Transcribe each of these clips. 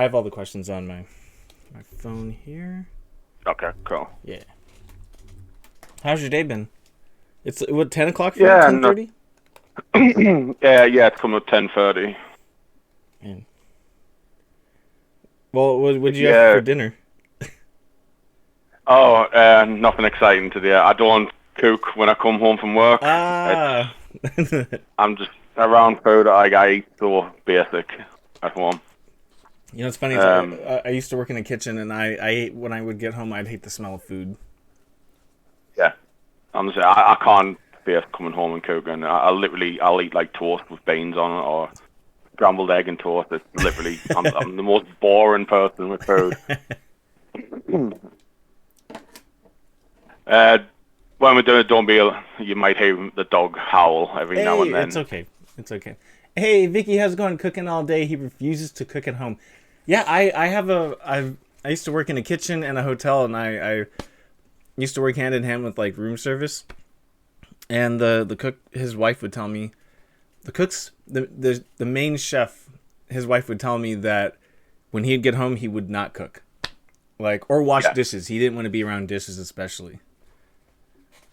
I have all the questions on my phone here. Okay, cool. Yeah. How's your day been? It's what 10 o'clock for you? Yeah, 10:30? yeah, it's coming at 10:30. Man. Well, what'd you have for Yeah. dinner? Oh, nothing exciting today. I don't cook when I come home from work. Ah. I'm just around food. I eat so basic at home. You know, it's funny. I used to work in a kitchen, and I ate when I would get home. I'd hate the smell of food. Yeah, I'm just, I can't face coming home and cooking. I'll eat like toast with beans on it or scrambled egg and toast. It's literally, I'm the most boring person with food. When we're doing it, don't be. You might hear the dog howl every now and then. It's okay. It's okay. Hey, Vicky, how's it going? Cooking all day. He refuses to cook at home. Yeah, I used to work in a kitchen and a hotel, and I used to work hand in hand with like room service. And the cook, his wife would tell me, the main chef, his wife would tell me that when he'd get home, he would not cook, or wash dishes. He didn't want to be around dishes, especially.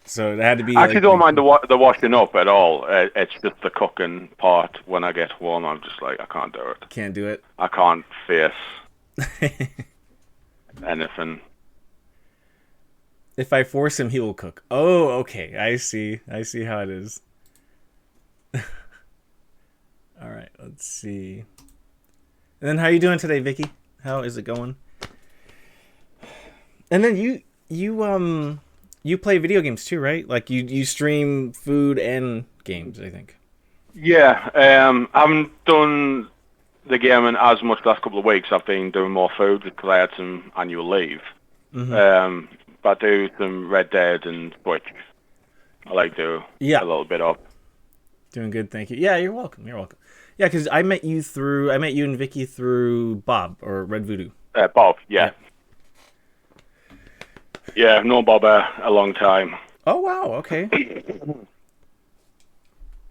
So it had to be. I actually don't mind the washing up at all. It's just the cooking part. When I get home, I'm just like, I can't do it. Can't do it. I can't face anything. If I force him, he will cook. Oh, okay. I see how it is. All right, let's see. And then how are you doing today, Vicky? How is it going? And then you play video games too, right? Like you stream food and games, I think. Yeah, I haven't done the gaming as much the last couple of weeks. I've been doing more food because I had some annual leave. Mm-hmm. But I do some Red Dead and Switch. I like to do a little bit of. Doing good, thank you. Yeah, you're welcome. You're welcome. Yeah, because I met you and Vicky through Bob or Red Voodoo. Bob, yeah. Yeah, I've known Bob a long time. Oh wow, okay.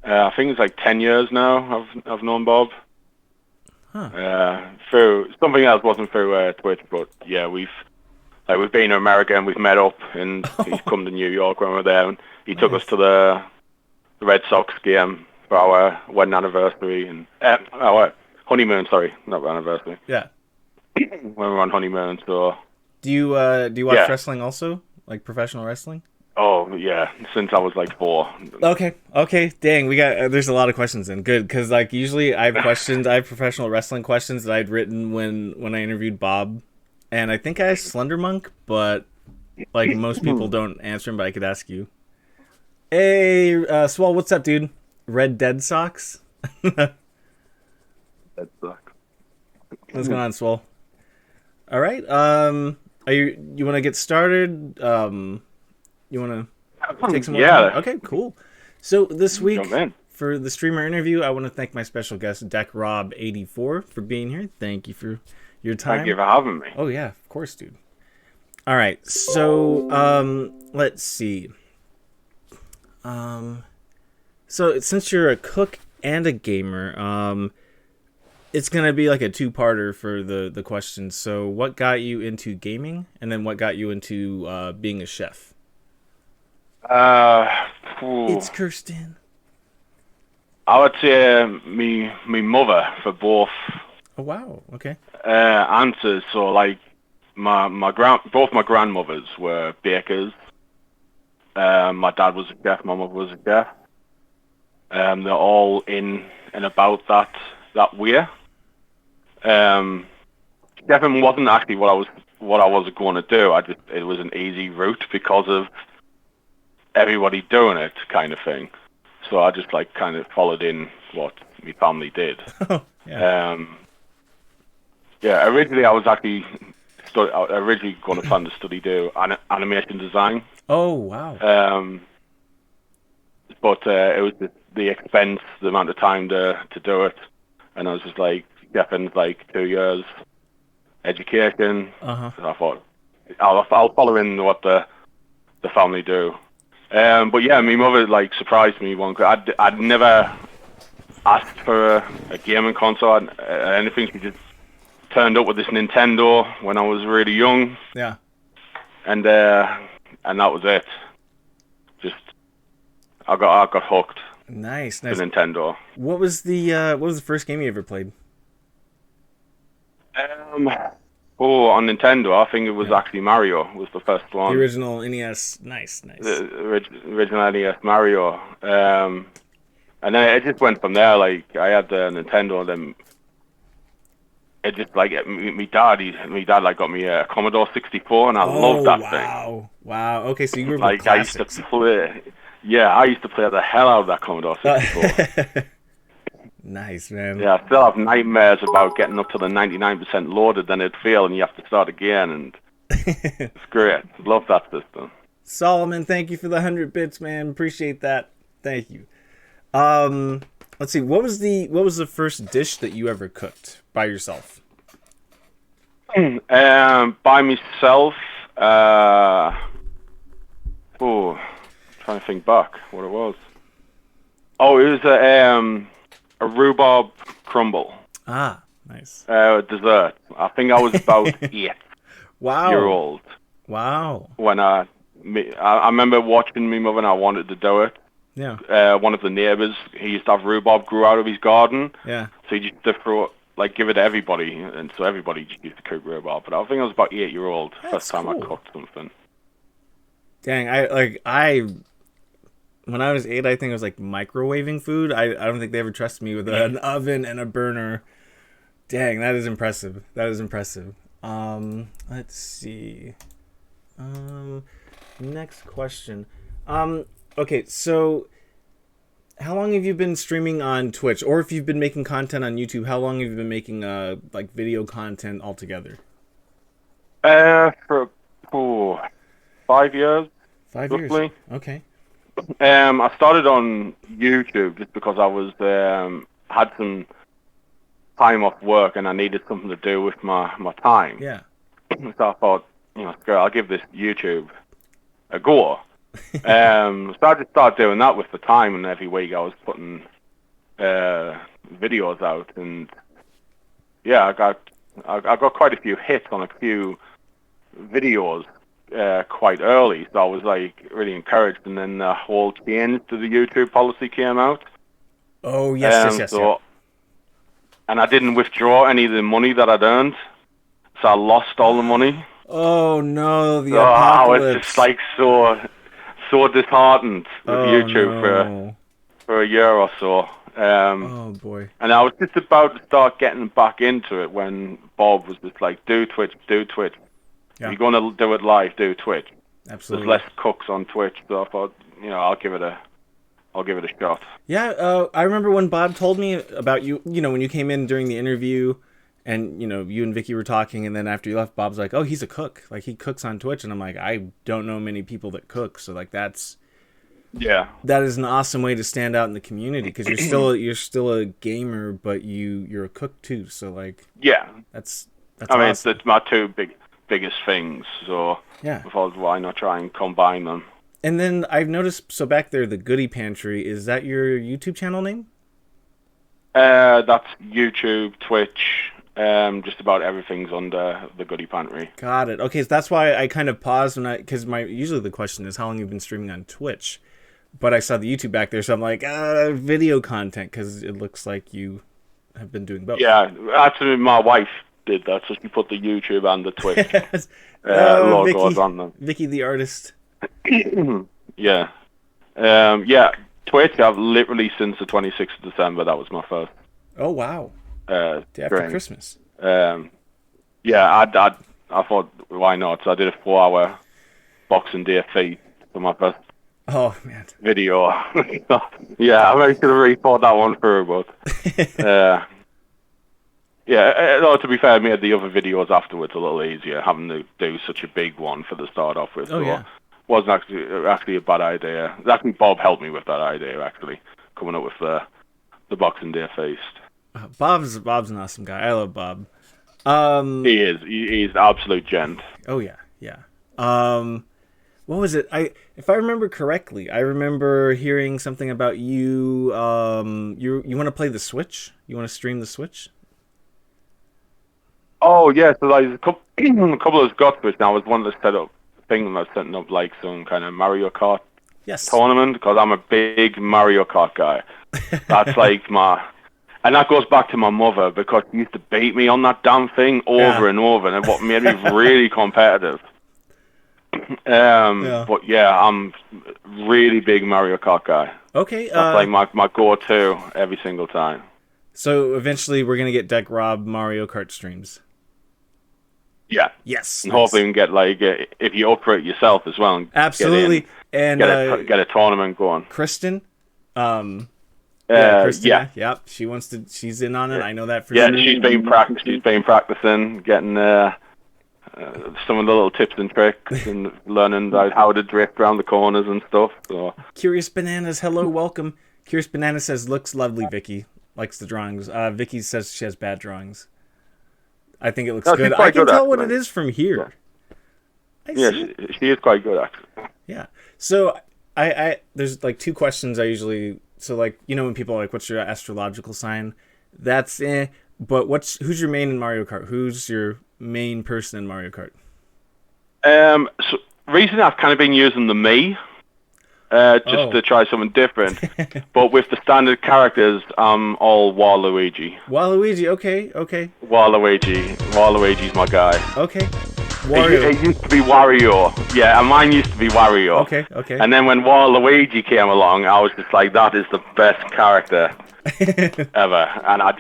I think it's like 10 years now. I've known Bob. Huh. Through something else, wasn't through Twitch, but yeah, we've been in America and we've met up, and he's come to New York when we were there, and he took us to the Red Sox game for our wedding anniversary and our honeymoon. Sorry, not anniversary. Yeah. When we were on honeymoon, so. Do you watch wrestling also, like professional wrestling? Oh yeah, since I was like 4. Okay. Dang, we got. There's a lot of questions in. Good, because like usually I have questions. I have professional wrestling questions that I'd written when I interviewed Bob, and I think I asked Slender Monk, but like most people don't answer him. But I could ask you. Hey, Swell, what's up, dude? Red Dead Socks. That sucks. What's going on, Swell? All right. Are you want to get started? You want to take some more time? Okay, cool. So this week for the streamer interview, I want to thank my special guest dekrob84 for being here. Thank you for your time. Thank you for having me. Oh yeah, of course, dude. All right. So let's see. So since you're a cook and a gamer, it's gonna be like a two-parter for the questions. So, what got you into gaming, and then what got you into being a chef? It's Kirsten. I would say me mother for both. Oh wow! Okay. Answers. So like both my grandmothers were bakers. My dad was a chef. My mother was a chef. They're all in and about that way. Chefing wasn't actually what I was going to do. It was an easy route because of everybody doing it, kind of thing. So I just like kind of followed in what my family did. Yeah. Originally I was actually originally going to plan to do animation design. Oh wow. But it was the expense, the amount of time to do it, and I was just like, chefing's like 2 years education. Uh-huh. So I thought I'll follow in what the family do. But yeah, my mother like surprised me one. I'd never asked for a gaming console or anything. She just turned up with this Nintendo when I was really young. Yeah. And that was it. Just I got hooked. Nice. To Nintendo. What was the first game you ever played? On Nintendo, I think it was actually Mario was the first one. The original NES. Nice. The original NES Mario. And then it just went from there. Like I had the Nintendo, and then it just like my dad like got me a Commodore 64, and I loved that thing. Wow. Okay, so you were like classics. I used to play. Yeah, I used to play the hell out of that Commodore 64. Nice, man. Yeah, I still have nightmares about getting up to the 99% loaded, then it'd fail and you have to start again, and it's great. Love that system. Solomon, thank you for the 100 bits, man. Appreciate that. Thank you. Let's see. What was the first dish that you ever cooked by yourself? By myself. Trying to think back what it was. Oh, it was a rhubarb crumble. Ah, nice. Dessert. I think I was about 8 wow. year old. Wow. When I remember watching my mother and I wanted to do it. Yeah. One of the neighbors, he used to have rhubarb grew out of his garden. Yeah. So he used to give it to everybody, and so everybody just used to cook rhubarb. But I think I was about 8 year old first time I cooked something. Dang, when I was 8, I think I was like microwaving food. I don't think they ever trusted me with an oven and a burner. Dang, that is impressive. Let's see. Next question. Okay, so how long have you been streaming on Twitch? Or if you've been making content on YouTube, how long have you been making like video content altogether? For 5 years. 5 roughly. years. Okay. I started on YouTube just because I was had some time off work and I needed something to do with my time. Yeah. So I thought, I'll give this YouTube a go. So I just started doing that with the time, and every week I was putting videos out, and yeah, I got quite a few hits on a few videos quite early, so I was like really encouraged. And then the whole change to the YouTube policy came out. Oh yes. And I didn't withdraw any of the money that I'd earned, so I lost all the money. Oh no, the apocalypse! I was just like so disheartened with YouTube for a year or so. Oh boy! And I was just about to start getting back into it when Bob was just like, "Do Twitch. Yeah. You're going to do it live. Do Twitch. Absolutely. There's less cooks on Twitch." So I thought, I'll give it a shot. Yeah, I remember when Bob told me about you. When you came in during the interview, and you and Vicky were talking, and then after you left, Bob's like, "Oh, he's a cook. Like he cooks on Twitch," and I'm like, "I don't know many people that cook." So like that is an awesome way to stand out in the community because you're still a gamer, but you're a cook too. So like that's awesome. It's my two biggest things. So yeah, I thought, why not try and combine them? And then I've noticed, so back there, the Goodie Pantry, is that your YouTube channel name? That's YouTube, Twitch, just about everything's under the Goodie Pantry. Got it. Okay, so that's why I kind of paused because usually the question is how long you've been streaming on Twitch, but I saw the YouTube back there, so I'm like, video content, because it looks like you have been doing both. Yeah, actually my wife did that, so she put the YouTube and the Twitch logos on them. Vicky the artist. Yeah. Twitch, I've literally since the 26th of December, that was my first. Oh, wow. Day after Christmas. I thought, why not? So I did a 4-hour Boxing Day feed for my first video. Yeah, I maybe should have really thought that one through, but... to be fair, I made the other videos afterwards a little easier, having to do such a big one for the start off with. Wasn't actually a bad idea. Actually, Bob helped me with that idea, actually, coming up with the Boxing Day feast. Bob's an awesome guy. I love Bob. He is. He's an absolute gent. Oh, yeah. What was it? If I remember correctly, I remember hearing something about you. You want to play the Switch? You want to stream the Switch? Oh yeah, so like a couple, a couple of got to it now. I was wanting to set up thing. I was setting up like some kind of Mario Kart Yes. tournament because I'm a big Mario Kart guy. That's like my, and that goes back to my mother because she used to beat me on that damn thing over and over, and what made me really competitive. But yeah, I'm really big Mario Kart guy. Okay. That's like my go-to every single time. So eventually we're gonna get Deck Rob Mario Kart streams. Yeah. Yes. And hopefully we can get like if you up for it yourself as well. And Absolutely. And get a tournament going. Kristen. Kristen. Yeah. Yep. She wants to. She's in on it. I know that for sure. sure. She's been practicing, getting some of the little tips and tricks, and learning how to drift around the corners and stuff. So. Curious Bananas. Hello, welcome. Curious Banana says looks lovely. Vicky likes the drawings. Vicky says she has bad drawings. I think it looks good. I can tell what it is from here. Yeah, she is quite good actually. Yeah. So I there's like two questions I usually. So like when people are like, "What's your astrological sign?" That's But who's your main in Mario Kart? Who's your main person in Mario Kart? So recently I've kind of been using the me, just to try something different. But with the standard characters, I'm all Waluigi. Waluigi, okay. Waluigi's my guy. Okay. It used to be Wario. Yeah, and mine used to be Wario. Okay. And then when Waluigi came along, I was just like, that is the best character ever. And I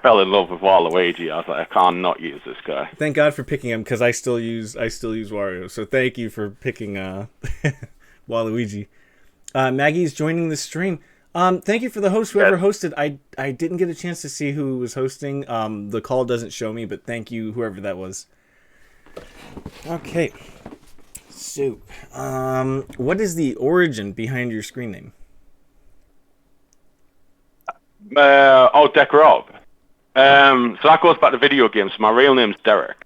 fell in love with Waluigi. I was like, I can't not use this guy. Thank God for picking him, because I still use Wario. So thank you for picking Waluigi. Maggie's joining the stream. Thank you for the host, whoever hosted. I didn't get a chance to see who was hosting. The call doesn't show me, but thank you, whoever that was. Okay. So, what is the origin behind your screen name? Dekrob. So that goes back to video games. My real name's Derek.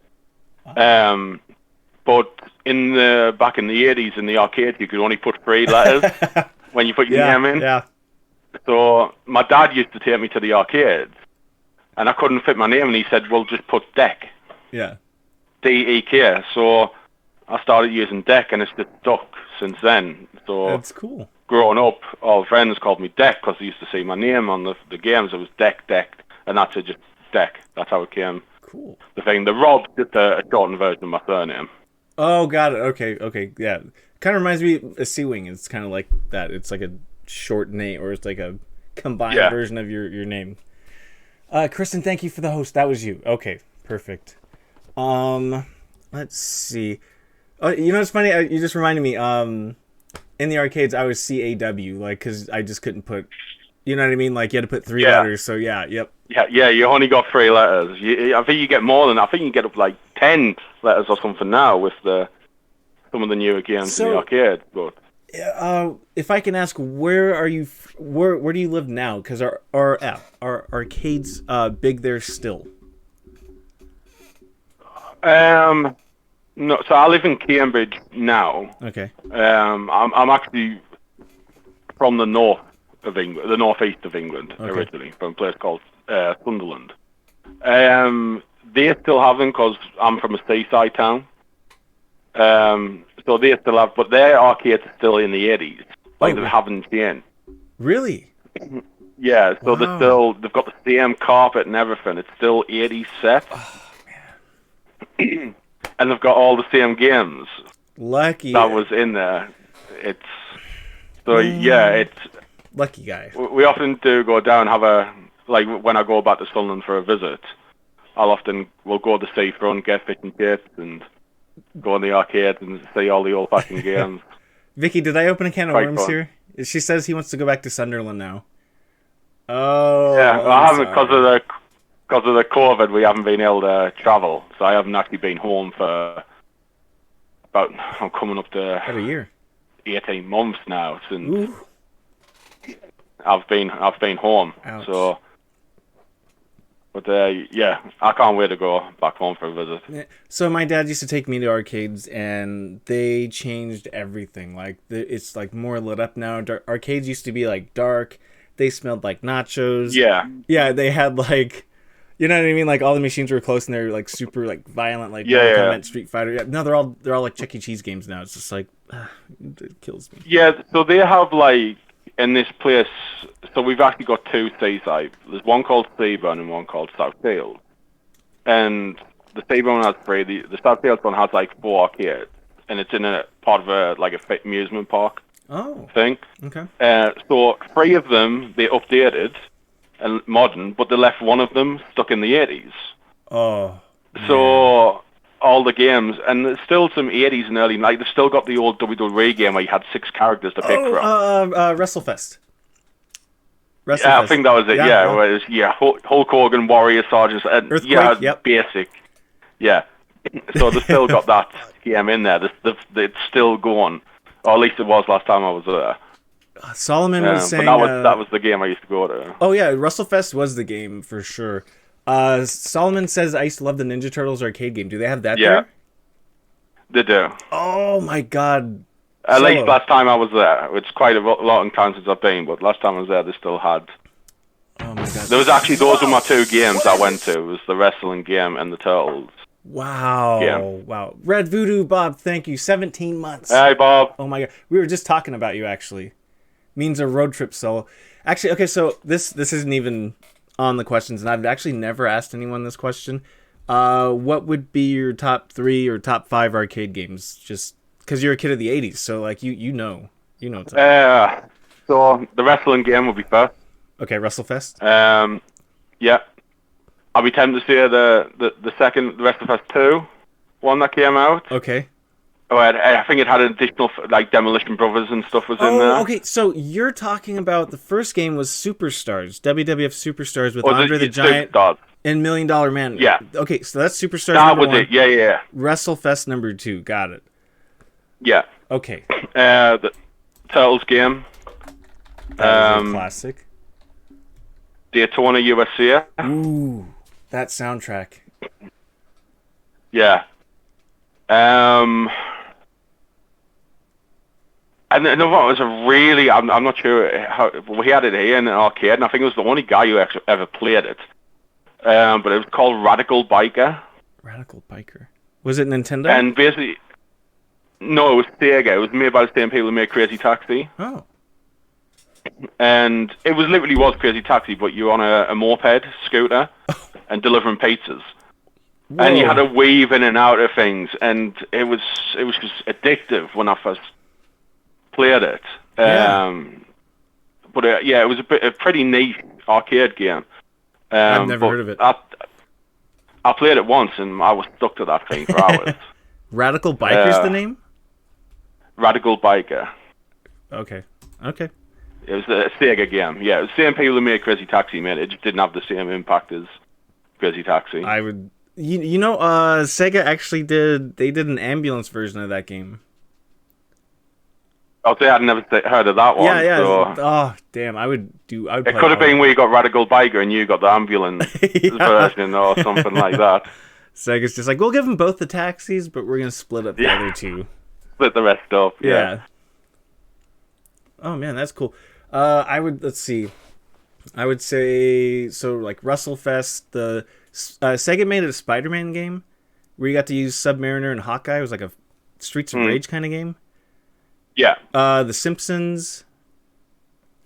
But back in the 80s in the arcade, you could only put 3 letters when you put your name in. Yeah. So my dad used to take me to the arcades, and I couldn't fit my name, and he said, "Well, just put Deck." Yeah. DEK. So I started using Deck, and it's just stuck since then. So that's cool. Growing up, all friends called me Deck because they used to see my name on the games. It was Deck, and that's it, just Deck. That's how it came. Cool. The thing, the Rob's just a shortened version of my surname. Oh, got it. Okay, yeah. Kind of reminds me of Sea-Wing. It's kind of like that. It's like a short name, or it's like a combined version of your name. Kristen, thank you for the host. That was you. Okay, perfect. Let's see. It's funny. You just reminded me. In the arcades, I was CAW, like, because I just couldn't put. You know what I mean? Like, you had to put 3 letters. So yeah, yep. Yeah. You only got 3 letters. I think you get more than. I think you get up like 10 letters or something now with some of the newer games in the arcade. But if I can ask, where are you? Where do you live now? Because our arcades big there still. No, so I live in Cambridge now. Okay. I'm actually from the north of England, the northeast of England, originally, from a place called Sunderland. They still have them because I'm from a seaside town. So they still have, but their arcades are still in the 80s. Like they haven't changed. Really? Yeah, so they've got the same carpet and everything. It's still 80s set. Oh, man. And they've got all the same games. Lucky. That was in there. It's lucky guy. We often do go down, when I go back to Sunderland for a visit, we'll go to the seafront, get fish and chips, and go in the arcade and see all the old-fashioned games. Vicky, did I open a can of worms here? She says he wants to go back to Sunderland now. Oh. Yeah, I haven't, because of the COVID, we haven't been able to travel, so I haven't actually been home for I'm coming up to about a year, 18 months now since Ooh. I've been home. Ouch. So, but I can't wait to go back home for a visit. So my dad used to take me to arcades, and they changed everything. Like it's like more lit up now. Arcades used to be like dark. They smelled like nachos. Yeah. Yeah, they had like. You know what I mean? Like all the machines were close and they're like super like violent, like Yeah, Mortal yeah. Kombat, Street Fighter. Yeah, no, they're all like Chuck E. Cheese games now. It's just like it kills me. Yeah, so they have like in this place. So we've actually got two seaside. There's one called Seaburn and one called Southfield. And the Seaburn has three. The Southfield one has like 4 arcades, and it's in a part of a like a amusement park thing. Okay. So 3 of them they updated and modern, but they left one of them stuck in the 80s. Oh. So all the games, and there's still some 80s and early, like they've still got the old WWE game where you had 6 characters to pick from. WrestleFest. Yeah, I think that was it. Yeah, where it was, Hulk Hogan, Warrior, Sergeant, and Earthquake, basic. Yeah, so they've still got that game in there. It's still going, or at least it was last time I was there. Solomon was saying but that was the game I used to go to. Oh yeah, WrestleFest was the game for sure. Solomon says I used to love the Ninja Turtles arcade game. Do they have that there? They do. Oh my god. At least last time I was there. It's quite a lot of time since I've been, but last time I was there, they still had. Oh my god. There was actually, those were my 2 games I went to. It was the wrestling game and the Turtles. Wow. Yeah. Wow. Red Voodoo Bob, thank you. 17 months. Hey, Bob. Oh my god. We were just talking about you, actually. Means a road trip solo. Actually, okay, so this isn't even on the questions, and I've actually never asked anyone this question. What would be your top 3 or top 5 arcade games? Just because you're a kid of the 80s, so like you know what's up. So the wrestling game would be first. Okay, WrestleFest. Yeah. I'll be tempted to say the second, the WrestleFest 2 one that came out. Okay. Oh, I think it had additional like Demolition Brothers and stuff was in there. Oh, okay. So you're talking about the first game was Superstars, WWF Superstars with Andre the Giant Superstars. and $1 Million Man. Yeah. Okay, so that's Superstars. That number was 1. it. Yeah. WrestleFest number 2. Got it. Yeah. Okay. The Turtles game. That was a classic. Daytona USA. Ooh, that soundtrack. Yeah. And what was a really, I'm not sure how, we had it here in an arcade, and I think it was the only guy who actually ever played it. But it was called Radical Biker. Radical Biker. Was it Nintendo? And basically, no, it was Sega. It was made by the same people who made Crazy Taxi. Oh. And it literally was Crazy Taxi, but you were on a moped scooter and delivering pizzas. Whoa. And you had to weave in and out of things, and it was just addictive when I first played it. Yeah. But it was a pretty neat arcade game. I've never heard of it. I played it once, and I was stuck to that thing for hours. Radical Biker's the name? Radical Biker. Okay. It was a Sega game. Yeah, it was the same people who made Crazy Taxi made it. It just didn't have the same impact as Crazy Taxi. I would... You know, Sega actually did an ambulance version of that game. Oh, I had never heard of that one. Yeah. So oh, damn! It could have been where you got Radical Biker and you got the ambulance version or something like that. Sega's just like, we'll give them both the taxis, but we're gonna split up the other 2. Split the rest up. Yeah. Oh man, that's cool. Let's see. I would say so. Like WrestleFest, the Sega made a Spider-Man game where you got to use Submariner and Hawkeye. It was like a Streets of Rage kind of game. Yeah. The Simpsons,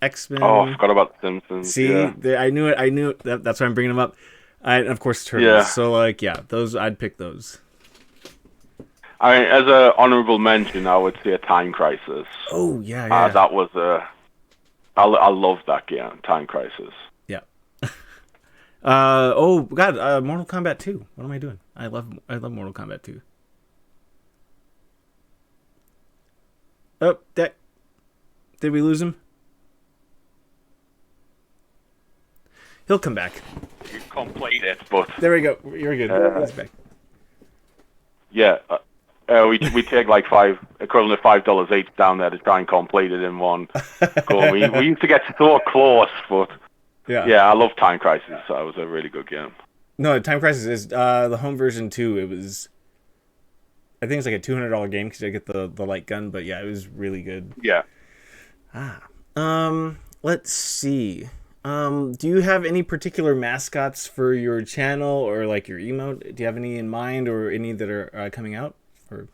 X-Men. Oh, I forgot about the Simpsons. See, yeah. I knew it. That's why I'm bringing them up. And of course, Turtles. Yeah. So like, yeah, those I'd pick those. I mean, as an honorable mention, I would say a Time Crisis. Oh yeah. That was I love that game, Time Crisis. Yeah. Oh god, Mortal Kombat 2. What am I doing? I love Mortal Kombat 2. Oh, Deck. Did we lose him? He'll come back. You complete it, but there we go. You're good. He's back. Yeah. We take like equivalent of $5 each down there to try and complete it in one go. We used to get so close, but yeah, I love Time Crisis. So it was a really good game. No, Time Crisis is the home version too. It was, I think it's like a $200 game because I get the light gun, but yeah, it was really good. Yeah. Let's see. Do you have any particular mascots for your channel or like your emote? Do you have any in mind or any that are coming out? Or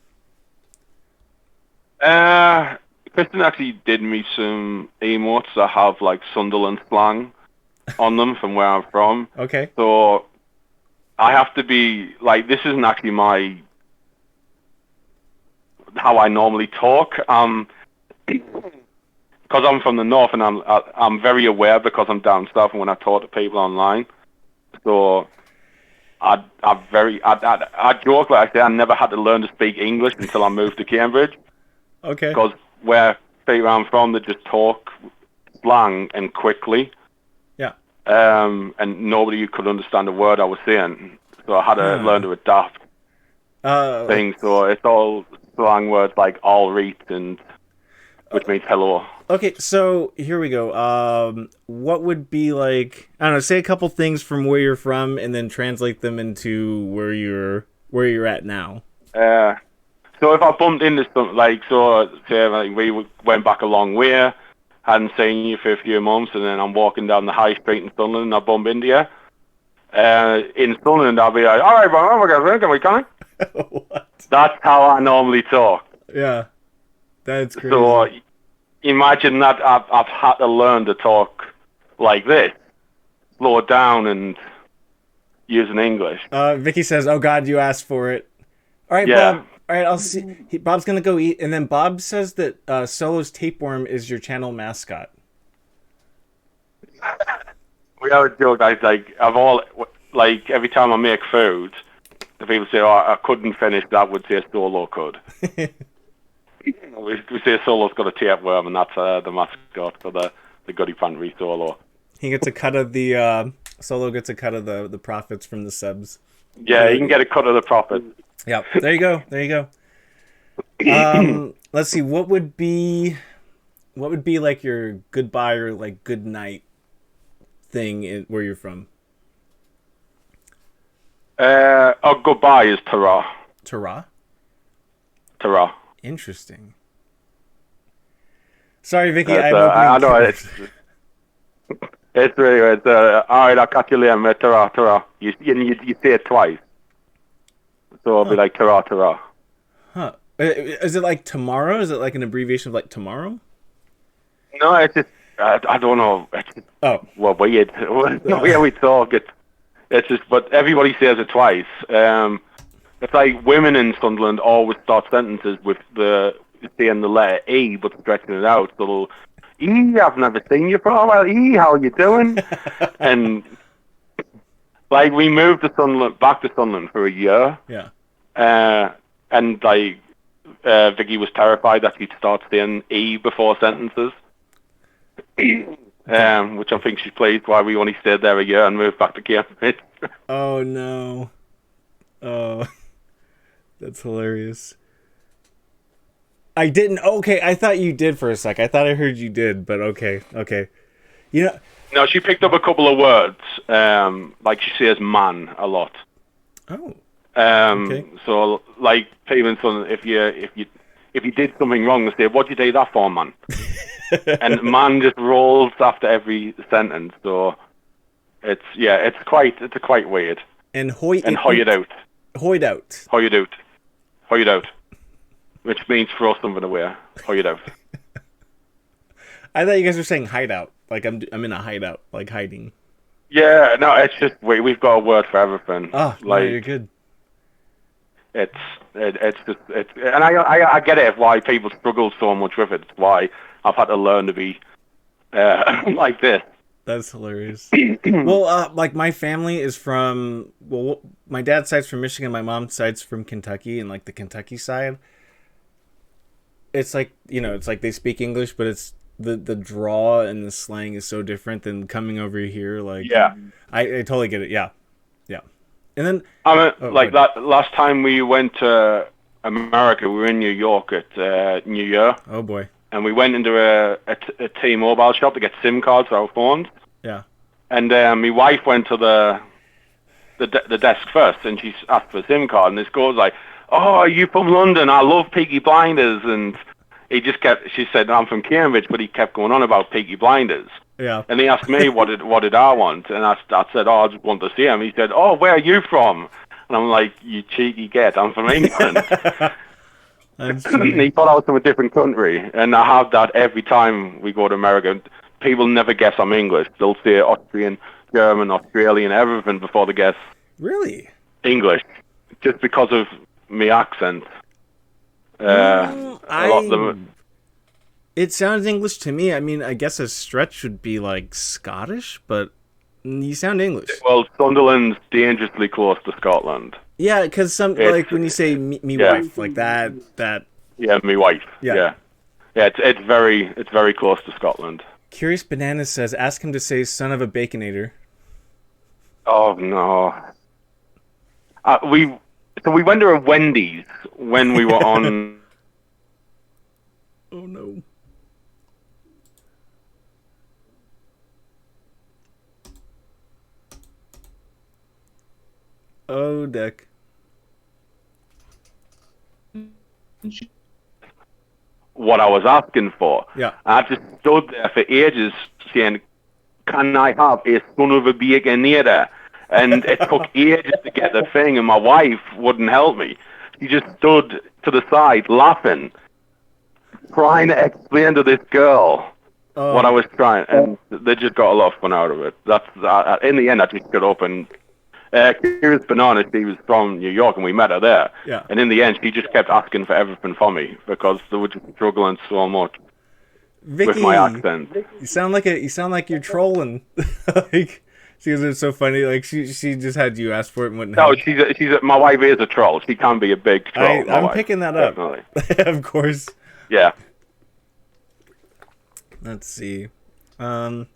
Kristen actually did me some emotes that have like Sunderland slang on them from where I'm from. okay, So I have to be like, this isn't actually how I normally talk. Because I'm from the north and I'm very aware because I'm down south and when I talk to people online. So I joke like I say I never had to learn to speak English until I moved to Cambridge okay, because where I'm from they just talk slang and quickly. yeah. And nobody could understand a word I was saying, so I had to learn to adapt things. So it's all slang words like all read and which means hello. Okay, so here we go. What would be like? I don't know. Say a couple things from where you're from, and then translate them into where you're at now. So if I bumped into something like say like we went back a long way, hadn't seen you for a few months, and then I'm walking down the high street in Sunderland, and I bump into you. In Sunderland, I'll be like, "All right, bro, can we come?" What? That's how I normally talk. Yeah, that's crazy. So imagine that I've had to learn to talk like this, slow it down and using English. Vicky says, "Oh God, you asked for it." All right, Yeah. Bob. All right, I'll see. Bob's gonna go eat, and then Bob says that Solo's tapeworm is your channel mascot. We always joke. Like every time I make food, the people say, "Oh, I couldn't finish that." Would say Solo could. we say Solo's got a tapeworm, and that's the mascot for the Goody Pantry Solo. He gets a cut of the Solo gets a cut of the profits from the subs. Yeah, you can get a cut of the profit. Yeah, there you go. There you go. Let's see. What would be like your goodbye or like good night thing where you're from? Goodbye is ta-ra. Ta-ra? Ta-ra. Interesting. Sorry, Vicky. I know it's really good. All right, I'll catch you later, mate. Ta-ra, ta-ra. You say it twice. So it'll be like ta-ra, ta-ra. Huh. Is it like tomorrow? Is it like an abbreviation of like tomorrow? No, it's just, I don't know. It's just, well, weird. The way we talk, it's just, but everybody says it twice. It's like women in Sunderland always start sentences with saying the letter E, but stretching it out. So they'll, E, I've never seen you for a while. E, how you doing? And like we moved to Sunderland, back to Sunderland for a year. Yeah. And like Vicky was terrified that she'd start saying E before sentences. Which I think she's pleased why we only stayed there a year and moved back to Cambridge. Oh no. Oh, that's hilarious. I didn't. Okay, I thought you did for a sec. I thought I heard you did, but okay. You know. No, she picked up a couple of words. Like she says "man" a lot. Oh. Okay. So like even so, if you did something wrong, they say, "What did you do that for, man?" And "man" just rolls after every sentence. So it's quite weird. And hoy it out. Hoyed out. Hoyed out. Hoyed out. Which means throw something away. Hoyed out. I thought you guys were saying hideout. Like I'm in a hideout, like hiding. Yeah, no, it's just we've got a word for everything. Oh, like no, you're good. It's and I get it why people struggle so much with it. It's why I've had to learn to be like this. That's hilarious. Well, like my family is from, my dad's side's from Michigan, my mom's side's from Kentucky, and like the Kentucky side, it's like, it's like they speak English, but it's the draw and the slang is so different than coming over here. Like, yeah, I totally get it. Yeah. And then last time we went to America, we were in New York at New Year. Oh boy. And we went into a T-Mobile shop to get SIM cards for our phones. Yeah. And my wife went to the desk first, and she asked for a SIM card. And this girl's like, "Oh, are you from London? I love Peaky Blinders." And he just kept. She said, "I'm from Cambridge," but he kept going on about Peaky Blinders. Yeah. And he asked me what did I want, and I said, oh, I just want to see him. He said, oh, where are you from? And I'm like, you cheeky git, I'm from England. That's funny. He thought I was from a different country, and I have that every time we go to America. People never guess I'm English. They'll say Austrian, German, Australian, everything before they guess Really? English, just because of my accent. A lot of them. It sounds English to me. I mean, I guess a stretch would be like Scottish, but you sound English. Well, Sunderland's dangerously close to Scotland. Yeah, because like when you say me wife, like that. Yeah, me wife. Yeah. Yeah. It's very close to Scotland. Curious Banana says, ask him to say "son of a baconator." Oh no. We went to a Wendy's when we were on. Oh no. Oh, Dick. What I was asking for. Yeah. I just stood there for ages saying, can I have a son of a baconator? And it took ages to get the thing, and my wife wouldn't help me. She just stood to the side laughing, trying to explain to this girl what I was trying, and they just got a lot of fun out of it. In the end, I just got up and Curious Banana, she was from New York, and we met her there. Yeah. And in the end, she just kept asking for everything from me because they were just struggling so much Vicky, with my accent. You sound like you're trolling. Like, because it's so funny. Like she just had you ask for it and wouldn't. No, my wife is a troll. She can be a big troll. I'm picking that up. Definitely. Of course. Yeah. Let's see. Are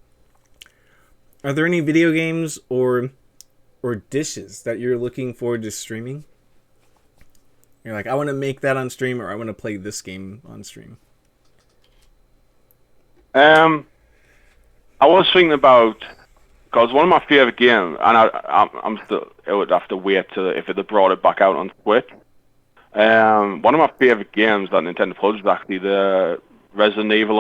there any video games or dishes that you're looking forward to streaming? You're like, I want to make that on stream, or I want to play this game on stream. I was thinking about, because one of my favorite games, and I'm still, it would have to wait till if they brought it back out on Switch. One of my favorite games that Nintendo Plus is actually the Resident Evil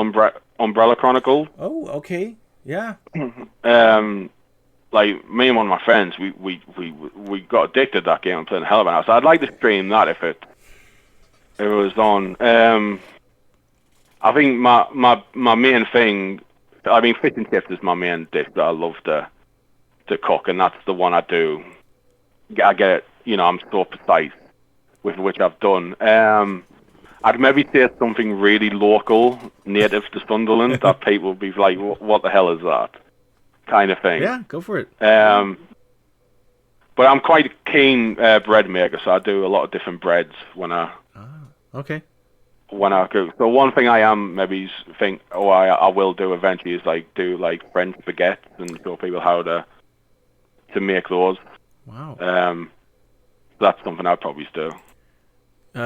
Umbrella Chronicles. Oh, okay, yeah. Like me and one of my friends, we got addicted to that game and playing the hell of it. So I'd like to stream that if it was on. I think my main thing, I mean, fish and chips is my main dish that I love to cook, and that's the one I do. I get it, I'm so precise with which I've done. I'd maybe say something really local, native to Sunderland, that people would be like, what the hell is that? Kind of thing. Yeah, go for it. But I'm quite a keen bread maker, so I do a lot of different breads when I cook. So one thing I am maybe think, I will do eventually is do French baguettes and show people how to make those. Wow. That's something I'd probably do.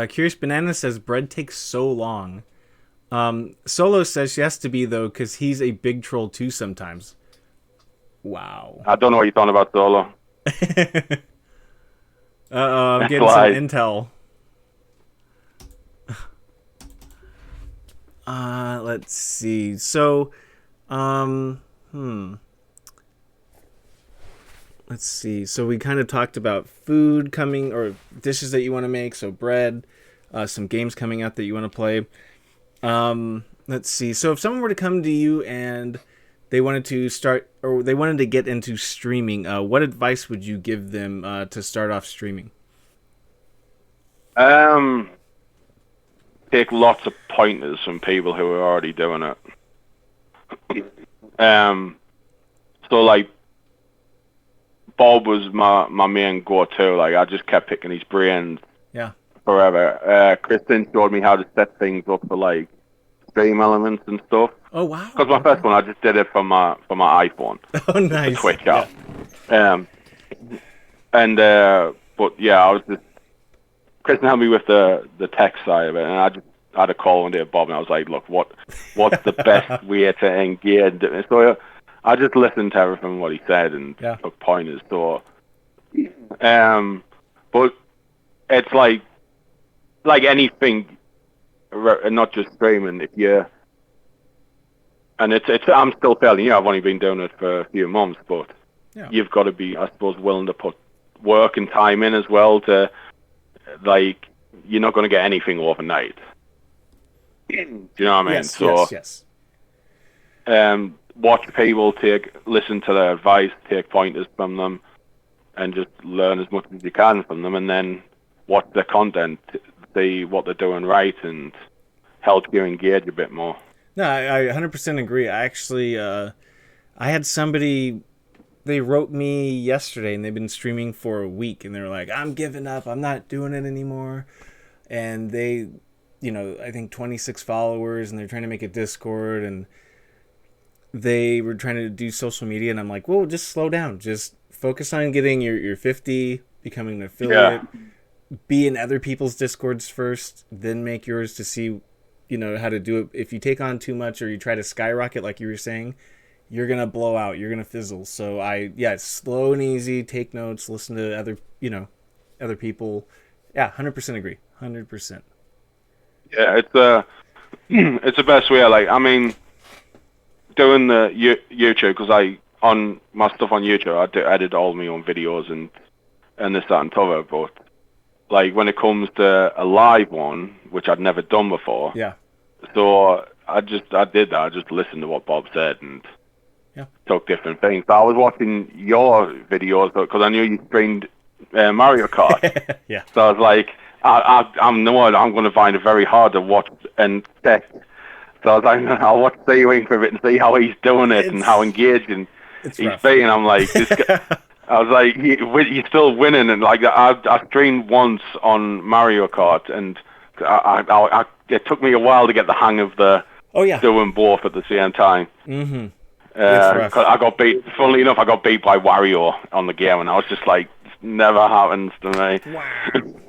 Curious Banana says bread takes so long. Solo says she has to be though because he's a big troll too sometimes. Wow. I don't know what you're talking about, Solo. I'm getting some intel. Let's see. So, let's see. So we kind of talked about food coming or dishes that you want to make. So bread, some games coming out that you want to play. Let's see. So if someone were to come to you and they wanted to start, or they wanted to get into streaming, what advice would you give them to start off streaming? Take lots of pointers from people who are already doing it. So like Bob was my main go-to. Like I just kept picking his brains. Yeah. Forever. Kristen showed me how to set things up for like stream elements and stuff. Oh wow! Because my first one, I just did it for my iPhone. Oh nice. The Twitch app. Yeah. But yeah, I was just Kristen helped me with the tech side of it, and I just had a call one day with Bob, and I was like, look, what's the best way to engage? So I just listened to everything what he said and took pointers. So, but it's like anything, not just streaming. And I'm still fairly new. I've only been doing it for a few months, but Yeah. you've got to be, I suppose, willing to put work and time in as well. To like, you're not going to get anything overnight. Do you know what I mean? Yes, So, yes. watch people, listen to their advice, take pointers from them, and just learn as much as you can from them, and then watch their content, see what they're doing right, and help you engage a bit more. No, I 100% agree. I actually, I had somebody, they wrote me yesterday, and they've been streaming for a week, and they're like, I'm giving up. I'm not doing it anymore. And they, I think 26 followers, and they're trying to make a Discord, and they were trying to do social media, and I'm like, whoa, just slow down. Just focus on getting your 50, becoming an affiliate, be in other people's Discords first, then make yours to see, how to do it. If you take on too much or you try to skyrocket, like you were saying, you're going to blow out. You're going to fizzle. So slow and easy, take notes, listen to other people. Yeah, 100% agree. 100%. Yeah, it's the best way. Like, I mean, doing the YouTube, because on my stuff on YouTube, I edit all my own videos and this, that, and t'other. But like when it comes to a live one, which I'd never done before, Yeah. So I did that. I just listened to what Bob said and Yeah. took different things. So I was watching your videos because I knew you streamed Mario Kart. Yeah. So I was like, I'm going to find it very hard to watch and check. So I was like, I'll watch Seawing for a bit and see how he's doing it and how engaging he's rough. being. I'm like, this guy, I was like, he's still winning. And like, I streamed once on Mario Kart, and it took me a while to get the hang of doing both at the same time. Mm-hmm. I got beat. Funnily enough, I got beat by Wario on the game, and I was just like, this never happens to me. Wow.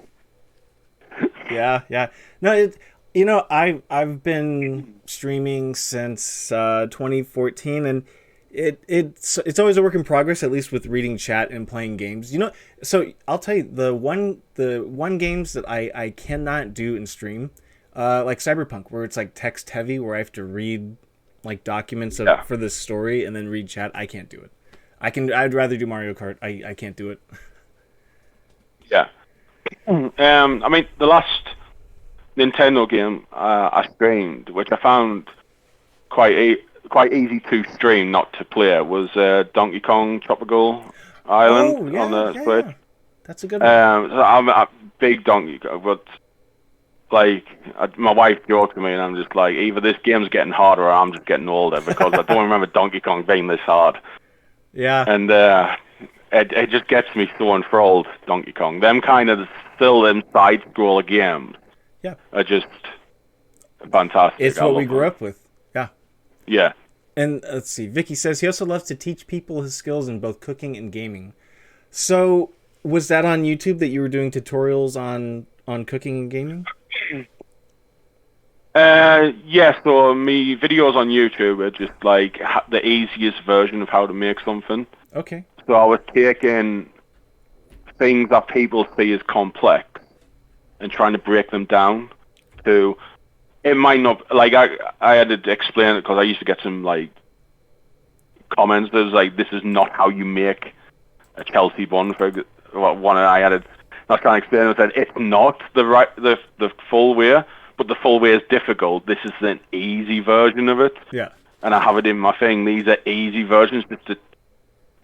Yeah. No, I've been streaming since 2014, and it's always a work in progress. At least with reading chat and playing games. So I'll tell you the one games that I cannot do in stream, like Cyberpunk, where it's like text heavy, where I have to read like documents for the story and then read chat. I can't do it. I'd rather do Mario Kart. I can't do it. Yeah. I mean, the last Nintendo game I streamed, which I found quite easy to stream, not to play, was Donkey Kong Tropical Island on the Switch. Yeah. That's a good one. So I'm a big Donkey Kong, but like my wife jokes to me, and I'm just like, either this game's getting harder or I'm just getting older, because I don't remember Donkey Kong being this hard. Yeah. And it just gets me so enthralled, Donkey Kong. Them kind of still them side-scroller games are just fantastic. It's what we grew up with. Yeah. Yeah. And let's see. Vicky says he also loves to teach people his skills in both cooking and gaming. So was that on YouTube that you were doing tutorials on cooking and gaming? Yeah, so my videos on YouTube are just like the easiest version of how to make something. Okay. So I was taking things that people see as complex and trying to break them down to, it might not, like I had to explain it because I used to get some like comments that was like, this is not how you make a Chelsea bun. For one, I had to, I was trying to explain it, I said, it's not the full way, but the full way is difficult. This is an easy version of it. Yeah. And I have it in my thing. These are easy versions just to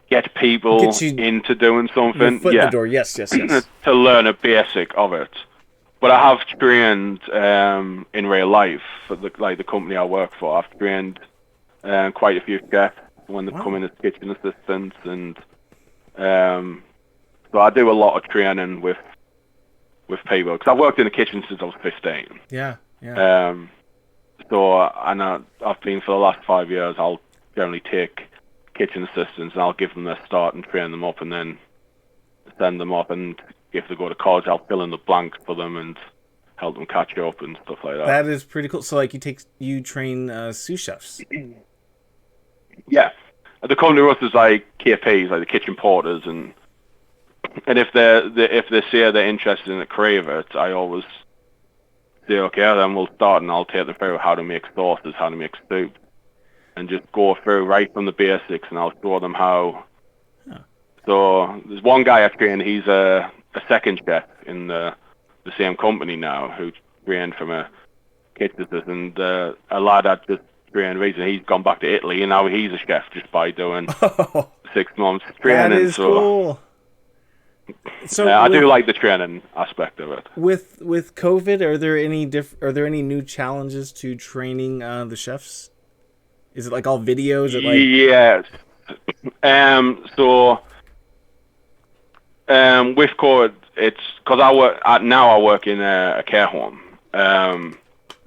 get people into doing something. Foot in the door. Yes. To learn a basic of it. But I have trained in real life for the company I work for. I've trained quite a few chefs when they come in as kitchen assistants, and so I do a lot of training with people because I've worked in the kitchen since I was 15. Yeah. So I've been for the last 5 years. I'll generally take kitchen assistants and I'll give them their start and train them up, and then send them up. And if they go to college, I'll fill in the blanks for them and help them catch up and stuff like that. That is pretty cool. So like you train sous chefs. Yeah, the company runs is like KPs, like the kitchen porters, and if they say they're interested in it, crave it, I always say, okay, then we'll start, and I'll take them through how to make sauces, how to make soup. and just go through right from the basics, and I'll show them how. Huh. So there's one guy I train. He's a second chef in the same company now, who trained from a kitchen assistant. A lad that just trained recently, he's gone back to Italy, and now he's a chef just by doing 6 months training. That is cool. So I do like the training aspect of it. With COVID, are there any new challenges to training the chefs? Is it like all videos? Yes. So with COVID, it's because I work in a care home.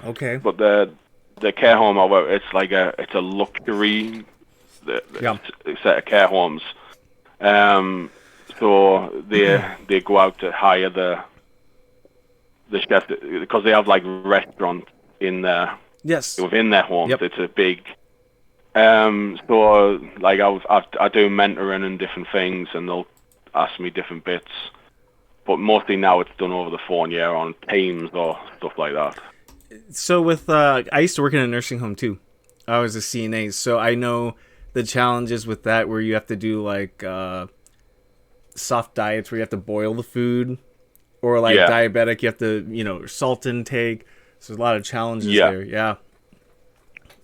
Okay. But the care home I work, it's a luxury set of care homes. So they go out to hire the chefs because they have like restaurants in there. Yes. Within their homes. Yep. It's a big. So like I do mentoring and different things, and they'll ask me different bits. But mostly now it's done over the phone, on Teams or stuff like that. So with I used to work in a nursing home too. I was a CNA, so I know the challenges with that, where you have to do like soft diets where you have to boil the food, or like diabetic, you have to salt intake. So there's a lot of challenges there. Yeah.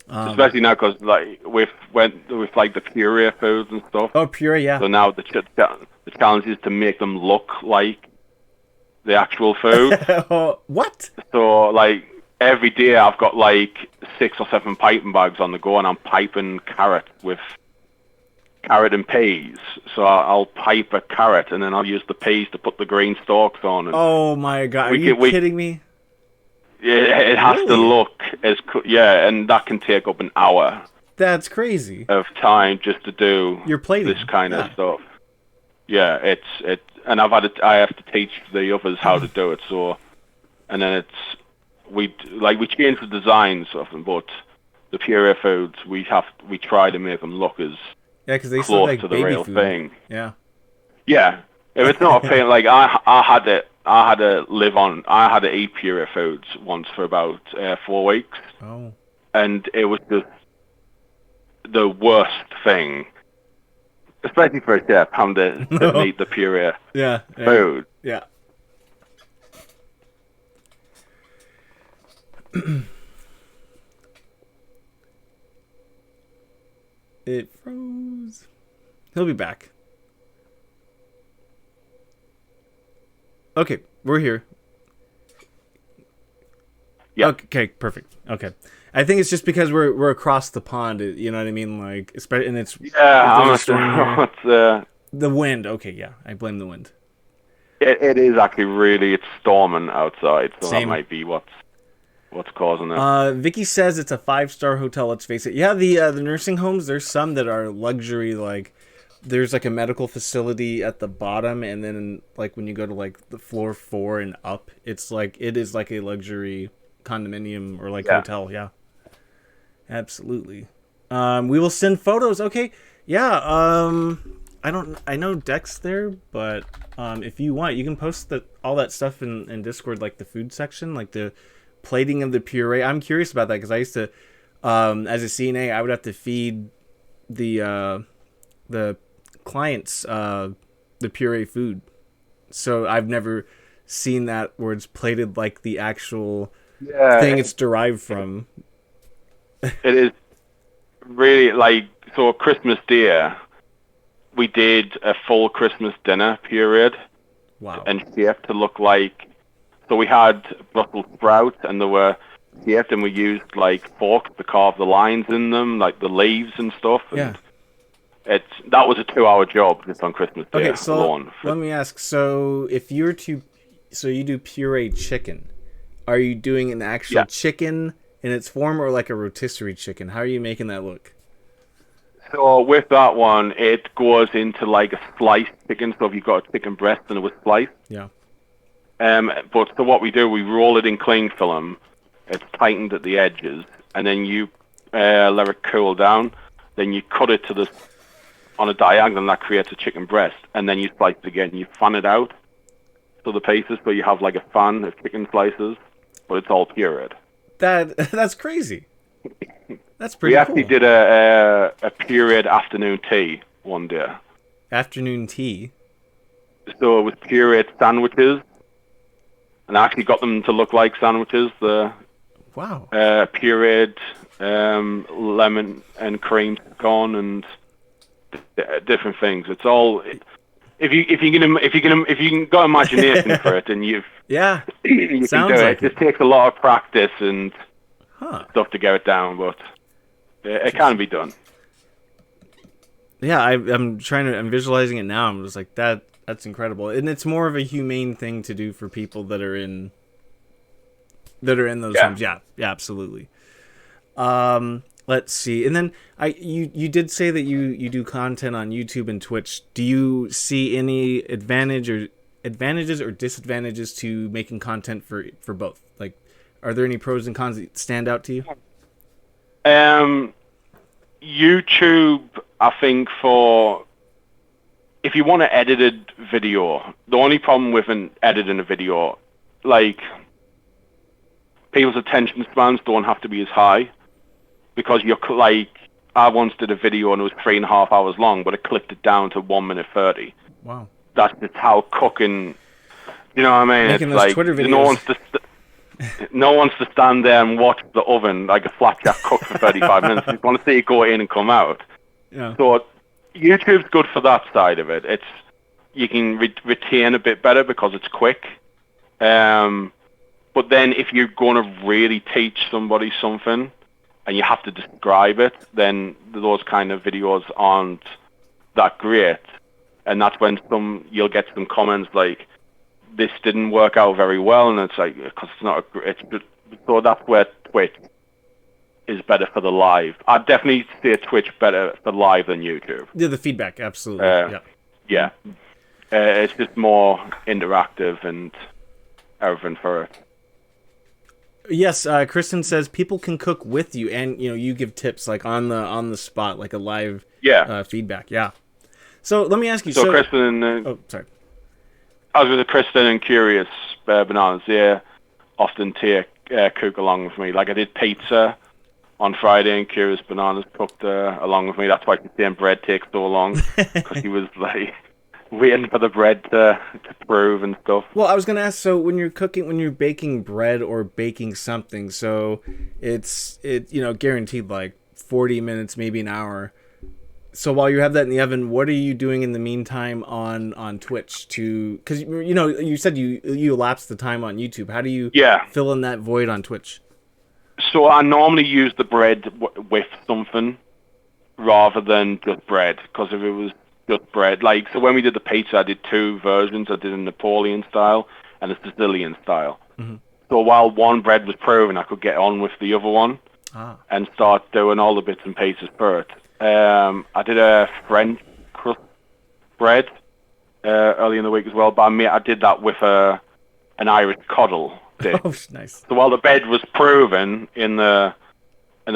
Especially now because like with like the puree foods and stuff. Oh, puree, yeah. So now the challenge is to make them look like the actual food. What? So like every day I've got like 6 or 7 piping bags on the go, and I'm piping carrot and peas. So I'll pipe a carrot, and then I'll use the peas to put the green stalks on. And oh my god! Are you kidding me? Yeah, it has to look and that can take up an hour. That's crazy. Of time just to do your plating. This kind of stuff. Yeah, and I have to teach the others how to do it. So, and then we change the designs of them, but the puree foods we try to make them look as because they close like to the baby real food. thing. Yeah. Yeah, if it's not a thing, like I had to eat puree foods once for about 4 weeks. Oh. And it was just the worst thing, especially for a chef, having to eat the puree food. Yeah. It froze. He'll be back. Okay, we're here. Yeah. Okay, perfect. Okay. I think it's just because we're across the pond. You know what I mean? Like, especially, and it's I'm not sure. The wind. Okay, yeah, I blame the wind. It is actually it's storming outside, so Same. that might be what's causing it. Vicky says it's a 5-star hotel. Let's face it. Yeah, the nursing homes. There's some that are luxury. Like, there's like a medical facility at the bottom, and then like when you go to like the floor 4 and up, it is like a luxury condominium or like hotel. Yeah, absolutely. We will send photos. Okay, yeah. I know Deck's there, but if you want, you can post all that stuff in Discord, like the food section, like the plating of the puree. I'm curious about that because I used to, as a CNA, I would have to feed the clients the puree food. So I've never seen that where it's plated like the actual thing it's derived from. It is really like, so Christmas Day, we did a full Christmas dinner period. Wow. And shaped to look like, so we had Brussels sprouts, and they were shaped, and we used like forks to carve the lines in them, like the leaves and stuff. And that was a 2-hour job just on Christmas Day alone. Let me ask, so if you do puree chicken, are you doing an actual chicken in its form, or like a rotisserie chicken? How are you making that look? So with that one, it goes into like a sliced chicken. So if you've got a chicken breast and it was sliced. Yeah. But so what we do, we roll it in cling film. It's tightened at the edges, and then you let it cool down. Then you cut it on a diagonal, and that creates a chicken breast. And then you slice it again. You fan it out to the pieces, so you have like a fan of chicken slices, but it's all pureed. That's crazy. That's pretty We cool. actually did a pureed afternoon tea one day. Afternoon tea. So it was pureed sandwiches, and I actually got them to look like sandwiches. The Wow. pureed lemon and cream scone and different things. It's all if you can got imagination for it, and Yeah. you can Sounds do it. like It just takes a lot of practice and Huh. stuff to get it down, but it can be done. Yeah, I'm visualizing it now. I'm just like that's incredible. And it's more of a humane thing to do for people that are in those homes. Yeah, absolutely. Let's see. And then you did say that you do content on YouTube and Twitch. Do you see any advantages or disadvantages to making content for both? Like, are there any pros and cons that stand out to you? YouTube, I think, for if you want an edited video, the only problem with editing a video, like, people's attention spans don't have to be as high, because you're like, I once did a video and it was 3.5 hours long, but it clipped it down to 1 minute 30. Wow. That's just how cooking, you know what I mean? Making it's those like, Twitter videos. no one wants to stand there and watch the oven like a flapjack cook for 35 minutes. You want to see it go in and come out. Yeah. So YouTube's good for that side of it. You can retain a bit better because it's quick. But then if you're going to really teach somebody something and you have to describe it, then those kind of videos aren't that great. And that's when you'll get some comments like, this didn't work out very well, and it's like, because it's not so that's where Twitch is better for the live. I'd definitely say Twitch better for live than YouTube. Yeah, the feedback, absolutely. Yeah. It's just more interactive and everything for it. Yes, Kristen says people can cook with you, and you give tips like on the spot, like a live feedback. Yeah. So let me ask you. So Kristen, oh, sorry. I was with Kristen and Curious Bananas. They often take cook along with me. Like I did pizza on Friday, and Curious Bananas cooked along with me. That's why the same bread takes so long, because he was like waiting for the bread to prove and stuff. Well, I was gonna ask. So when you're baking bread or baking something, so it's guaranteed like 40 minutes, maybe an hour. So while you have that in the oven, what are you doing in the meantime on Twitch because you said you elapse the time on YouTube. How do you fill in that void on Twitch? So I normally use the bread with something rather than just bread, because if it was just bread, like, so when we did the pizza, I did two versions. I did a Napoleon style and a Sicilian style. Mm-hmm. So while one bread was proven, I could get on with the other one and start doing all the bits and pieces for it. I did a French crust bread early in the week as well, but I did that with an Irish coddle dish. Oh, nice. So while the bread was proven in the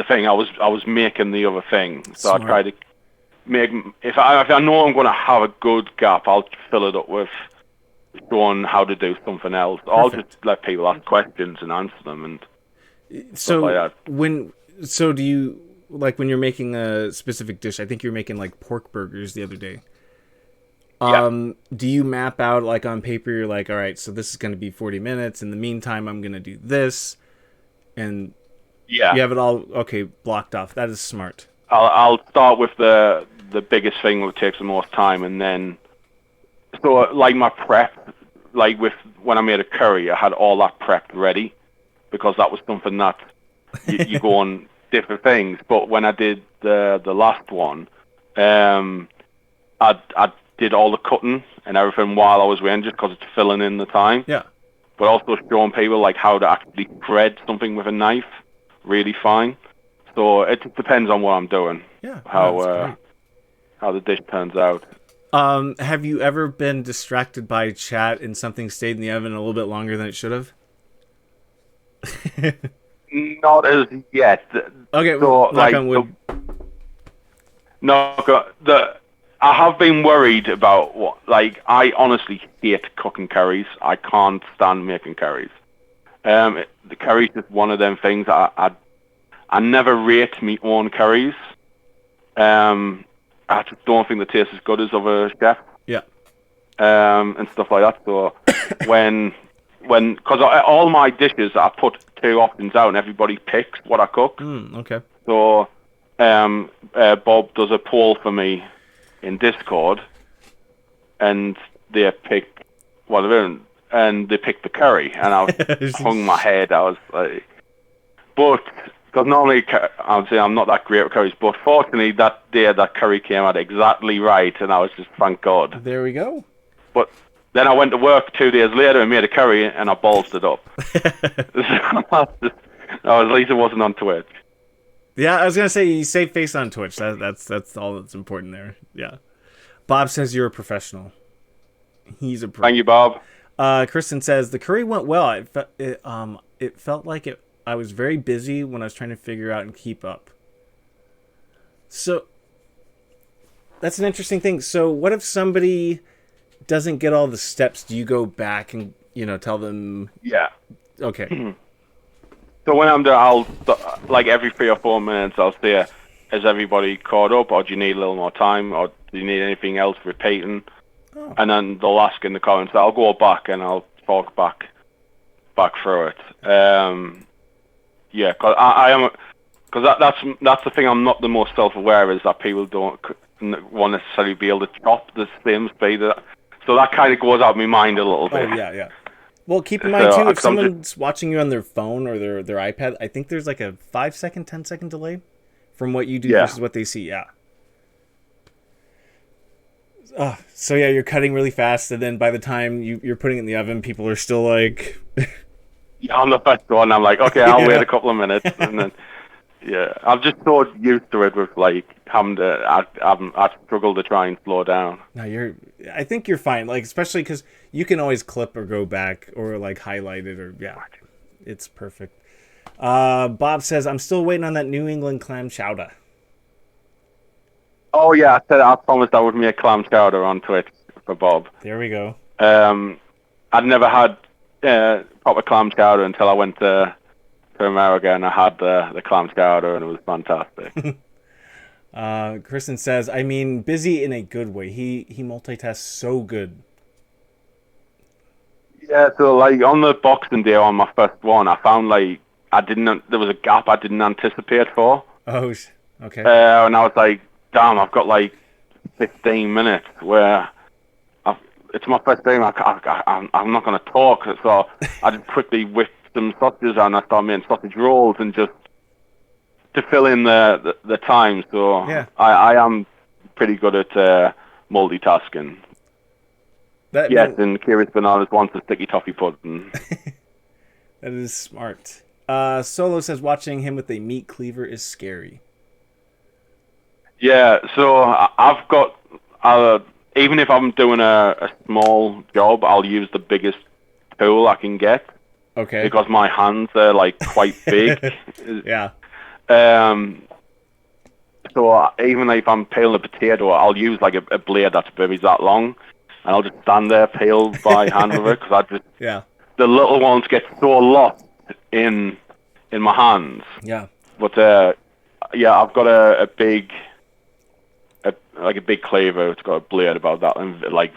thing, I was making the other thing. So Smart. I tried to make, if I know I'm going to have a good gap, I'll fill it up with showing how to do something else. Perfect. I'll just let people ask questions and answer them and stuff like that. Do you, like, when you're making a specific dish, I think you're making like pork burgers the other day. Do you map out, like, on paper, you're like, all right, so this is going to be 40 minutes. In the meantime, I'm going to do this. And you have it all, blocked off. That is smart. I'll start with the biggest thing that takes the most time. And then, so like my prep, like when I made a curry, I had all that prepped ready, because that was something that you go on different things. But when I did the last one, I did all the cutting and everything while I was waiting, just because it's filling in the time. Yeah. But also showing people like how to actually thread something with a knife really fine. So it just depends on what I'm doing. Yeah. How the dish turns out. Have you ever been distracted by chat and something stayed in the oven a little bit longer than it should have? Not as yet. Okay, so, knock on wood. I have been worried about I honestly hate cooking curries. I can't stand making curries. The curry's just one of them things I I never rate my own curries. I just don't think the taste is as good as other chefs. Yeah. And stuff like that. So because all my dishes, I put 2 options out, and everybody picks what I cook. Okay. So Bob does a poll for me in Discord, and they pick whatever, and they picked the curry, and I hung my head. I was like, but because normally I would say I'm not that great with curries, but fortunately that day that curry came out exactly right, and I was just thank God. There we go. But then I went to work 2 days later and made a curry, and I ballsed it up. At least it wasn't on Twitch. Yeah, I was gonna say you save face on Twitch. That's all that's important there. Yeah. Bob says you're a professional. He's a pro. Thank you, Bob. Kristen says the curry went well. It felt like it. I was very busy when I was trying to figure out and keep up. So that's an interesting thing. So what if somebody doesn't get all the steps? Do you go back and tell them? Yeah. Okay. So when I'm there, I'll like every 3 or 4 minutes, I'll say, "Is everybody caught up, or do you need a little more time, or do you need anything else repeating?" Oh. And then they'll ask in the comments. I'll go back and I'll talk back through it. Yeah, because I am, because that's the thing. I'm not the most self-aware is that people don't want necessarily be able to chop the same speed. So that kind of goes out of my mind a little bit. Oh yeah. Well, keep in mind too, if someone's watching you on their phone or their iPad, I think there's like a 5-second, 10-second delay from what you do versus what they see. Yeah. So yeah, you're cutting really fast, and then by the time you're putting it in the oven, people are still like. On the first one, I'm like, okay, I'll wait a couple of minutes, and then I'm just so used to it with like having to. I struggle to try and slow down. No, I think you're fine. Like especially because you can always clip or go back or like highlight it or it's perfect. Bob says I'm still waiting on that New England clam chowder. Oh yeah, I promised I would make clam chowder on Twitch for Bob. There we go. I'd never had proper clam chowder until I went to America, and I had the clam chowder, and it was fantastic. Kristen says, I mean, busy in a good way. He multitasks so good. Yeah, so like on the Boxing Day on my first one, I found like there was a gap I didn't anticipate for. Oh, okay. And I was like, damn, I've got like 15 minutes where it's my first time. I'm not going to talk, so I just quickly whipped some sausages and I started making sausage rolls and just to fill in the time. So yeah. I am pretty good at multitasking. And Kira's Bananas wants a sticky toffee pudding. That is smart. Solo says watching him with a meat cleaver is scary. Yeah, so I've got even if I'm doing a small job, I'll use the biggest tool I can get. Okay. Because my hands are like quite big. Yeah. So even if I'm peeling a potato, I'll use like a blade that's maybe that long, and I'll just stand there peel by hand with it because the little ones get so lost in my hands. Yeah. But I've got a big cleaver. It's got a blade about that, and like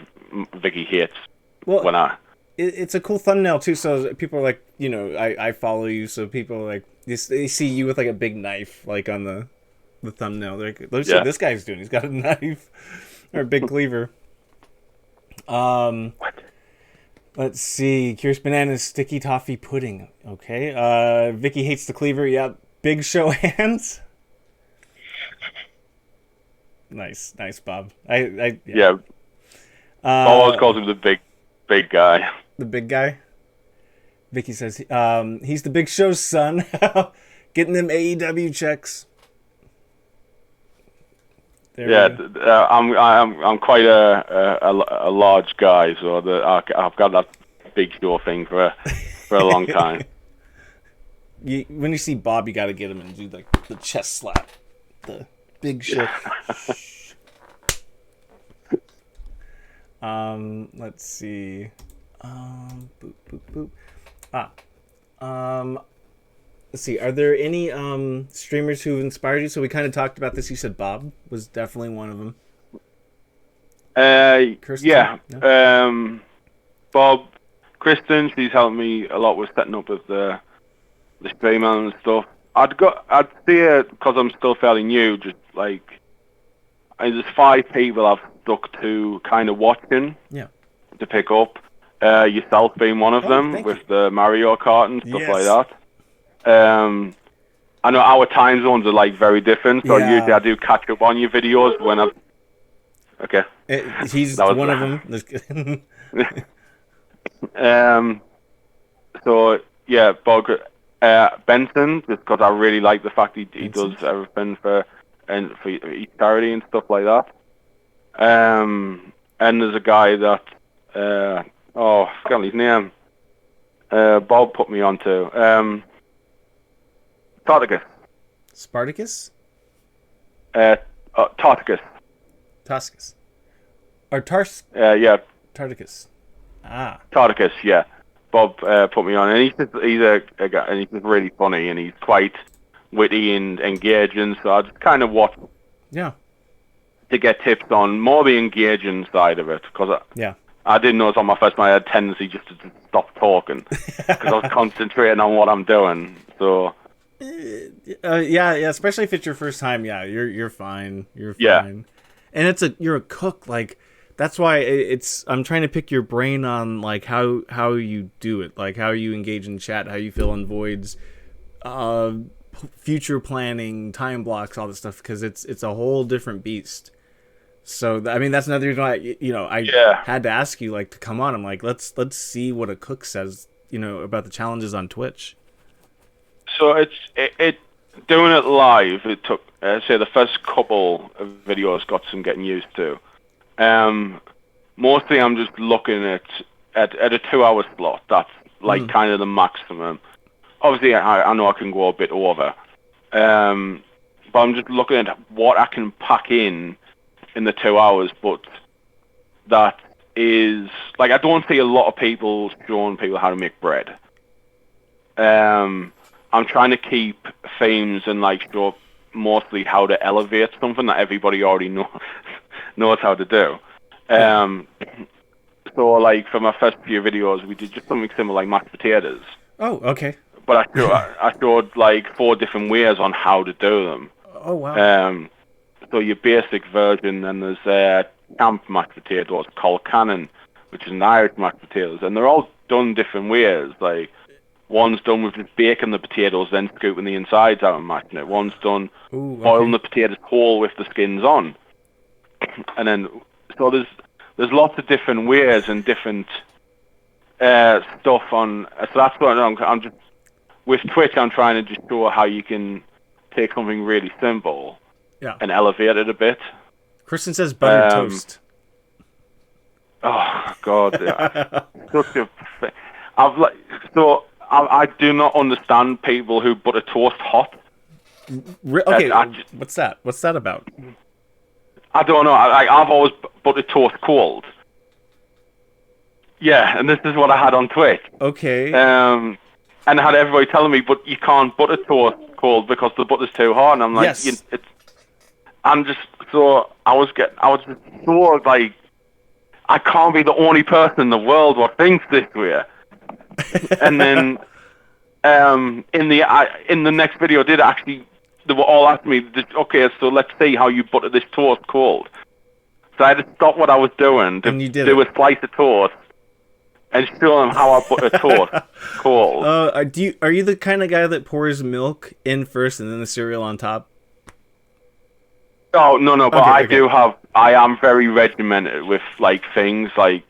Vicky hates when I. It's a cool thumbnail too, so people are like, I follow you, so people are like they see you with like a big knife like on the thumbnail. They're like, let's see what this guy's doing. He's got a knife or a big cleaver. What? Let's see. Curious Bananas sticky toffee pudding. Okay. Vicky hates the cleaver. Yeah. Big show hands. Nice, Bob. Yeah. Always calls him the big guy. The big guy. Vicky says he's the Big Show's son, getting them AEW checks. I'm quite a large guy, so I've got that Big Show thing for a long time. When you see Bob, you got to get him and do like the chest slap, the Big Show. Let's see. Boop, boop, boop. let's see. Are there any streamers who've inspired you? So we kind of talked about this. You said Bob was definitely one of them. Yeah. No? Bob, Kristen, she's helped me a lot with setting up with the stream and stuff. I'd say it because I'm still fairly new. Just like there's 5 people I've stuck to kind of watching. Yeah. To pick up. Yourself being one of them with the Mario Kart and stuff like that. I know our time zones are like very different, so usually I do catch up on your videos when I've. Okay. He's one of them. So yeah, Bob, Benson, just because I really like the fact he does everything for each charity and stuff like that. And there's a guy that I forgot his name. Bob put me onto Tarticus. Spartacus? Tarticus. Toscus. Or yeah. Tarticus. Ah. Tarticus, yeah. Bob put me on, and he's a guy, and he's just really funny, and he's quite witty and engaging. So I just kind of watch. Yeah. To get tips on more the engaging side of it, because I didn't notice on my first one I had a tendency just to stop talking because I was concentrating on what I'm doing. So. Yeah, especially if it's your first time. Yeah, you're fine. You're fine. Yeah. And you're a cook, like that's why I'm trying to pick your brain on like how you do it, like how you engage in chat, how you fill in voids, future planning, time blocks, all this stuff, because it's a whole different beast. So I mean that's another reason why I had to ask you like to come on. I'm like let's see what a cook says about the challenges on Twitch. So it doing it live. It took say the first couple of videos got some getting used to. Mostly I'm just looking at a 2-hour slot. That's like kind of the maximum. Obviously I know I can go a bit over, but I'm just looking at what I can pack in the 2 hours. But that is like I don't see a lot of people showing people how to make bread. I'm trying to keep themes and like show mostly how to elevate something that everybody already knows how to do. So like for my first few videos, we did just something similar like mashed potatoes. Oh, okay. But I showed like 4 different ways on how to do them. Oh wow. So your basic version, and there's camp mashed potatoes, called cannon, which is an Irish mashed potatoes, and they're all done different ways. Like one's done with just baking the potatoes, then scooping the insides out and mashing it. One's done boiling the potatoes whole with the skins on, and then so there's lots of different ways and different stuff on. So that's what I'm just with Twitch. I'm trying to just show how you can take something really simple and elevate it a bit. Kristen says buttered toast. Oh God, such a. I do not understand people who butter toast hot. Okay, what's that? What's that about? I don't know. I've always buttered toast cold. Yeah, and this is what I had on Twitch. Okay. And I had everybody telling me, but you can't butter toast cold because the butter's too hot. And I'm like, yes. I'm just so I was just so like, I can't be the only person in the world what thinks this way. And then in the next video, they were all asking me, okay, so let's see how you butter this toast cold. So I had to stop what I was doing to do a slice of toast and show them how I butter toast cold. Are you the kind of guy that pours milk in first and then the cereal on top? Oh no, but I am very regimented with like things like.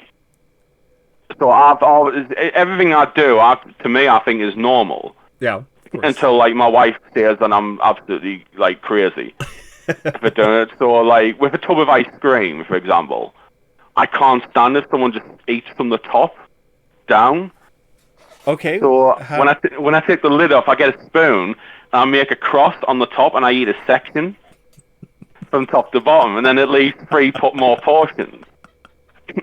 So I've always everything I do, to me, I think is normal. Yeah. Until like my wife says that I'm absolutely like crazy for doing it. So like with a tub of ice cream, for example, I can't stand if someone just eats from the top down. Okay. So when I take the lid off, I get a spoon and I make a cross on the top and I eat a section from top to bottom, and then it leaves 3 more portions.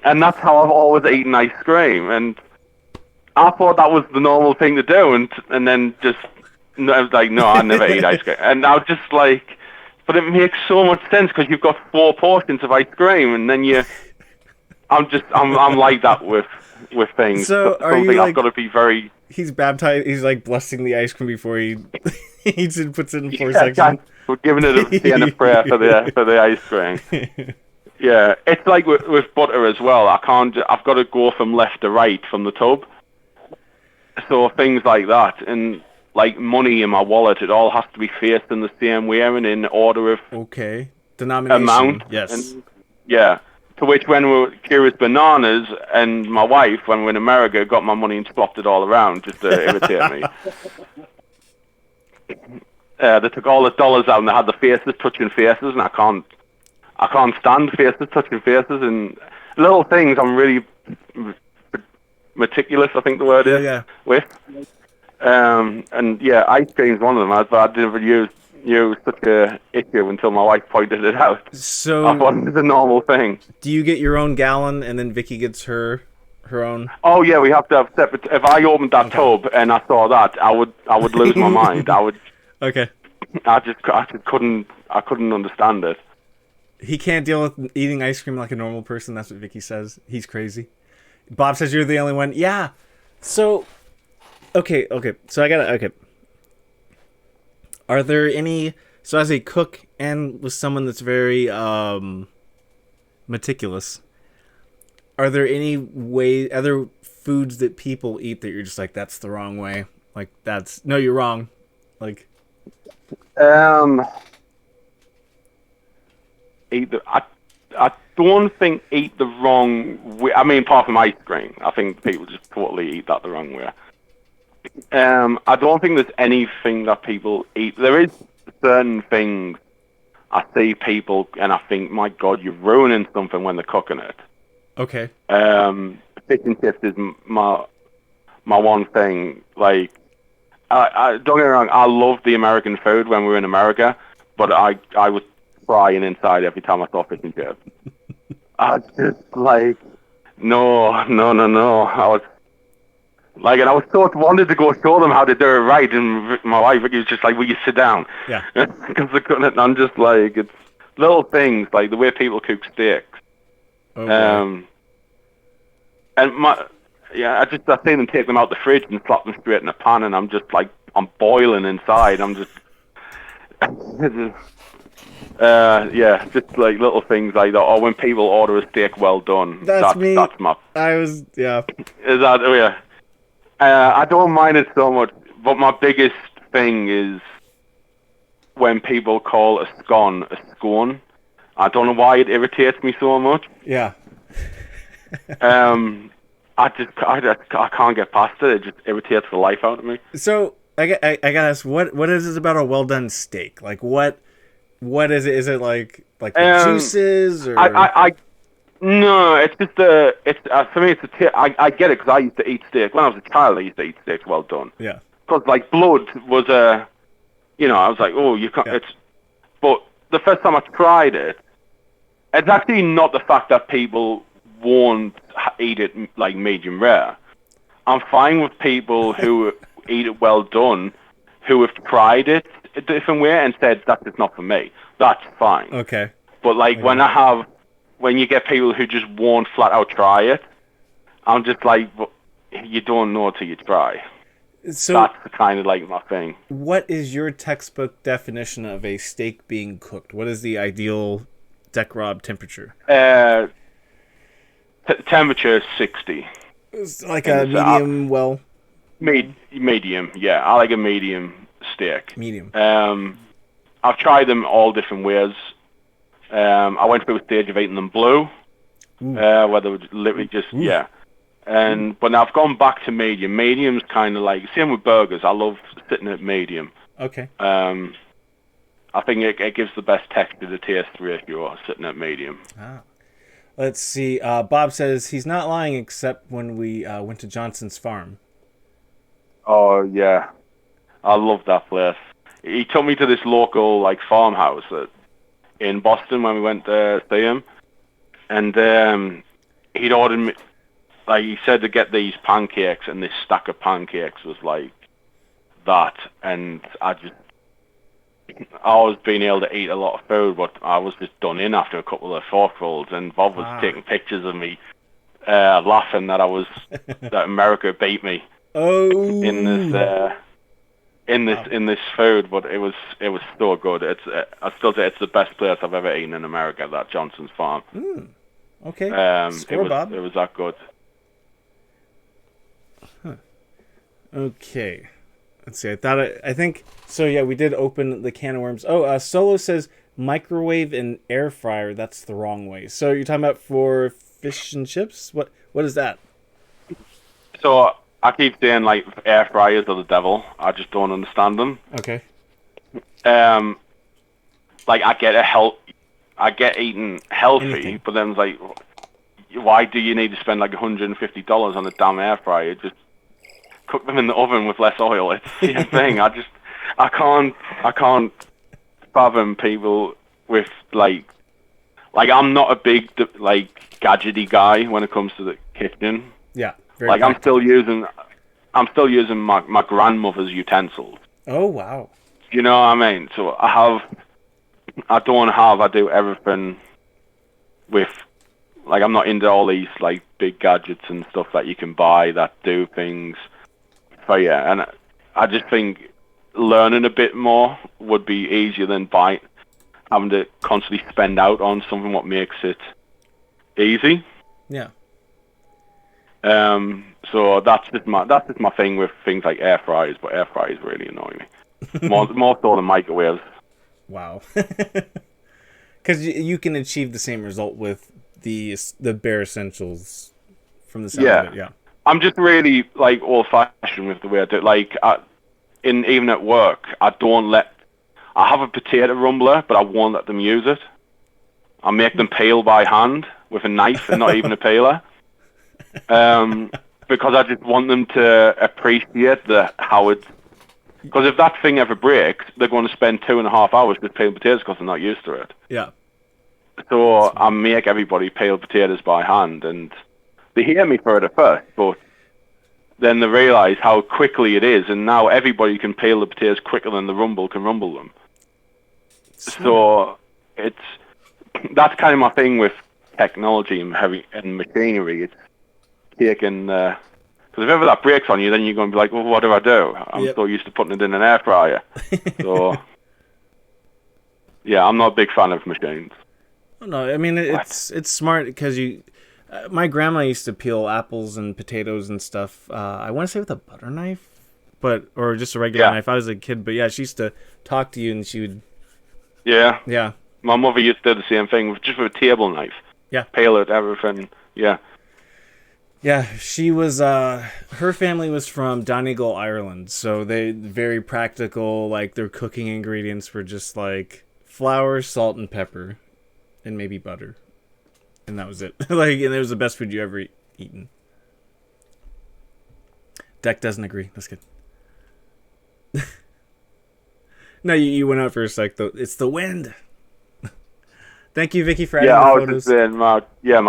And that's how I've always eaten ice cream, and I thought that was the normal thing to do, and then just No, I was like, no, I never eat ice cream. And I was just like, but it makes so much sense because you've got 4 portions of ice cream, and then I'm like that with things. So are you Something I've like got to be very. he's baptized? He's like blessing the ice cream before he eats it, puts it in 4 Yeah, sections. we're giving it the end of prayer for the ice cream. Yeah, it's like with butter as well. I've got to go from left to right from the tub. So things like that, and like money in my wallet, it all has to be faced in the same way and in order of Okay, denomination. amount. Yes. And, yeah. To which, when we were curious bananas, and my wife, when we were in America, got my money and swapped it all around just to irritate me. They took all the dollars out and they had the faces touching faces, and I can't stand faces touching faces, and little things I'm really meticulous, I think the word is, Yeah. with. And yeah, ice cream's one of them. I never used such a issue until my wife pointed it out. So I thought it was a normal thing. do you get your own gallon and then Vicky gets her own? Oh yeah, we have to have separate. If I opened that tub and I saw that, I would lose my mind. Okay. I just couldn't understand it. He can't deal with eating ice cream like a normal person. That's what Vicky says. He's crazy. Bob says you're the only one. Yeah. So, okay. So okay. Are there any? So as a cook and with someone that's very meticulous, are there any other foods that people eat that you're just like, that's the wrong way? Like no, you're wrong. Like. I don't think eat the wrong way. I mean, apart from ice cream, I think people just totally eat that the wrong way. I don't think there's anything that people eat. There is certain things I see people, and I think, my God, you're ruining something when they're cooking it. Okay. Fish and chips is my one thing. Like, I don't get me wrong, I love the American food when we were in America, but I was crying inside every time I saw fish and chips. I was just like, no. I was like, and I was so wanted to go show them how to do it right, and my wife was just like, will you sit down? Yeah. Because they couldn't. I'm just like, it's little things, like the way people cook steaks. Okay. And I see them take them out the fridge and slap them straight in a pan, and I'm just like, I'm boiling inside. I'm just, just like little things like that. Or when people order a steak well done, That's me. That's my. Is that yeah? I don't mind it so much, but my biggest thing is when people call a scone a scone. I don't know why it irritates me so much. Yeah. I can't get past it. It just irritates the life out of me. So I gotta ask, what is it about a well done steak? Like what is it? Is it like the juices or? No, it's just for me. I get it because I used to eat steak when I was a child. I used to eat steaks well done. Yeah. Because like blood was I was like, oh, you can't. Yeah. But the first time I tried it, it's actually not the fact that people won't eat it like medium rare. I'm fine with people who eat it well done, who have tried it a different way and said that's just not for me. That's fine. Okay. But like when you get people who just won't flat out try it, I'm just like, well, you don't know till you try. So that's kind of like my thing. What is your textbook definition of a steak being cooked? What is the ideal dekrob temperature? Temperature is 60. It's like a medium, medium, yeah. I like a medium steak. Medium. I've tried them all different ways. I went through a stage of eating them blue, where they would literally just, yeah. But now I've gone back to medium. Medium's kind of like, same with burgers. I love sitting at medium. Okay. I think it gives the best texture to taste ratio sitting at medium. Ah. Let's see. Bob says he's not lying except when we went to Johnson's farm. Oh, yeah. I love that place. He took me to this local like farmhouse in Boston when we went to see him. And he'd ordered me, like he said to get these pancakes, and this stack of pancakes was like that, and I was being able to eat a lot of food, but I was just done in after a couple of forkfuls, and Bob was taking pictures of me, laughing that that America beat me in this food, but it was so good. I still say it's the best place I've ever eaten in America. That Johnson's Farm. Okay. Bob. It was that good. Huh. Okay. Let's see. I think so. Yeah, we did open the can of worms. Oh, Solo says microwave and air fryer. That's the wrong way. So you're talking about for fish and chips? What is that? So I keep saying like air fryers are the devil. I just don't understand them. Okay. Like I get eating healthy, Anything. but then it's like, why do you need to spend like $150 on a damn air fryer? Just cook them in the oven with less oil. It's the same thing. I can't fathom people with like I'm not a big like gadgety guy when it comes to the kitchen. Yeah. Like I'm still using my grandmother's utensils. Oh wow. You know what I mean? So I do everything with, like, I'm not into all these like big gadgets and stuff that you can buy that do things for you. And I just think learning a bit more would be easier than having to constantly spend out on something what makes it easy. Yeah. So that's just my thing with things like air fryers, but air fryers really annoy me. More so than microwaves. Wow. Because you can achieve the same result with the bare essentials from the sound of it. Yeah. I'm just really like old fashioned with the way I do it. Like even at work, I have a potato rumbler, but I won't let them use it. I make them peel by hand with a knife and not even a peeler. Because I just want them to appreciate how it's. Because if that thing ever breaks, they're going to spend 2.5 hours just peeling potatoes because they're not used to it. Yeah. So I make everybody peel potatoes by hand, and they hear me for it at first, but then they realise how quickly it is, and now everybody can peel the potatoes quicker than the rumble can rumble them. So that's kind of my thing with technology and machinery. It's taking because if ever that breaks on you, then you're going to be like, well, what do I do? I'm so used to putting it in an air fryer. So yeah, I'm not a big fan of machines. Oh, no, I mean it's smart because my grandma used to peel apples and potatoes and stuff. I want to say with a butter knife, or just a regular knife. I was a kid, but yeah, she used to talk to you and she would. Yeah. Yeah. My mother used to do the same thing just with a table knife. Yeah. Peel it, everything. Yeah. Yeah, she was. Her family was from Donegal, Ireland, so they very practical. Like their cooking ingredients were just like flour, salt, and pepper, and maybe butter, and that was it. And it was the best food you ever eaten. Deck doesn't agree. That's good. No, you went out for a sec though. It's the wind. Thank you, Vicky, for adding the I photos. was just saying, my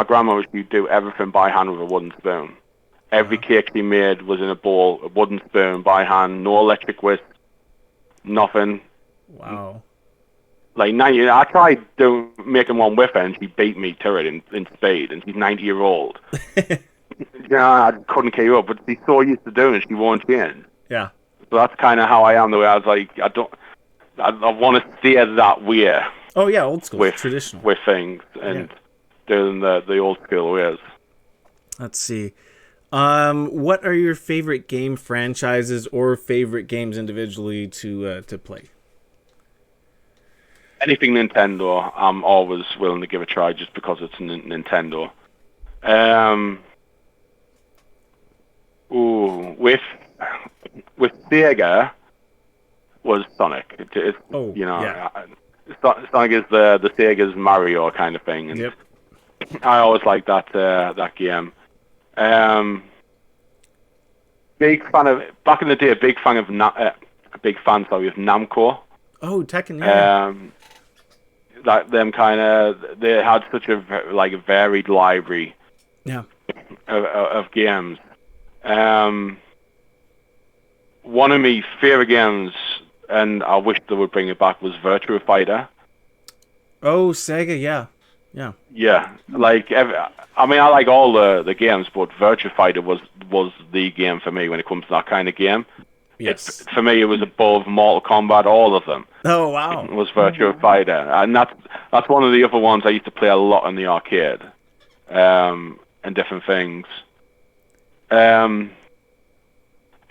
grandma used to do everything by hand with a wooden spoon. Every cake she made was in a bowl, a wooden spoon by hand, no electric whisk, nothing. Wow. Like I tried making one with her, and she beat me to it in speed, and she's 90-year-old. I just couldn't keep up, but she's so used to doing it, she won't change. Yeah. So that's kind of how I am. The way I was like, I want to stay that way. Oh yeah, old school, traditional with things and doing the old school ways. Let's see. What are your favorite game franchises or favorite games individually to play? Anything Nintendo, I'm always willing to give a try just because it's Nintendo. With Sega was Sonic. Sonic is the Sega's Mario kind of thing, and I always liked that game. Big fan of back in the day. Big fan of Namco. Oh, Tekken. Yeah. They had such a varied library. Yeah. Of games. one of my favorite games, and I wish they would bring it back, was Virtua Fighter. Oh, Sega, yeah. Yeah, like I mean, I like all the games, but Virtua Fighter was the game for me when it comes to that kind of game. Yes. For me, it was above Mortal Kombat, all of them. Oh, wow. It was Virtua Fighter, and that's one of the other ones I used to play a lot in the arcade, and different things.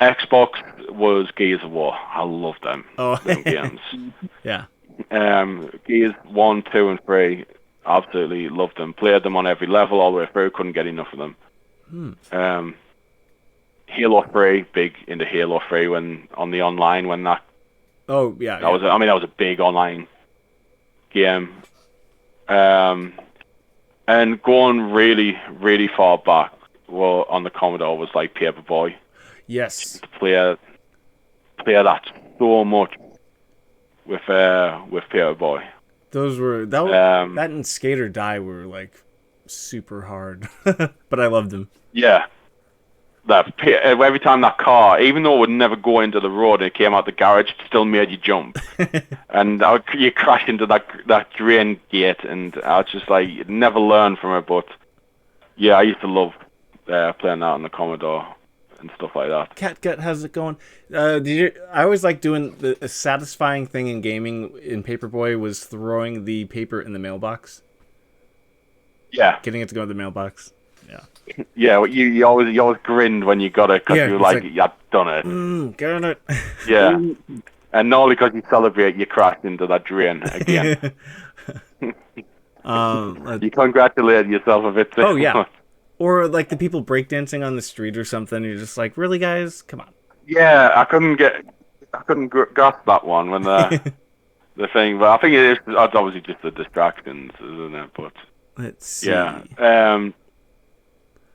Xbox was Gears of War. I loved them. Them games. Yeah. Gears 1, 2, and 3. Absolutely loved them. Played them on every level all the way through. Couldn't get enough of them. Halo 3, big into Halo 3 when on the online when that. Oh yeah. That was a big online game. And going really, really far back, well, on the Commodore was like Paperboy. Yes. Play that so much with Paperboy. Those were that and Skate or Die were like super hard, but I loved them. Yeah, every time that car, even though it would never go into the road and it came out the garage, it still made you jump, and you crash into that drain gate, and I was just like, you'd never learn from it. But yeah, I used to love playing that on the Commodore and stuff like that. Catgut, how's it going? I always like doing the satisfying thing in gaming in Paperboy was throwing the paper in the mailbox. Yeah, getting it to go in the mailbox. Yeah. Yeah, you always grinned when you got it because you were like, you've done it. Got it. Yeah, and not only because you celebrate, you crashed into that drain again. You congratulated yourself a bit too. Oh yeah. Or like the people breakdancing on the street or something. You're just like, really, guys? Come on. Yeah, I couldn't grasp that one when the thing. But I think it's obviously just the distractions, isn't it? But let's see. Yeah.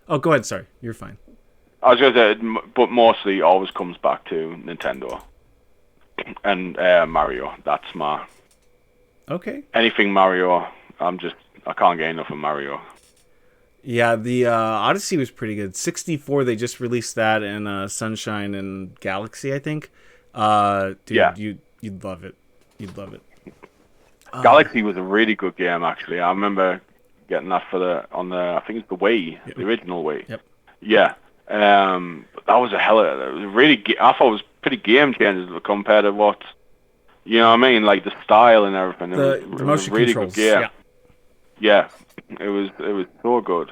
Oh, go ahead. Sorry, you're fine. I was going to say, but mostly always comes back to Nintendo and Mario. That's my. Okay. Anything Mario, I can't get enough of Mario. Yeah, the Odyssey was pretty good. 64, they just released that, and Sunshine and Galaxy, I think. Dude, yeah. You'd love it. You'd love it. Galaxy was a really good game, actually. I remember getting that I think it's the Wii, the original Wii. Yep. Yeah. But that was it was really. I thought it was pretty game changing compared to what, you know what I mean, like the style and everything. The motion really controls. Good game. Yeah. It was so good,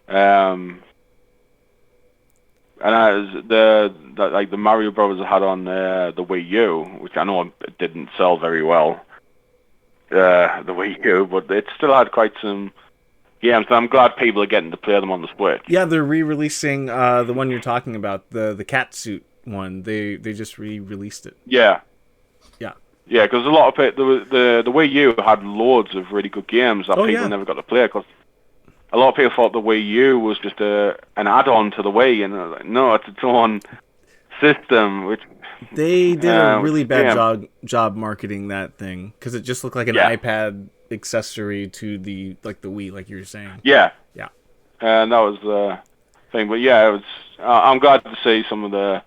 and the Mario Brothers I had on the Wii U, which I know didn't sell very well, the Wii U, but it still had quite some games. So I'm glad people are getting to play them on the Switch. Yeah, they're re-releasing the one you're talking about, the cat suit one. They just re-released it. Yeah. Yeah, because a lot of the Wii U had loads of really good games that people never got to play. Because a lot of people thought the Wii U was just an add-on to the Wii, and like, no, it's its own system. Which they did a really bad job marketing that thing because it just looked like an iPad accessory to the Wii, like you were saying. Yeah, yeah, and that was the thing. But yeah, it was. I'm glad to see some of the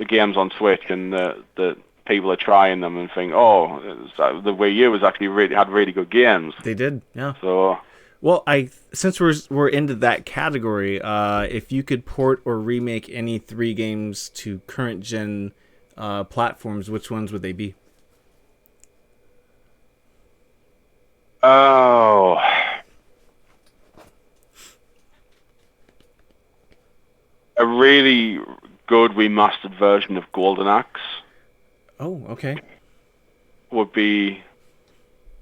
games on Switch and the people are trying them and think, the Wii U was actually had really good games. They did, yeah. So, well, since we're into that category, if you could port or remake any 3 games to current gen platforms, which ones would they be? Oh, a really good remastered version of Golden Axe. Oh, okay. Would be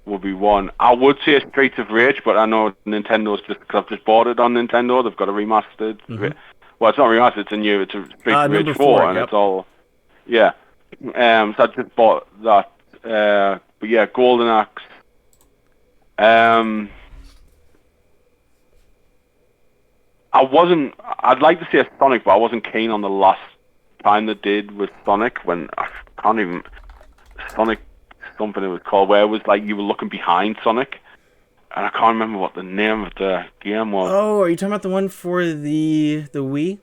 one. I would say Streets of Rage, but I know Nintendo's just because I've just bought it on Nintendo. They've got a remastered. Mm-hmm. Well, it's not remastered. It's a new. It's a Streets of Rage 4, and it's all. Yeah. So I just bought that. But yeah, Golden Axe. I'd like to say a Sonic, but I wasn't keen on the last time they did with Sonic when I can't even Sonic something it was called, where it was like you were looking behind Sonic, and I can't remember what the name of the game was. Oh, are you talking about the one for the Wii?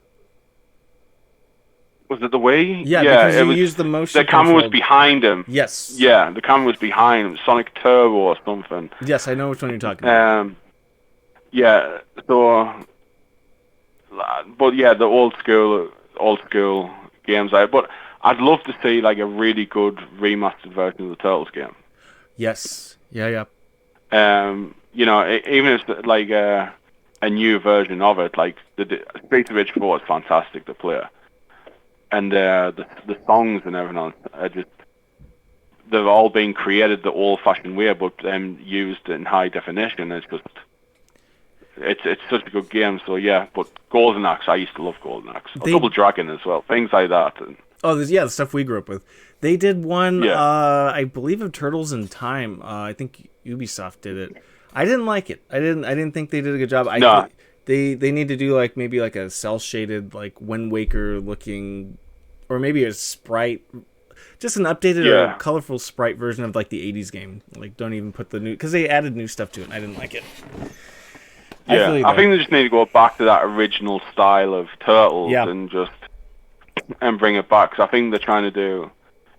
Was it the Wii? Yeah, because you used the motion The camera was controlled- behind him. Yes. Yeah, the camera was behind him. Sonic Turbo or something. Yes, I know which one you're talking about. Yeah. So, but yeah, the old school games. But I'd love to see like a really good remastered version of the Turtles game. Yes. Yeah. You know, even if it's like a new version of it, like the Streets of Rage 4 is fantastic to play, and the songs and everything are just, they've all been created the old-fashioned way, but used in high definition. It's just, it's such a good game. So yeah, but Golden Axe, I used to love Golden Axe. Double Dragon as well, things like that. Oh, the stuff we grew up with. They did one, Yeah. I believe, of Turtles in Time. I think Ubisoft did it. I didn't like it. I didn't think they did a good job. No. They need to do like maybe like a cell shaded like Wind Waker looking, or maybe a sprite, just an updated or colorful sprite version of like the 80s game. Like don't even put the new, because they added new stuff to it. And I didn't like it. Yeah, I think they just need to go back to that original style of Turtles and bring it back. Because I think they're trying to do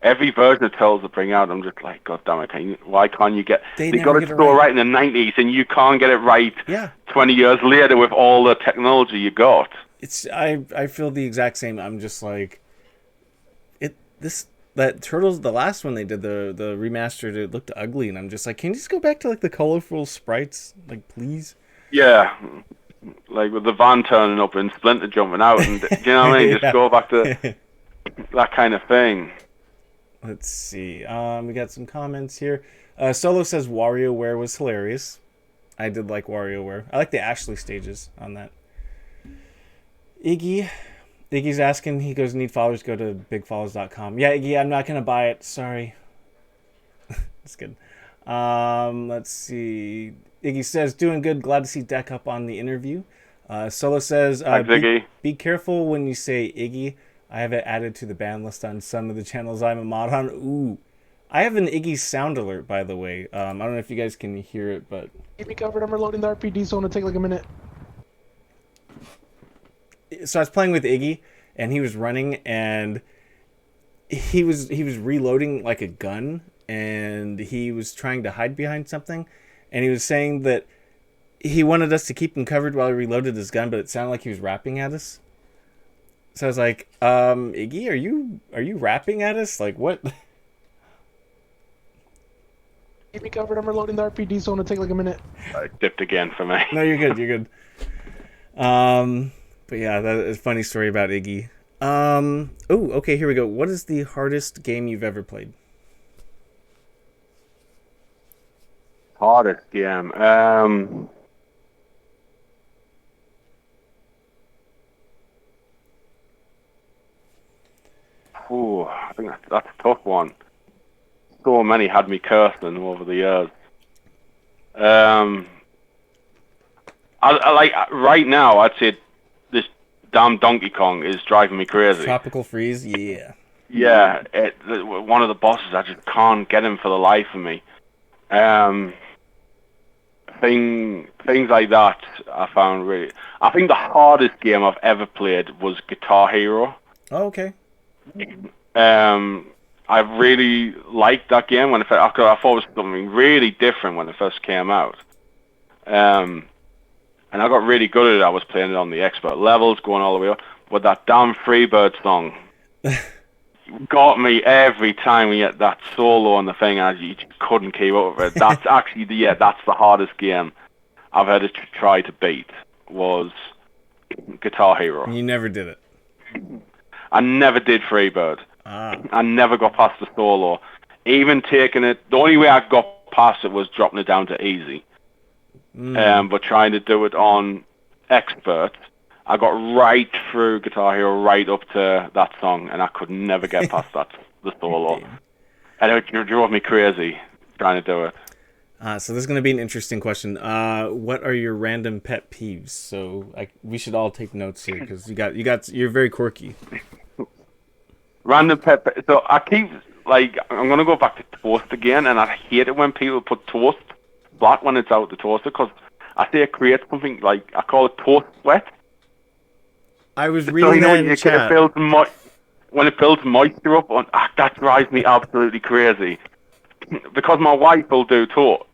every version of Turtles they bring out. I'm just like, God damn it! Why can't you get? They got it so right in the '90s, and you can't get it right 20 years later with all the technology you got. I feel the exact same. I'm just like, that Turtles, the last one they did, the remastered, it looked ugly, and I'm just like, can you just go back to like the colorful sprites, like please? Yeah, like with the van turning up and Splinter jumping out, and you know what I mean? Just go back to that kind of thing. Let's see. We got some comments here. Solo says WarioWare was hilarious. I did like WarioWare. I like the Ashley stages on that. Iggy's asking. He goes, need followers, go to bigfollows.com. Yeah, Iggy, I'm not gonna buy it. Sorry. That's good. Let's see. Iggy says, doing good. Glad to see Deck up on the interview. Solo says, be careful when you say Iggy. I have it added to the ban list on some of the channels I'm a mod on. Ooh. I have an Iggy sound alert, by the way. I don't know if you guys can hear it, but... Keep me covered. I'm reloading the RPD, so it'll take like a minute. So I was playing with Iggy, and he was running, and he was reloading like a gun, and he was trying to hide behind something, and he was saying that he wanted us to keep him covered while he reloaded his gun, but it sounded like he was rapping at us. So I was like, Iggy, are you rapping at us? Like, what? Keep me covered. I'm reloading the RPD, so it'll take like a minute. I dipped again for me. No, you're good. You're good. But yeah, that is a funny story about Iggy. Oh, okay, here we go. What is the hardest game you've ever played? Hardest game? I think that's a tough one. So many had me cursing over the years. I like right now. I'd say this damn Donkey Kong is driving me crazy. Tropical Freeze, yeah. Yeah, one of the bosses, I just can't get him for the life of me. Things like that I found really... I think the hardest game I've ever played was Guitar Hero. Oh, okay. I really liked that game when I thought it was something really different when it first came out. And I got really good at it. I was playing it on the expert levels, going all the way up. But that damn Freebird song got me every time we had that solo on the thing, and you just couldn't keep up with it. That's actually that's the hardest game I've had to try to beat, was Guitar Hero. You never did it. I never did Freebird. I never got past the solo. Even taking it, the only way I got past it was dropping it down to easy. But trying to do it on expert, I got right through Guitar Hero, right up to that song, and I could never get past the solo. And it drove me crazy trying to do it. So this is going to be an interesting question. What are your random pet peeves? So we should all take notes here, because you're very quirky. Random pet. So I keep I'm gonna go back to toast again, and I hate it when people put toast flat when it's out the toaster, because I say it creates something like, I call it toast sweat. I was reading that in chat. when it builds moisture up, that drives me absolutely crazy. Because my wife will do toast.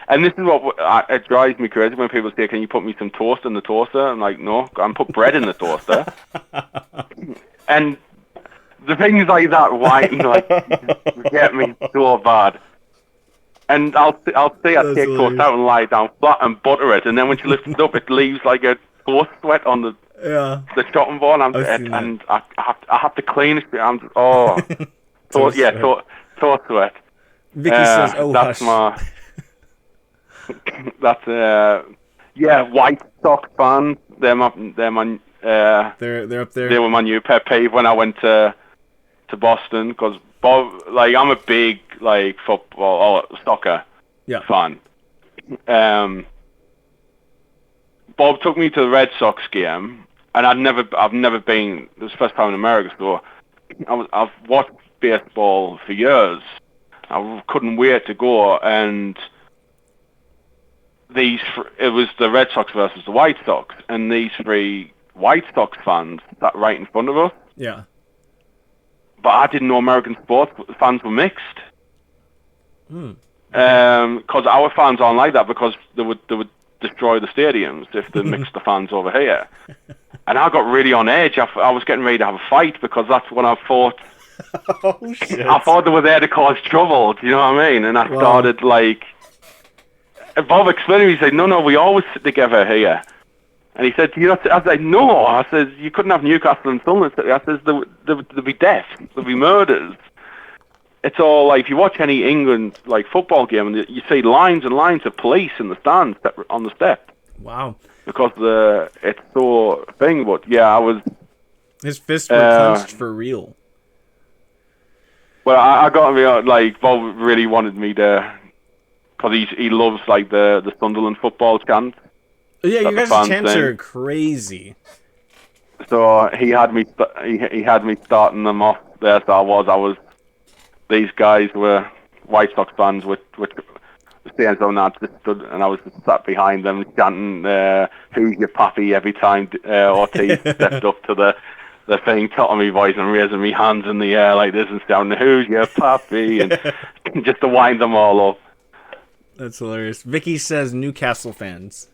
And this is what it drives me crazy when people say, "Can you put me some toast in the toaster?" I'm like, "No, I'm put bread in the toaster." And the things like that, get me so bad. And I'll say I take toast out and lie down flat and butter it, and then when she lifts it up, it leaves like a toast sweat on the chopping board, and I have to clean it. Toast sweat. Vicky says, "Oh, that's hush." That's White Sox fans. They're my they're up there. They were my new pet peeve when I went to Boston, because Bob, I'm a big football or soccer fan. Bob took me to the Red Sox game, and I've never been. It was the first time in America, so I've watched baseball for years. I couldn't wait to go, and it was the Red Sox versus the White Sox, and these three White Sox fans sat right in front of us. Yeah. But I didn't know American sports fans were mixed. Because our fans aren't like that, because they would destroy the stadiums if they mixed the fans over here. And I got really on edge. I was getting ready to have a fight, because that's when I thought. Oh shit! I thought they were there to cause trouble. Do you know what I mean? And I started Bob explained to me. He said, "No, we always sit together here." And he said, "I was like, no." I said, "You couldn't have Newcastle and Sunderland." I said, "There'll be deaths, there'll be murders." It's all if you watch any England football game, and you see lines and lines of police in the stands on the step. Wow. Because it's so thing. But I was. His fists were clenched for real. Well, I got to be Bob really wanted me to, because he loves the Sunderland football chant. Yeah, you guys' chants are crazy. So he had me starting them off there. So I was. These guys were White Sox fans with stands on that stood, and I was just sat behind them chanting "Who's your pappy" every time Ortiz stepped up to the thing, top me voice and raising me hands in the air like this and shouting, "Who's your pappy?" and just to wind them all up. That's hilarious. Vicky says Newcastle fans.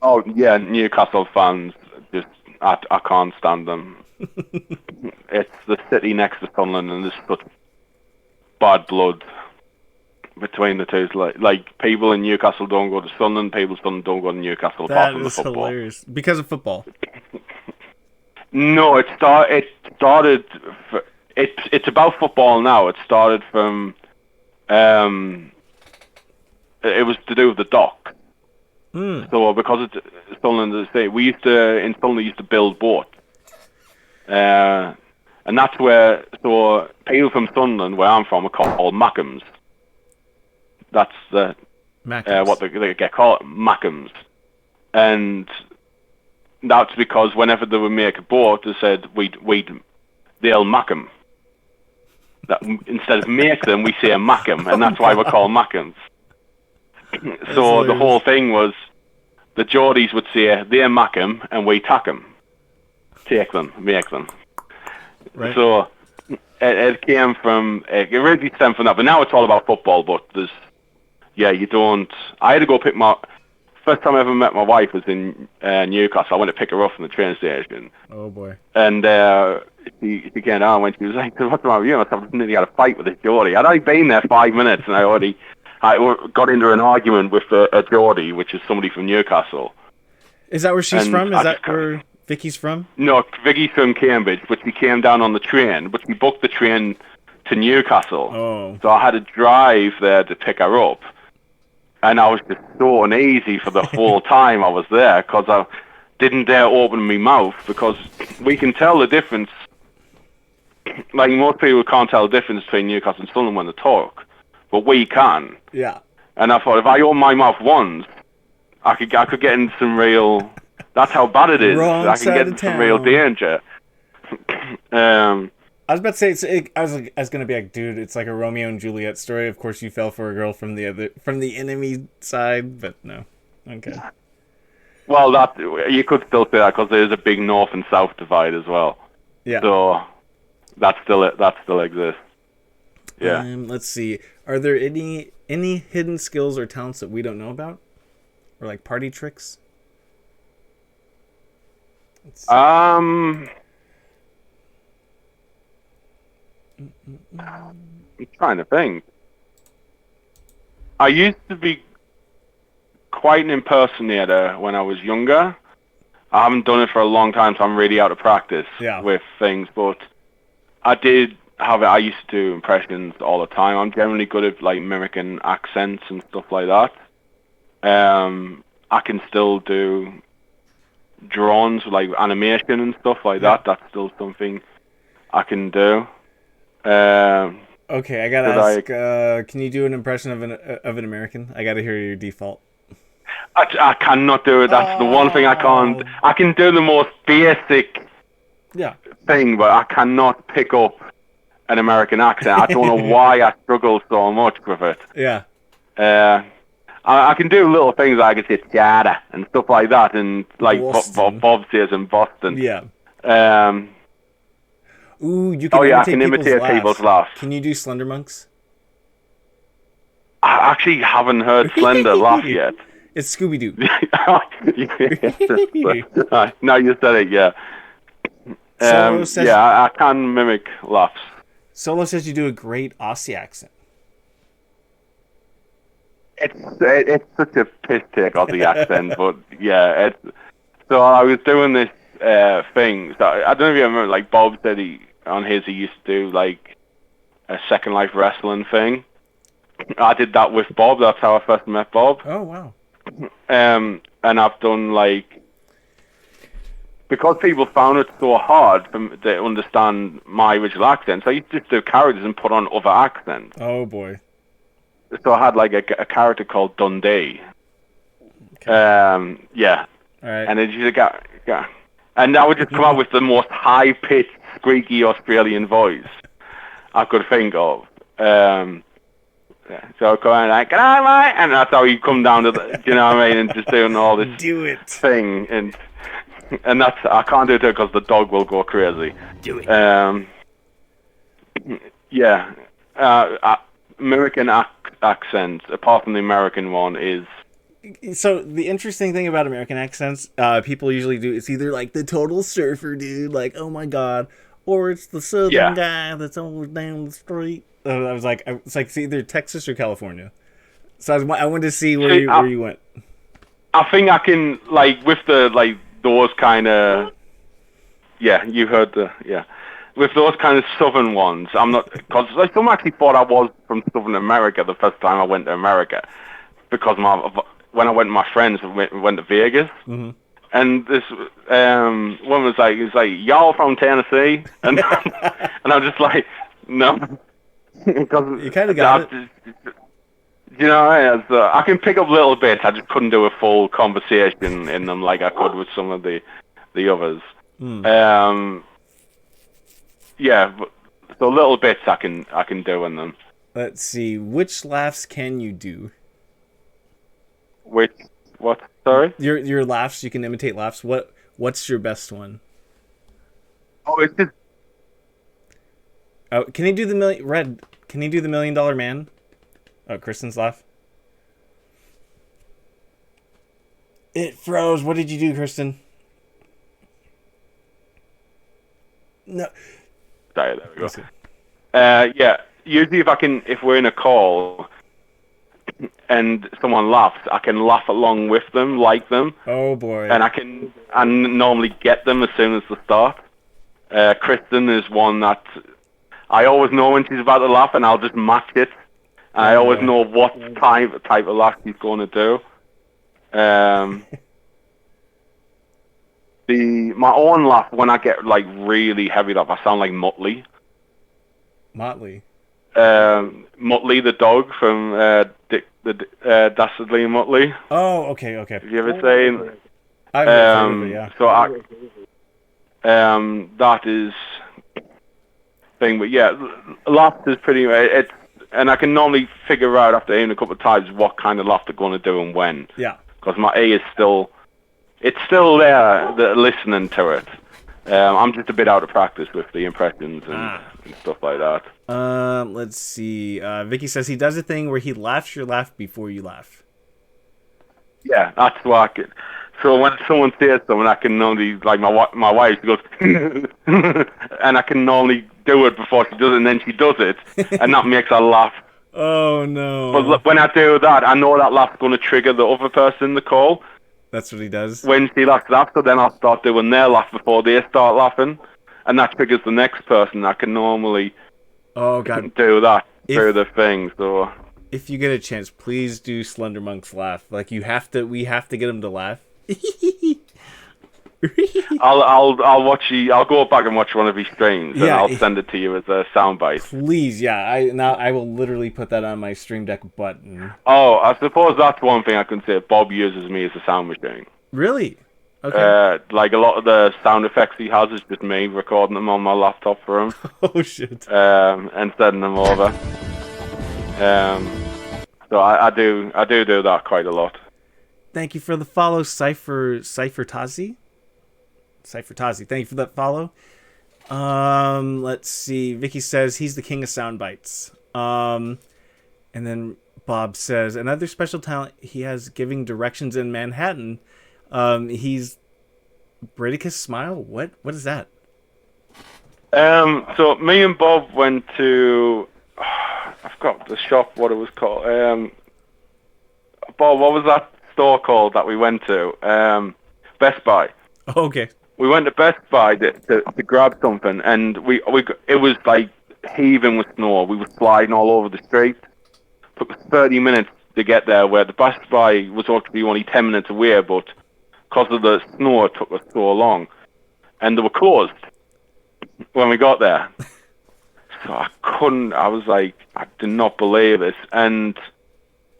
Oh yeah, Newcastle fans. Just I can't stand them. It's the city next to Sunderland, and there's such bad blood between the two. Like people in Newcastle don't go to Sunderland, people in Sunderland don't go to Newcastle apart from the football. That is hilarious. Because of football. No, it's about football now. It started from it was to do with the dock. So because it's Sunderland, as I say, in Sunderland used to build boats. And that's where, people from Sunderland, where I'm from, are called Mackems. That's what they get called, Mackems. And that's because whenever they would make a boat, they said, they'll mack 'em. That, instead of make them, we say mack 'em, and that's why we're called Mackems. So the whole thing was, the Geordies would say, they mack 'em, and we tack 'em. Take them, make them. Right. So it came from, it really stemmed from that, but now it's all about football. But you don't. I had to go pick first time I ever met my wife was in Newcastle. I went to pick her up from the train station. Oh boy. And she came down when she was like, "What's the matter with you?" I said, "I nearly had a fight with a Geordie." I'd only been there 5 minutes, and I got into an argument with a Geordie, which is somebody from Newcastle. Is that where she's from? Is that where Vicky's from? No, Vicky's from Cambridge, but she came down on the train. But she booked the train to Newcastle. Oh. So I had to drive there to pick her up. And I was just so uneasy for the whole time I was there, because I didn't dare open my mouth, because we can tell the difference. Like, most people can't tell the difference between Newcastle and Sunderland when they talk. But we can. Yeah. And I thought, if I open my mouth once, I could get into some real... That's how bad it is. I can get into some real danger. I was about to say, I was gonna be like, dude, it's like a Romeo and Juliet story. Of course, you fell for a girl from the enemy side, but no. Okay. Well, that you could still say that because there's a big north and south divide as well. Yeah. So that still exists. Yeah. Let's see. Are there any hidden skills or talents that we don't know about, or like party tricks? I'm trying to think. I used to be quite an impersonator when I was younger. I haven't done it for a long time, so I'm really out of practice with things. But I did have it. I used to do impressions all the time. I'm generally good at like mimicking accents and stuff like that. I can still do drawings, like animation and stuff like that. That's still something I can do. Okay, I gotta ask. Can you do an impression of an American? I gotta hear your default. I cannot do it. That's the one thing I can't. I can do the most basic thing, but I cannot pick up an American accent. I don't know why I struggle so much with it. Yeah. I can do little things like I can say "chada" and stuff like that, and like Bob says in Boston. Yeah. Ooh, you can. Oh yeah, I can imitate people's laughs. Can you do Slender Monks? I actually haven't heard Slender laugh yet. It's Scooby Doo. No, you said it. Yeah. I can mimic laughs. Solo says you do a great Aussie accent. It's such a piss take of the accent, but yeah. So I was doing this thing. So I don't know if you remember. Like Bob said, he used to do like a Second Life wrestling thing. I did that with Bob. That's how I first met Bob. Oh wow. And I've done like, because people found it so hard to understand my original accent, so I used to just do characters and put on other accents. Oh boy. So I had like a character called Dundee. Okay. Yeah. All right. And then you got, and I would just come up with the most high-pitched, squeaky Australian voice I could think of. So going like, "Good night, mate," and that's how you come down to the, you know what I mean, and just doing all this thing, and that's, I can't do it because the dog will go crazy. Do it. Yeah. American accents, apart from the American one, is. So the interesting thing about American accents, people usually do, it's either like the total surfer dude, like oh my god, or it's the southern guy that's always down the street. I was like, it's like it's either Texas or California. So I wanted to see where you went. I think I can, like, with the like those kind of, you heard with those kind of southern ones. I'm not, because some actually thought I was from Southern America the first time I went to America, because when I went with my friends, we went to Vegas. Mm-hmm. And this one was like, "Y'all from Tennessee?" And and I'm just like, "No." Because you kind of got it. You know, so I can pick up little bits. I just couldn't do a full conversation in them like I could with some of the others. But so little bits I can do in them. Let's see, which laughs can you do? What? Sorry? Your laughs. You can imitate laughs. What's your best one? Oh, it's just. Oh, can you do the Red? Can you do the $1 Million Man? Oh, Kristen's laugh. It froze. What did you do, Kristen? No. Sorry, there we go. Usually if we're in a call and someone laughs, I can laugh along with them, like them. Oh boy. And I normally get them as soon as they start. Kristen is one that I always know when she's about to laugh, and I'll just match it. And I always know what type of laugh she's going to do. My own laugh, when I get like really heavy laugh, I sound like Muttley. Motley. Muttley the dog from Dastardly Muttley. Oh, okay. Have you ever seen? I've heard of it, yeah. So that is thing, but yeah, laughter is pretty. And I can normally figure out after hearing a couple of times what kind of laugh they're going to do and when. Yeah. Because my A is still it's still there, listening to it. I'm just a bit out of practice with the impressions and stuff like that. Let's see. Vicky says he does a thing where he laughs your laugh before you laugh. Yeah, that's what I can. So when someone says something, I can normally, like my wife, she goes, and I can normally do it before she does it, and then she does it, and that makes her laugh. Oh, no. But when I do that, I know that laugh's going to trigger the other person in the call. That's what he does? When she laughs after, then I'll start doing their laugh before they start laughing, and that triggers the next person. I can normally do that through the thing, so... If you get a chance, please do Slender Monk's laugh. Like, we have to get him to laugh. I'll watch I'll go back and watch one of his streams, and I'll send it to you as a soundbite. Please, yeah. I will literally put that on my Stream Deck button. Oh, I suppose that's one thing I can say. Bob uses me as a sound machine. Really? Okay. Like a lot of the sound effects he has is just me recording them on my laptop for him. Oh shit. And sending them over. So I do that quite a lot. Thank you for the follow, Cypher Tazi. Cypher Tazi, thank you for that follow. Let's see. Vicky says he's the king of sound bites. And then Bob says another special talent he has giving directions in Manhattan. He's Bridicus Smile. What is that? So me and Bob went to I forgot the shop what it was called. Bob, what was that store called that we went to? Best Buy. Oh, okay. We went to Best Buy to grab something, and it was like heaving with snow. We were sliding all over the street. Took us 30 minutes to get there, where the Best Buy was actually only 10 minutes away, but because of the snow, it took us so long. And they were closed when we got there. So I was like, I did not believe this. And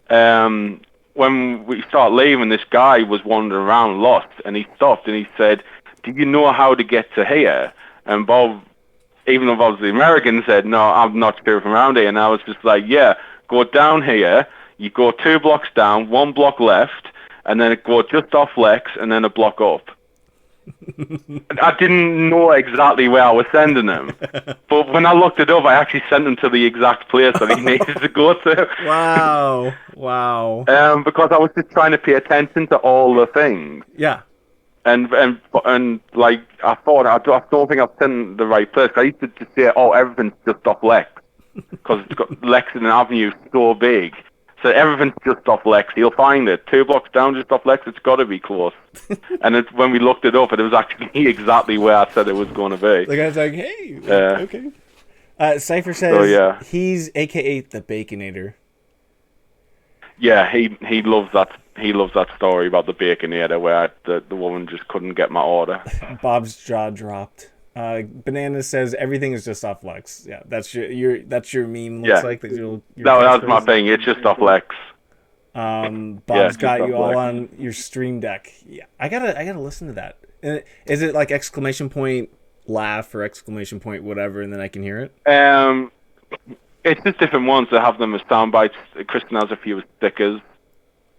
when we started leaving, this guy was wandering around lost, and he stopped and he said, "Do you know how to get to here?" And Bob, even though Bob's the American, said, "No, I'm not sure from around here." And I was just like, "Yeah, go down here, you go 2 blocks down, 1 block left, and then it go just off Lex, and then a block up." I didn't know exactly where I was sending him, but when I looked it up, I actually sent him to the exact place that he needed to go to. Wow. Because I was just trying to pay attention to all the things. Yeah. And like I thought, I don't think I've sent the right place. I used to just say, "Oh, everything's just off Lex," because it's got Lexington Avenue so big. So everything's just off Lex. He'll find it 2 blocks down, just off Lex. It's got to be close. And when we looked it up, it was actually exactly where I said it was going to be. The guy's like, "Hey, okay." Cypher says he's AKA the Baconator. Yeah, he loves that. He loves that story about the Baconator where the woman just couldn't get my order. Bob's jaw dropped. Banana says everything is just off Lex. Yeah, that's your meme. Looks like that. No, that's my thing. It's just off Lex. Bob's got you all on your Stream Deck. Yeah, I gotta listen to that. Is it like exclamation point laugh or exclamation point whatever, and then I can hear it? It's just different ones that have them as sound bites. Kristen has a few as stickers.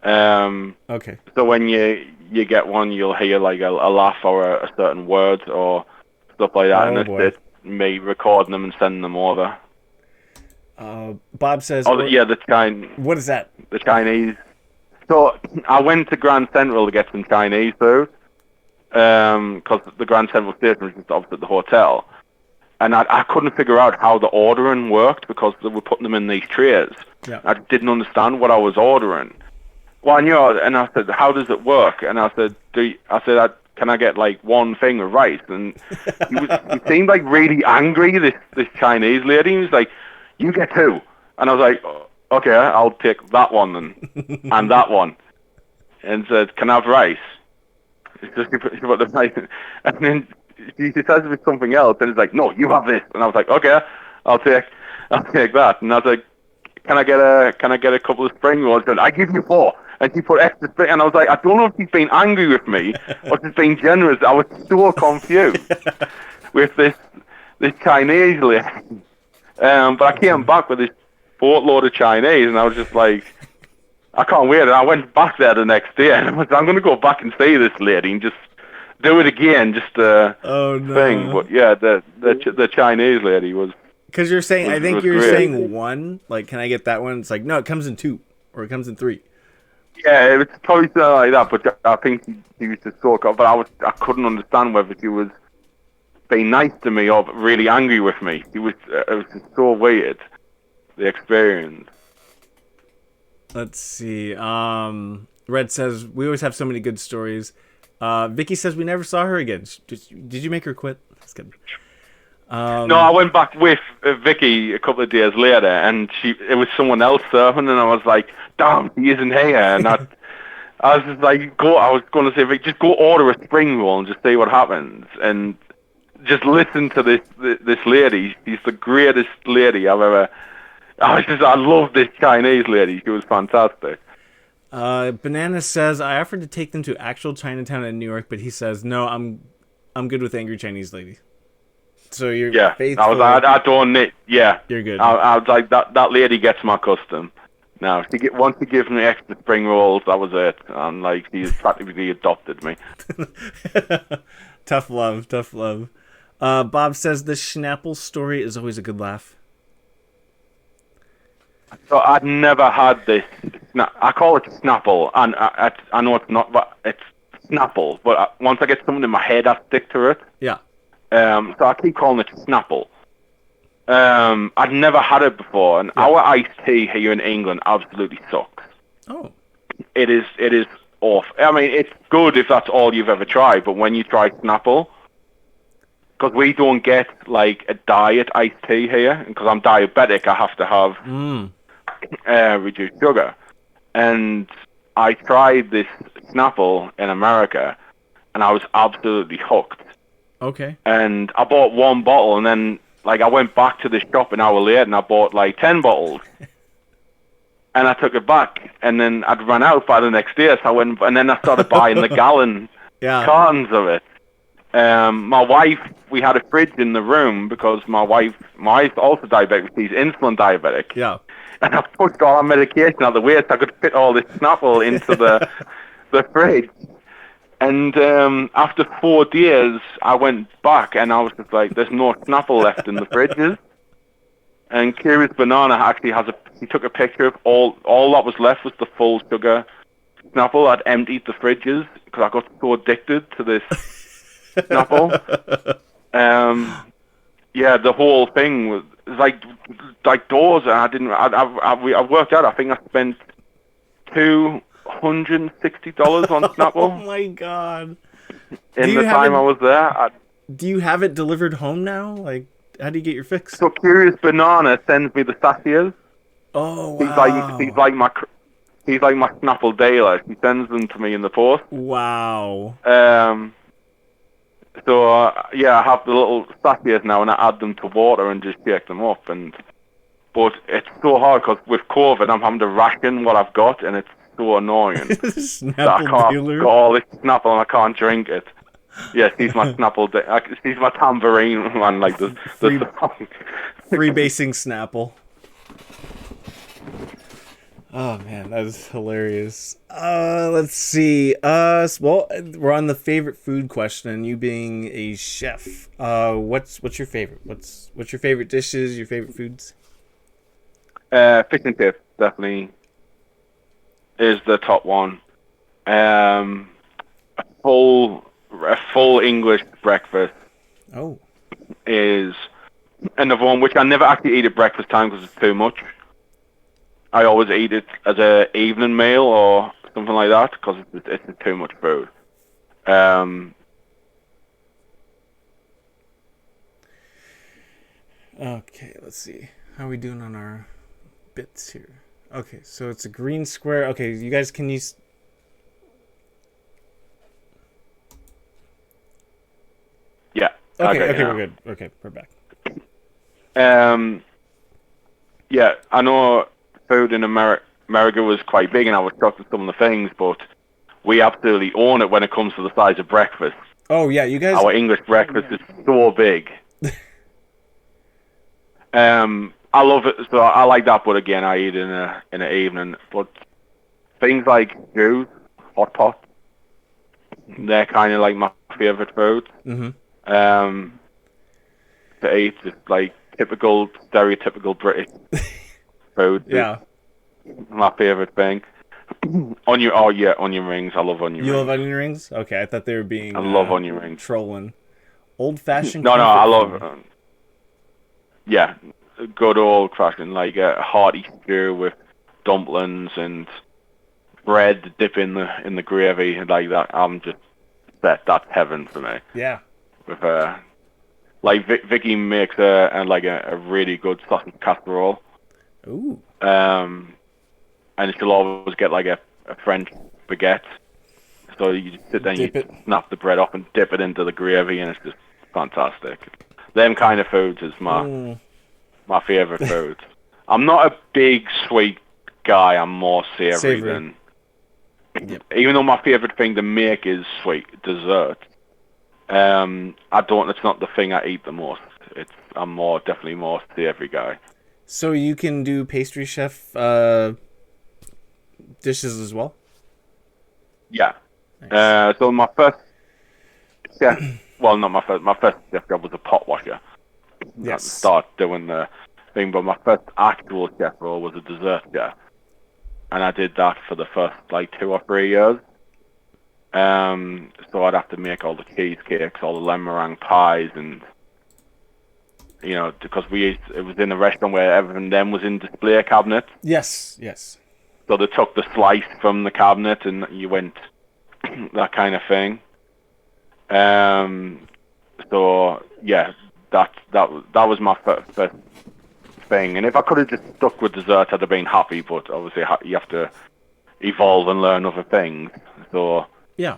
Okay. So when you get one, you'll hear like a laugh or a certain word or stuff like that, and it's me recording them and sending them over. Bob says... the Chinese... What is that? The Chinese. So I went to Grand Central to get some Chinese food, because the Grand Central station was just opposite the hotel. And I couldn't figure out how the ordering worked because they were putting them in these trays. Yeah. I didn't understand what I was ordering. Well, I knew, and I said, "How does it work?" And I said, "Can I get like 1 thing of rice?" And he seemed like really angry. This Chinese lady. He was like, "You get 2," and I was like, "Okay, I'll take that one then, and that one." And said, "Can I have rice?" It's just she put the rice in. And then she says it's something else, and it's like, "No, you have this." And I was like, "Okay, I'll take that." And I was like, Can I get a couple of spring rolls?" And I give you 4. And she put extra spring, and I was like, I don't know if she's been angry with me or she's been generous. I was so confused with this Chinese lady. But I came back with this boatload of Chinese, and I was just like, I can't wait. And I went back there the next day, and I'm going to go back and see this lady and just do it again, just Oh no. thing. But yeah, the Chinese lady was. Because you're saying, I think was you're great. saying one. Like, can I get that one? It's like, no, it comes in 2, or it comes in 3. Yeah, it was probably something like that. But I think she was just so. But I couldn't understand whether she was being nice to me or really angry with me. It was just so weird, the experience. Let's see. Red says, we always have so many good stories. Vicky says, we never saw her again. Did you make her quit? That's good. No, I went back with Vicky a couple of days later, and it was someone else surfing, and I was like, damn, he isn't here. And I was just like, I was going to say, Vic, just go order a spring roll and just see what happens. And just listen to this lady. She's the greatest lady I've ever. I love this Chinese lady. She was fantastic. Banana says, I offered to take them to actual Chinatown in New York, but he says, no, I'm good with angry Chinese lady. So you're faithful. I don't need. Yeah, you're good. I was like that lady gets my custom. Now once she gives me extra spring rolls, that was it. I'm like, she's practically adopted me. Tough love. Bob says the Schnapple story is always a good laugh. So I'd never had this. I call it Snapple, and I know it's not, but it's Snapple. But once I get something in my head, I stick to it. Yeah. So I keep calling it Snapple. I'd never had it before, and our iced tea here in England absolutely sucks. Oh. It is awful. I mean, it's good if that's all you've ever tried, but when you try Snapple, because we don't get like a diet iced tea here, because I'm diabetic, I have to have reduced sugar. And I tried this Snapple in America, and I was absolutely hooked. Okay. And I bought 1 bottle, and then like I went back to the shop an hour later, and I bought like 10 bottles. And I took it back, and then I'd run out by the next day, so I went, and then I started buying the gallon cartons of it. My wife, we had a fridge in the room because my wife's also diabetic. She's insulin diabetic. Yeah. And I pushed all our medication out of the way so I could fit all this Snapple into the fridge. And after 4 days, I went back, and I was just like, there's no Snapple left in the fridges. And Curious Banana actually he took a picture of all that was left was the full sugar Snapple. I'd emptied the fridges because I got so addicted to this Snapple. Yeah, the whole thing was like doors, and I worked out. I think I spent $260 on Snapple. Oh my god! In the time I was there. Do you have it delivered home now? Like, how do you get your fix? So Curious Banana sends me the sachets. Oh wow! He's like my Snapple dealer. He sends them to me in the post. Wow. So yeah, I have the little sachets now, and I add them to water and just shake them up. But it's so hard because with COVID, I'm having to ration what I've got, and it's so annoying. Snapple dealer. Got all this Snapple, and I can't drink it. Yes, he's my Snapple. He's my tambourine man. Like the freebasing Snapple. Oh man, that is hilarious. Let's see. Well, we're on the favorite food question, and you being a chef, what's your favorite? What's your favorite dishes? Your favorite foods? Fish and chips definitely is the top one. A full English breakfast. Oh. Is another one which I never actually eat at breakfast time because it's too much. I always eat it as a evening meal or something like that because it's too much food. Okay, let's see. How are we doing on our bits here? Okay, so it's a green square. Okay, you guys can use... Yeah. Okay, we're good. Okay, we're back. Yeah, I know food in America was quite big, and I was shocked at some of the things, but we absolutely own it when it comes to the size of breakfast. Oh yeah, you guys. Our English breakfast is so big. I love it, so I like that. But again, I eat in an evening. But things like stews, hot pot, they're kind of like my favorite food. To eat, it's like typical, stereotypical British food. Yeah. My favorite thing. Onion rings. I love onion rings. You love onion rings? Okay, I thought they were being. I love onion rings. Trolling. Old fashioned. No, I love. Yeah, good old fashioned, like a hearty stew with dumplings and bread dip in the gravy like that. I'm just that's heaven for me. Yeah. With like Vicky makes a really good sausage casserole. Ooh. And she'll always get like a French baguette. So you just sit there and you snap the bread off and dip it into the gravy, and it's just fantastic. Them kind of foods is my favorite food. I'm not a big sweet guy. I'm more savory than. Yep. Even though my favorite thing to make is sweet dessert, It's not the thing I eat the most. I'm definitely more savory guy. So you can do pastry chef dishes as well? Yeah. Nice. So my first chef, well, not my first. My first chef job was a pot washer. Yes. I started doing the thing, but my first actual chef role was a dessert chef, and I did that for the first like 2 or 3 years. So I'd have to make all the cheesecakes, all the lemon meringue pies, and because it was in a restaurant where everything then was in display cabinets. Yes. So they took the slice from the cabinet and you went that kind of thing. So yeah, that was my first thing. And if I could have just stuck with dessert, I'd have been happy. But obviously, you have to evolve and learn other things. So yeah,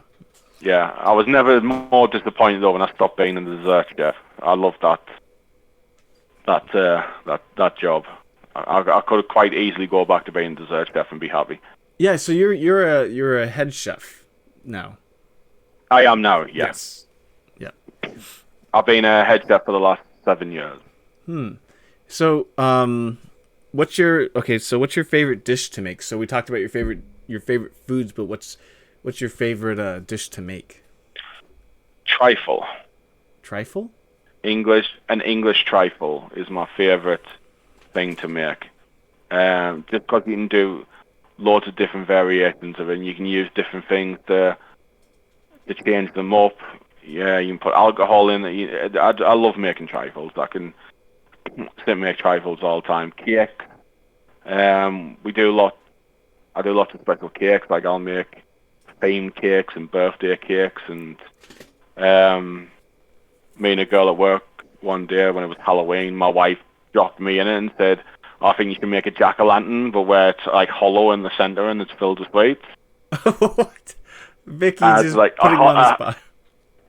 I was never more disappointed though when I stopped being a dessert chef. I loved that job. I could quite easily go back to being a dessert chef and be happy. Yeah, so you're a head chef now. I am now. Yeah. Yes. Yeah. I've been a head chef for the last 7 years. So, what's your favorite dish to make? So we talked about your favorite foods, but what's your favorite dish to make? Trifle. Trifle? An English trifle is my favorite thing to make. Just because you can do loads of different variations of it, and you can use different things to change them up. Yeah, you can put alcohol in it. I love making trifles. I can sit and make trifles all the time. Cake. I do lots of special cakes. Like I'll make themed cakes and birthday cakes, and me and a girl at work one day when it was Halloween, my wife dropped me in it and said, I think you can make a jack-o'-lantern, but where it's like hollow in the center and it's filled with sweets. What? Vicky's just like, putting me on the spot.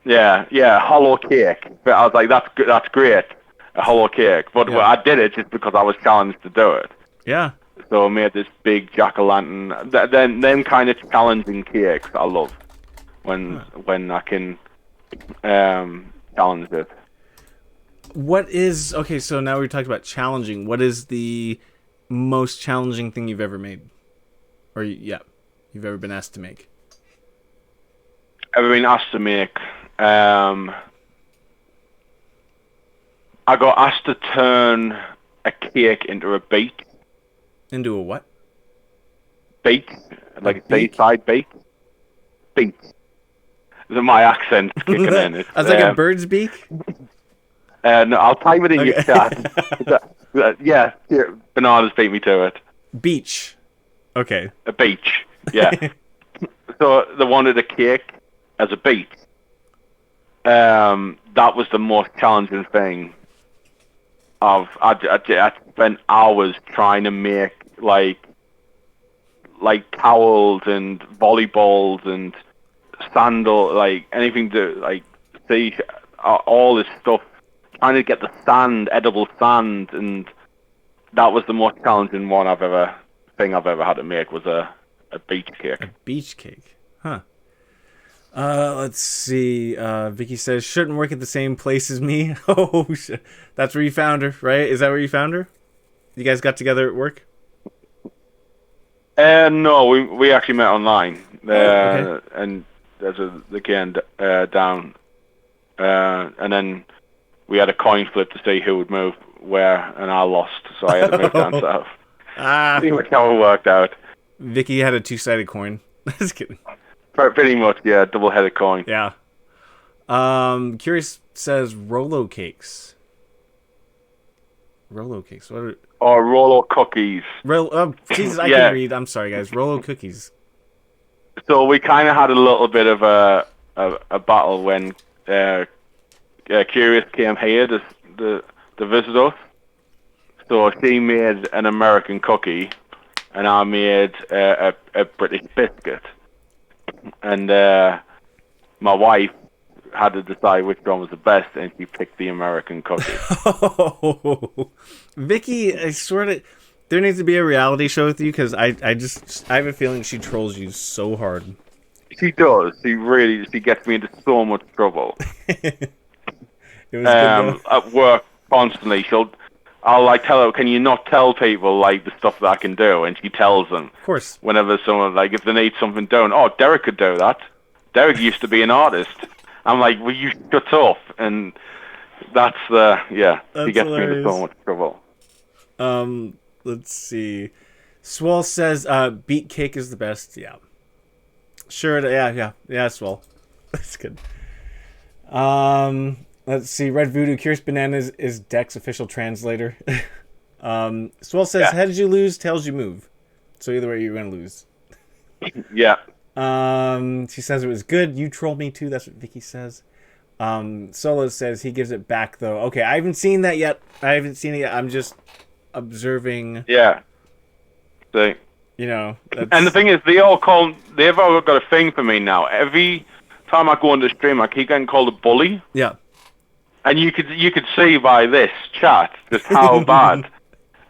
Yeah, hollow cake. But I was like, that's great, a hollow cake. But I did it just because I was challenged to do it. Yeah. So I made this big jack-o'-lantern. Them kind of challenging cakes I love when I can challenge it. Okay, so now we talked about challenging. What is the most challenging thing you've ever made? Or, you've ever been asked to make? Ever been asked to make? I got asked to turn a cake into a bake. Into a what? Bake. Like a seaside bake. Bake. My accent's kicking in. I was like a bird's beak? No, I'll type it in your chat. Yeah, Bernardo's beat me to it. Beach. Okay. A beach, yeah. So they wanted a cake as a beach. That was the most challenging thing. I spent hours trying to make like towels and volleyballs and sandal, like anything to like see all this stuff. Trying to get the edible sand, and that was the most challenging thing I've ever had to make was a beach cake. A beach cake, huh? Let's see. Vicky says shouldn't work at the same place as me. Oh, shit. That's where you found her, right? Is that where you found her? You guys got together at work? No, we actually met online. Okay. And there's the game down. And then we had a coin flip to see who would move where, and I lost, so I had to move down south. See how it worked out. Vicky had a 2-sided coin. Just kidding. Pretty much, yeah, double-headed coin. Yeah. Curious says Rolo cakes. Rolo cakes. What are... Or Rolo cookies. Jesus, I can read. I'm sorry, guys. Rolo cookies. So we kind of had a little bit of a battle when Curious came here to visit us. So she made an American cookie, and I made a British biscuit. And my wife had to decide which one was the best, and she picked the American cookie. Oh, Vicky, I swear to... There needs to be a reality show with you, because I have a feeling she trolls you so hard. She does. She gets me into so much trouble. It was good at work constantly. I'll like tell her, can you not tell people like the stuff that I can do? And she tells them. Of course. Whenever someone like if they need something done, oh, Derek could do that. Derek used to be an artist. I'm like, well, you shut up. And that's she gets me into so much trouble. Let's see. Swell says, beet cake is the best. Yeah. Sure. Yeah, Swell. That's good. Let's see. Red Voodoo Curious Bananas is Deck's official translator. Swell says, heads you lose, tails you move. So either way, you're going to lose. Yeah. She says it was good. You trolled me too. That's what Vicky says. Solo says he gives it back though. Okay, I haven't seen that yet. I'm just observing. Yeah. So, you know. And the thing is, they've all got a thing for me now. Every time I go on the stream, I keep getting called a bully. Yeah. And you could see by this chat just how bad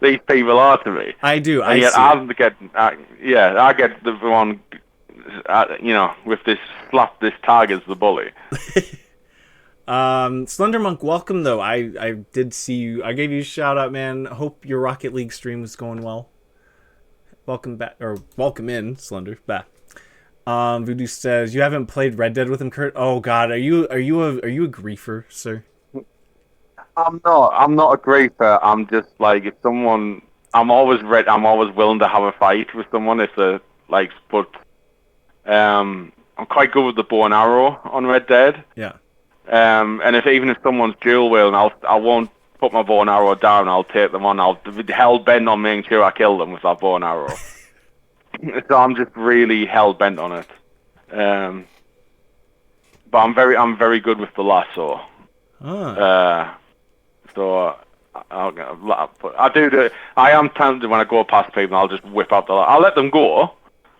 these people are to me. I do. And yet I get the one, with this slap this tag as the bully. Slender Monk, welcome though. I did see you. I gave you a shout out, man. Hope your Rocket League stream was going well. Welcome back, or welcome in, Slender. Back. Voodoo says you haven't played Red Dead with him, Kurt. Oh God, are you a griefer, sir? I'm not a griefer. I'm just like if someone. I'm always willing to have a fight with someone if they're like. But I'm quite good with the bow and arrow on Red Dead. Yeah. And even if someone's dual wielding, I won't put my bow and arrow down. I'll take them on. I'll be hell bent on making sure I kill them with that bow and arrow. So I'm just really hell bent on it. But I'm very good with the lasso. So I am tempted when I go past people. I'll just whip out I'll let them go.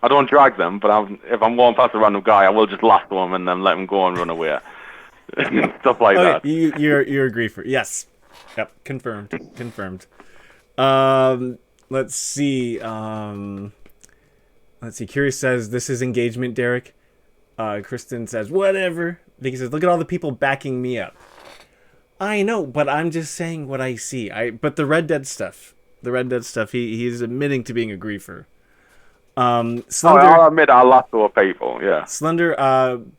I don't drag them, but if I'm going past a random guy, I will just lasso him and then let him go and run away. Stuff like that. You're a griefer. Yes. Yep. Confirmed. Let's see. Curious says this is engagement, Derek. Kristen says whatever. Vicky says look at all the people backing me up. I know, but I'm just saying what I see. But the Red Dead stuff. He's admitting to being a griefer. Slender, I'll admit I lasso people. Yeah. Slender.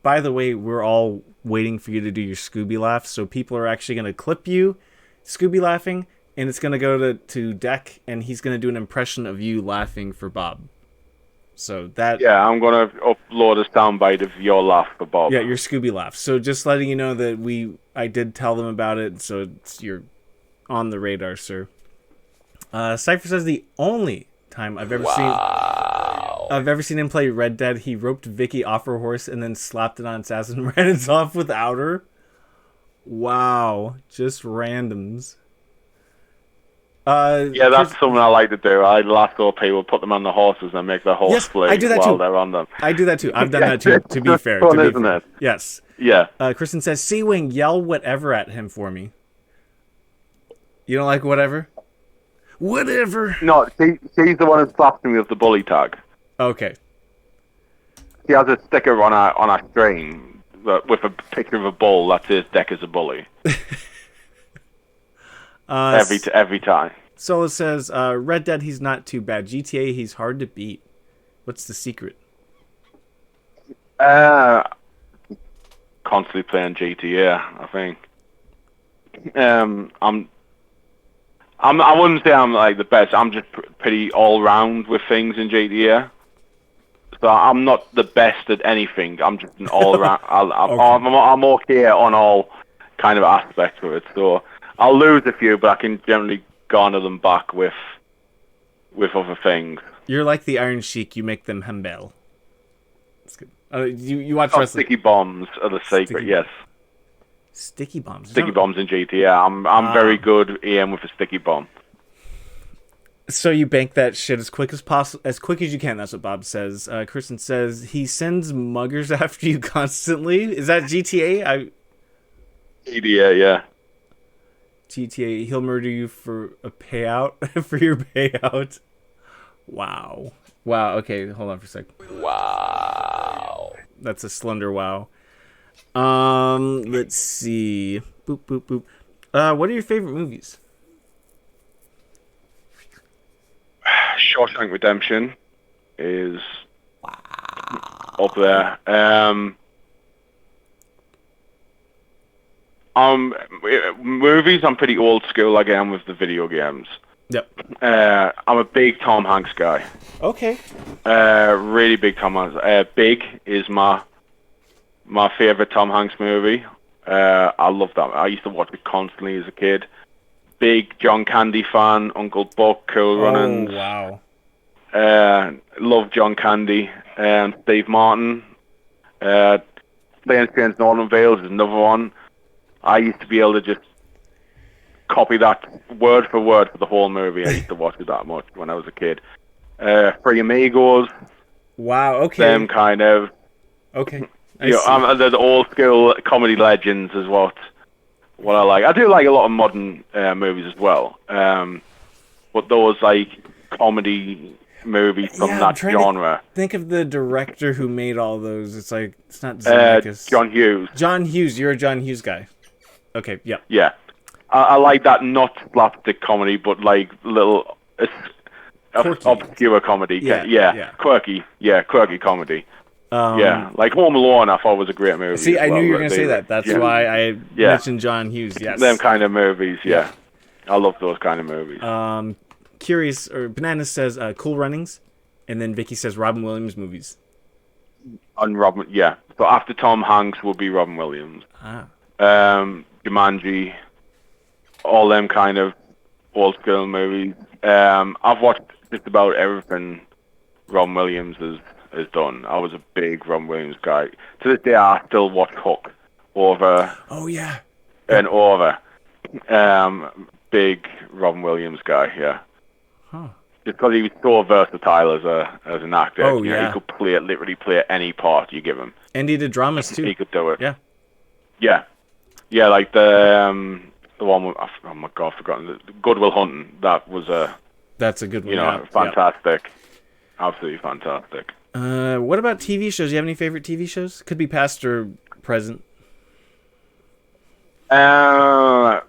By the way, we're all waiting for you to do your Scooby laugh, so people are actually going to clip you Scooby laughing, and it's going to go to Deck, and he's going to do an impression of you laughing for Bob. So that... Yeah, I'm going to upload a soundbite of your laugh for Bob. Yeah, your Scooby laugh. So just letting you know that I did tell them about it, so you're on the radar, sir. Cypher says the only time I've ever seen him play Red Dead, he roped Vicky off her horse and then slapped it on its ass and ran it off without her. Wow, just randoms. That's something I like to do. I lasso people, put them on the horses, and make the horse flee while they're on them. I do that too. I've done that too. To be fair, fun, isn't it? Yes. Yeah. Kristen says, "Sea-Wing, yell whatever at him for me." You don't like whatever? Whatever. No, she's the one who slapped me with the bully tag. Okay. She has a sticker on our string with a picture of a bull that says Deck is a bully. Every time. Solo says, Red Dead, he's not too bad. GTA, he's hard to beat. What's the secret? Constantly playing GTA, I think. I wouldn't say I'm like the best. I'm just pretty all round with things in GTA. So I'm not the best at anything. I'm just an all round. I'm okay on all kind of aspects of it. So I'll lose a few, but I can generally garner them back with other things. You're like the Iron Sheik. You make them humble. That's good. You watch wrestling. Sticky bombs are the secret. Yes. Sticky bombs. Sticky bombs in GTA. I'm very good aim with a sticky bomb. So you bank that shit as quick as possible, as quick as you can. That's what Bob says. Kristen says he sends muggers after you constantly. Is that GTA? GTA, yeah. GTA. He'll murder you for a payout for your payout. Wow. Wow. Okay, hold on for a sec. Wow. That's a slender wow. Let's see. Boop boop boop. What are your favorite movies? Shawshank Redemption is up there. Movies, I'm pretty old school like I am with the video games. Yep. I'm a big Tom Hanks guy. Okay. Really big Tom Hanks. Big is my favorite Tom Hanks movie. I love that. I used to watch it constantly as a kid. Big John Candy fan, Uncle Buck, Cool Runnings. Oh, wow. Love John Candy. Steve Martin. Planes, Trains, and Automobiles is another one. I used to be able to just copy that word for word for the whole movie. I used to watch it that much when I was a kid. Three Amigos. Wow, okay. Them kind of... Okay. The old school comedy legends is what I like. I do like a lot of modern movies as well, but those like comedy movies from that genre. Think of the director who made all those. It's like it's not Zemeckis. John Hughes. John Hughes. You're a John Hughes guy. Okay. Yeah. Yeah, I like that, not slapstick comedy, but like little obscure comedy. Yeah. Quirky. Yeah, quirky comedy. Like Home Alone, I thought was a great movie. See, I knew you were going to say that. That's why I mentioned John Hughes. Yes, them kind of movies. Yeah, I love those kind of movies. Curious, or Banana says Cool Runnings, and then Vicky says Robin Williams movies. On Robin, yeah. So after Tom Hanks will be Robin Williams. Jumanji, all them kind of old school movies. I've watched just about everything Robin Williams has done. I was a big Robin Williams guy. To this day, I still watch Hook over. Oh yeah. And over. Big Robin Williams guy. Yeah. Huh. Just because he was so versatile as an actor. Oh yeah. He could literally play any part you give him. And he did dramas too. He could do it. Yeah. Yeah. Yeah, like the one with, oh my god, I've forgotten. Good Will Hunting. That's a good one. Fantastic. Yeah. Absolutely fantastic. What about TV shows? Do you have any favorite TV shows? Could be past or present. Like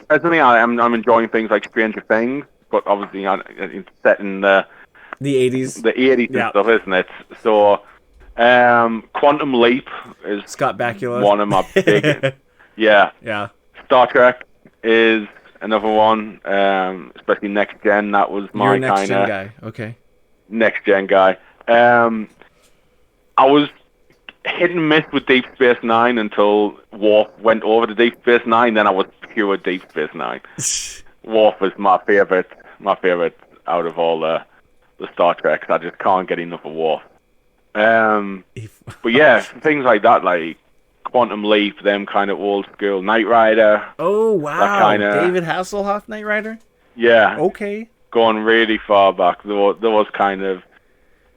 presently, I'm enjoying things like Stranger Things, but obviously it's set in the 80s. The 80s and stuff, isn't it? So, Quantum Leap is Scott Bakula. One of my big. Yeah. Star Trek is another one, especially Next Gen. That was my kind of Next Gen guy. Okay. Next Gen guy. I was hit and miss with Deep Space Nine until Worf went over to Deep Space Nine. Then I was pure Deep Space Nine. Worf was my favorite out of all the Star Treks. I just can't get enough of Worf. But yeah, things like that, like Quantum Leap, them kind of old school. Knight Rider. Oh wow, David Hasselhoff, Knight Rider. Yeah. Okay. Going really far back, there was kind of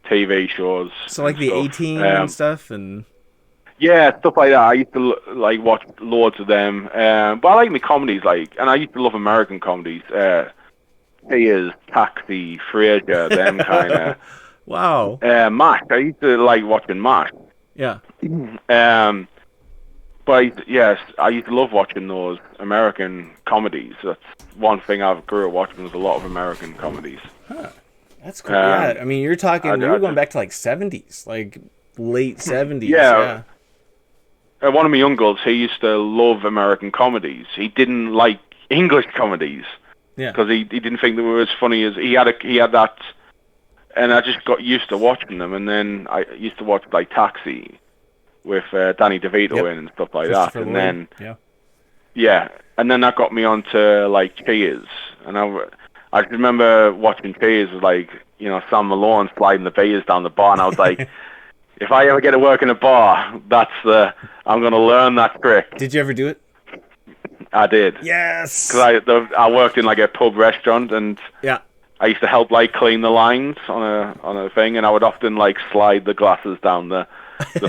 TV shows. So like the A-Team and stuff, and yeah, stuff like that. I used to like watch loads of them. But I like me comedies, and I used to love American comedies. Peeves, Taxi, Frasier, them kind of. Wow. MASH. I used to like watching MASH. Yeah. But yes, I used to love watching those American comedies. That's one thing I grew up watching, was a lot of American comedies. Huh. That's cool. Yeah, I mean, you're talking. You're going back to like 70s, like late 70s. Yeah. One of my uncles, he used to love American comedies. He didn't like English comedies. Yeah. Because he didn't think they were as funny as he had that, and I just got used to watching them. And then I used to watch like Taxi with Danny DeVito in and stuff like that. And then and then that got me onto like Cheers. And I just remember watching Cheers with like Sam Malone sliding the beers down the bar, and I was like, if I ever get to work in a bar, I'm gonna learn that trick. Did you ever do it? I did. Yes. Because I worked in like a pub restaurant, and I used to help like clean the lines on a thing, and I would often like slide the glasses down the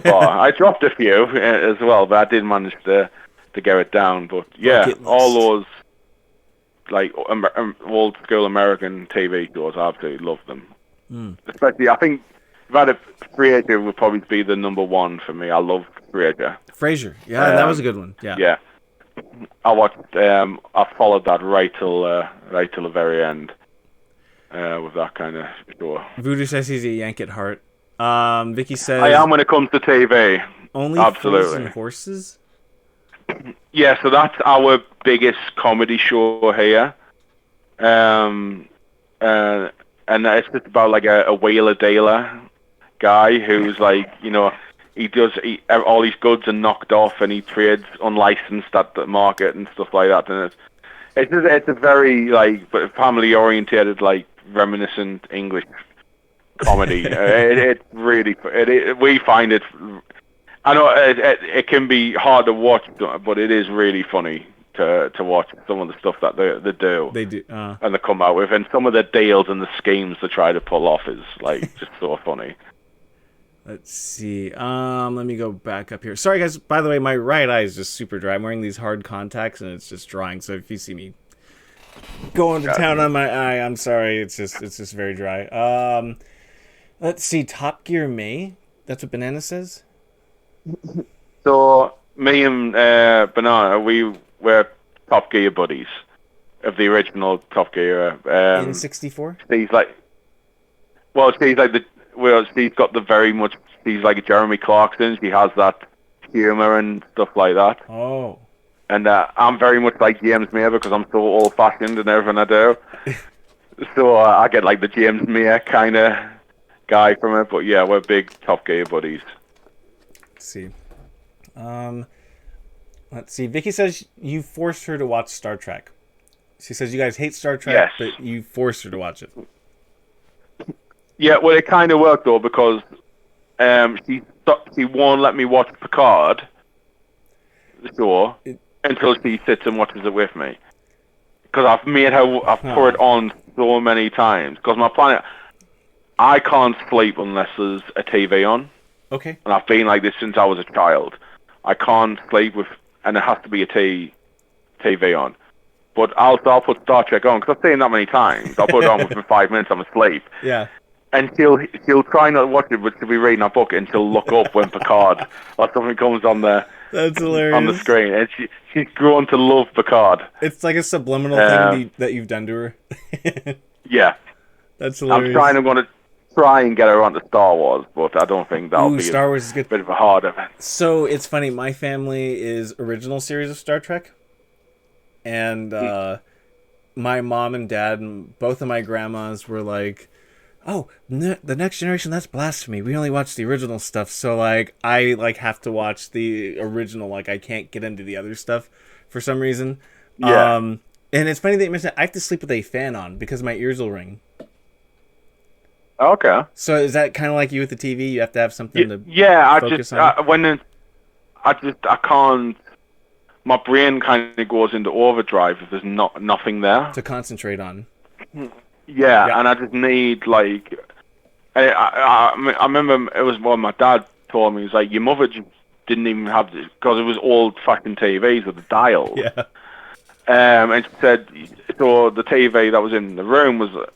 bar. I dropped a few as well, but I did manage to get it down. But yeah, all those like old school American TV shows, I absolutely love them. Especially, I think Frasier would probably be the number one for me. I love Frasier. Frasier, that was a good one. Yeah. I watched. I followed that right till the very end with that kind of show. Voodoo says he's a Yank at heart. Vicky says I am when it comes to TV. Only Fools and Horses. Yeah, so that's our biggest comedy show here, and it's just about like a wheeler dealer guy who's like all these goods are knocked off, and he trades unlicensed at the market and stuff like that. And it's a very like family oriented, like reminiscent English comedy. It's really we find it. I know it can be hard to watch, but it is really funny to watch some of the stuff that they do. They do, and they come out with, and some of the deals and the schemes they try to pull off is like just so funny. Let's see. Let me go back up here. Sorry, guys. By the way, my right eye is just super dry. I'm wearing these hard contacts, and it's just drying. So if you see me going to town on my eye, I'm sorry. It's just very dry. Let's see. Top Gear May. That's what Banana says. So me and Banana, we're Top Gear buddies of the original Top Gear. In 64. She's like she's got the very much. She's like a Jeremy Clarkson. She has that humor and stuff like that. Oh. And I'm very much like James Mayer because I'm so old-fashioned and everything I do. So I get like the James Mayer kind of guy from it. But yeah, we're big Top Gear buddies. Let's see. Let's see. Vicky says you forced her to watch Star Trek. She says you guys hate Star Trek, but you forced her to watch it. Yeah, well, it kind of worked though because she won't let me watch Picard, the show, until she sits and watches it with me. Because I've put it on so many times. Because my planet, I can't sleep unless there's a TV on. Okay. And I've been like this since I was a child. I can't sleep and it has to be a TV on. But I'll put Star Trek on because I've seen that many times. I'll put it on within 5 minutes. I'm asleep. Yeah. And she'll try not to watch it, but she'll be reading a book, and she'll look up when Picard or something comes on the That's hilarious. on the screen. And she's grown to love Picard. It's like a subliminal thing that you've done to her. Yeah. That's hilarious. I'm going to try and get her onto Star Wars, but I don't think that'll be Star Wars is good. A bit of a harder. So it's funny. My family is original series of Star Trek, and my mom and dad and both of my grandmas were like, "Oh, the Next Generation, that's blasphemy. We only watch the original stuff." So like I have to watch the original. Like I can't get into the other stuff for some reason. Yeah. And it's funny that you mentioned that. I have to sleep with a fan on because my ears will ring. Okay. So is that kind of like you with the TV? You have to have something to focus on? I can't. My brain kind of goes into overdrive if there's nothing there to concentrate on. Yeah, and I just need like. I remember it was what my dad told me. He was like, your mother just didn't even have this because it was old-fashioned TVs with the dial. Yeah. And she said, so the TV that was in the room was a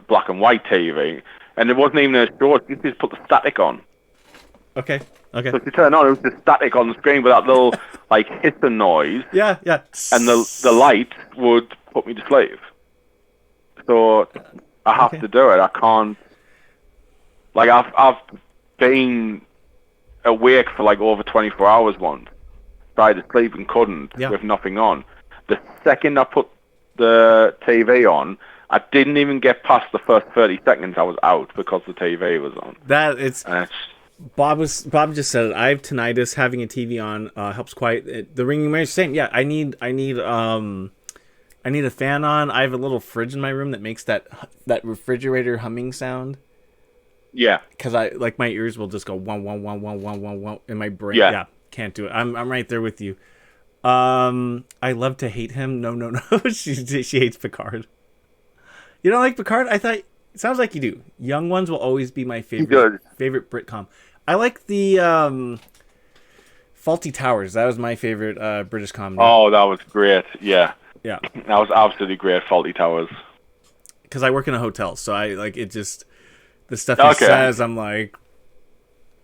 black and white TV, and it wasn't even a short. You just put the static on. Okay. So if you turn on, it was just static on the screen with that little like hissing noise. Yeah. And the light would put me to sleep. So I have Okay. to do it. I can't. Like I've been awake for like over 24 hours once. Tried to sleep and couldn't Yeah. with nothing on. The second I put the TV on, I didn't even get past the first 30 seconds. I was out because the TV was on. And it's Bob just said it. I have tinnitus. Having a TV on helps quiet it. The ringing memory. Same. Yeah. I need a fan on. I have a little fridge in my room that makes that refrigerator humming sound. yeah, Because I like my ears will just go one one one one one one one in my brain. Yeah. Yeah, can't do it. I'm right there with you. I love to hate him. No. she hates Picard. You don't like Picard? I thought it sounds like you do. Young Ones will always be my favorite Britcom. I like the Faulty Towers. That was my favorite British comedy. Oh, that was great. Yeah, Yeah, that was absolutely great. Faulty Towers. because I work in a hotel, so I like it. Just the stuff he Okay. says, I'm like,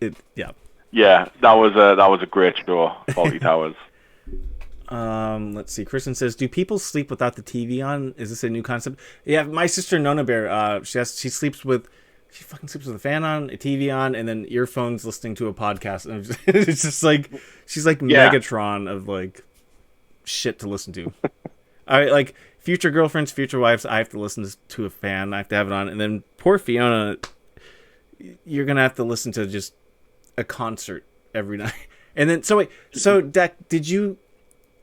it. Yeah. Yeah, that was a great show. Faulty Towers. Let's see. Kristen says, "Do people sleep without the TV on? Is this a new concept?" Yeah, my sister Nona Bear. She fucking sleeps with a fan on, a TV on, and then earphones listening to a podcast. And it's just like she's like Yeah. Megatron of like shit to listen to. I like future girlfriends, future wives. I have to listen to a fan. I have to have it on, and then poor Fiona, you're gonna have to listen to just a concert every night. And then so Deck, did you?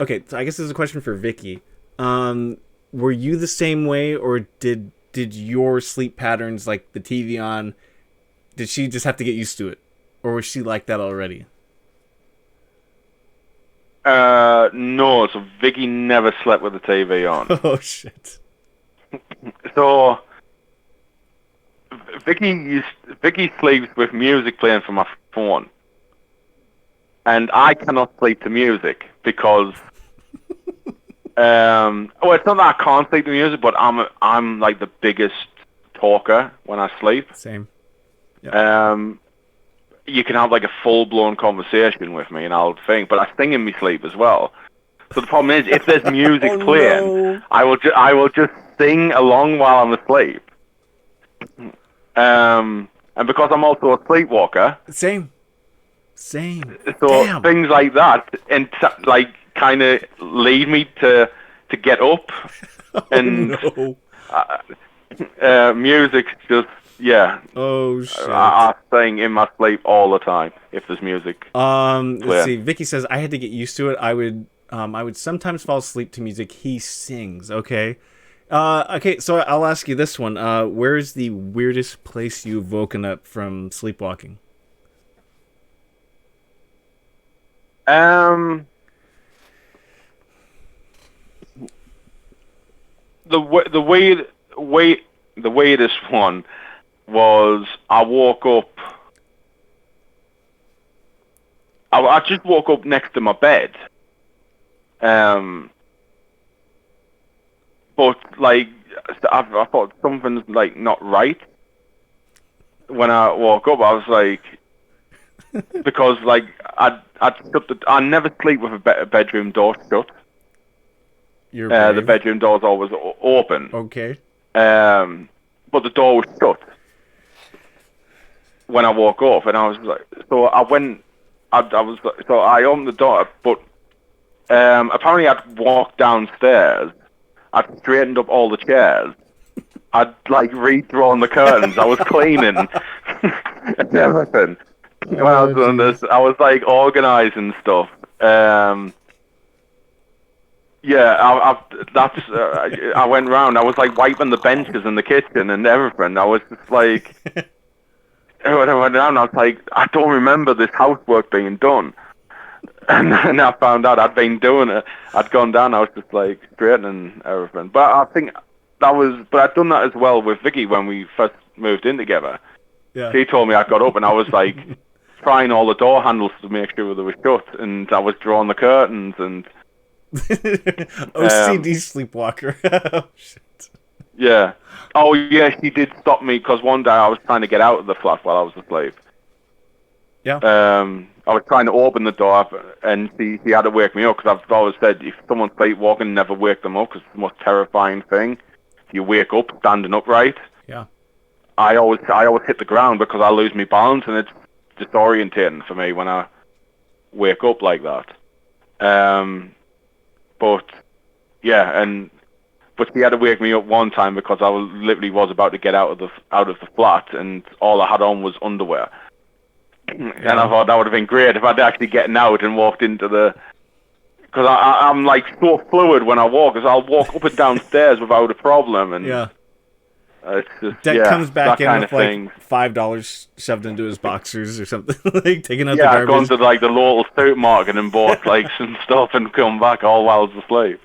Okay, so I guess this is a question for Vicky. Were you the same way, or did your sleep patterns, like the TV on, did she just have to get used to it, or was she like that already? No, so Vicky never slept with the TV on. Oh shit! So Vicky sleeps with music playing from my phone, and I cannot sleep to music because well, it's not that I can't sleep to music, but I'm like the biggest talker when I sleep. Same. You can have like a full blown conversation with me, and I'll think, but I sing in my sleep as well. So the problem is, if there's music Oh, playing, no. I will just sing along while I'm asleep. And because I'm also a sleepwalker, Same. so Damn. things like that, and like kind of lead me to get up, and No. music's just Oh shit. I sing in my sleep all the time if there's music. Let's see. Vicky says I had to get used to it. I would sometimes fall asleep to music he sings. Okay. Okay, so I'll ask you this one. Where's the weirdest place you've woken up from sleepwalking? The weirdest one was I woke up. I just woke up next to my bed. But like I thought something's like not right. When I woke up, I was like, because like I never sleep with a bedroom door shut. You're The brave. bedroom door's always open. Okay. But the door was shut when I woke up, and I was like, so I went. I was like, so I opened the door, but apparently I'd walked downstairs. I'd straightened up all the chairs. I'd like redrawn the curtains. I was cleaning and everything. When I was doing this, I was like organising stuff. I went round. I was like wiping the benches in the kitchen and everything. I was just like, when I went down, I was like, I don't remember this housework being done. And then I found out I'd been doing it. I'd gone down. I was just like straightening everything. But I think but I'd done that as well with Vicky when we first moved in together. Yeah. She told me I got up and I was like trying all the door handles to make sure they were shut, and I was drawing the curtains and. OCD sleepwalker. Oh shit. Yeah. Oh yeah, she did stop me because one day I was trying to get out of the flat while I was asleep. Yeah. I was trying to open the door, and she had to wake me up because I've always said if someone's sleepwalking, never wake them up because it's the most terrifying thing. You wake up standing upright. Yeah. I always hit the ground because I lose my balance, and it's disorientating for me when I wake up like that. But yeah, but he had to wake me up one time because I literally was about to get out of the flat, and all I had on was underwear. And I thought that would have been great if I'd actually gotten out and walked into the. Because I'm like so fluid when I walk, because I'll walk up and down stairs without a problem, and it's just That comes back that in kind with of thing. like $5 shoved into his boxers or something, like taking out the Yeah, I've garbage. gone to like the local supermarket and bought like some stuff and come back all while I was asleep.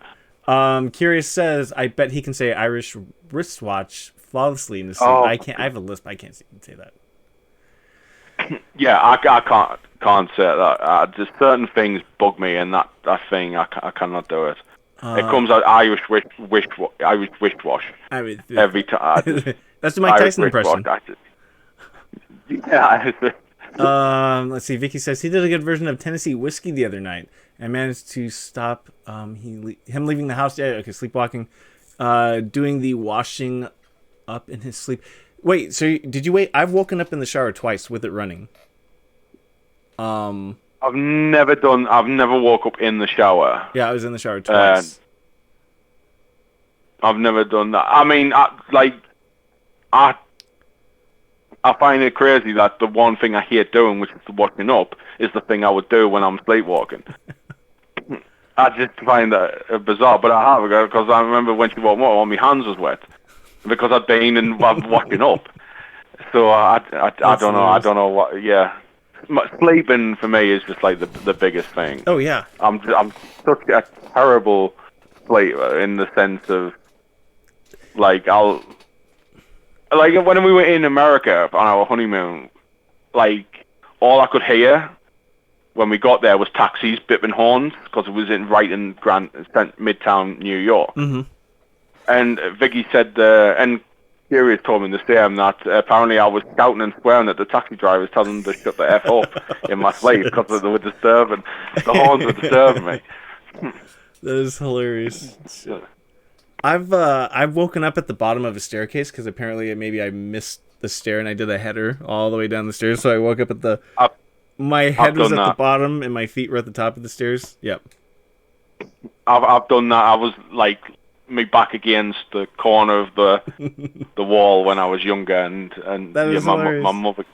Curious says, I bet he can say Irish wristwatch flawlessly in his sleep. Oh. I can't. I have a lisp. I can't say that. Yeah, I can't say that. Just certain things bug me, and that thing I cannot do it. It comes out Irish wristwatch every time. That's the Mike Tyson impression. Yeah. Let's see. Vicky says he did a good version of Tennessee whiskey the other night and managed to stop him leaving the house. Yeah, okay, sleepwalking, doing the washing up in his sleep. Wait, so did you wait? I've woken up in the shower twice with it running. I've never woke up in the shower. Yeah, I was in the shower twice. I've never done that. I mean, I find it crazy that the one thing I hate doing, which is the washing up, is the thing I would do when I'm sleepwalking. I just find that bizarre, but I have, because I remember when she woke me up, all my hands was wet because I'd been and washing up. So I don't know. I don't know what. Yeah, sleeping for me is just like the biggest thing. Oh yeah. I'm such a terrible sleeper in the sense of like when we were in America on our honeymoon, like all I could hear when we got there was taxis bipping horns because it was right in Midtown New York. Mm-hmm. And Vicky said, and Curious told me the same, that apparently I was shouting and swearing at the taxi drivers, telling them to shut the F up in my sleep because they were disturbing. The horns were disturbing me. That is hilarious. I've woken up at the bottom of a staircase because apparently maybe I missed the stair and I did a header all the way down the stairs. So I woke up at my head was at the bottom and my feet were at the top of the stairs. Yep. I've done that. I was like me back against the corner of the wall when I was younger, and yeah, my mother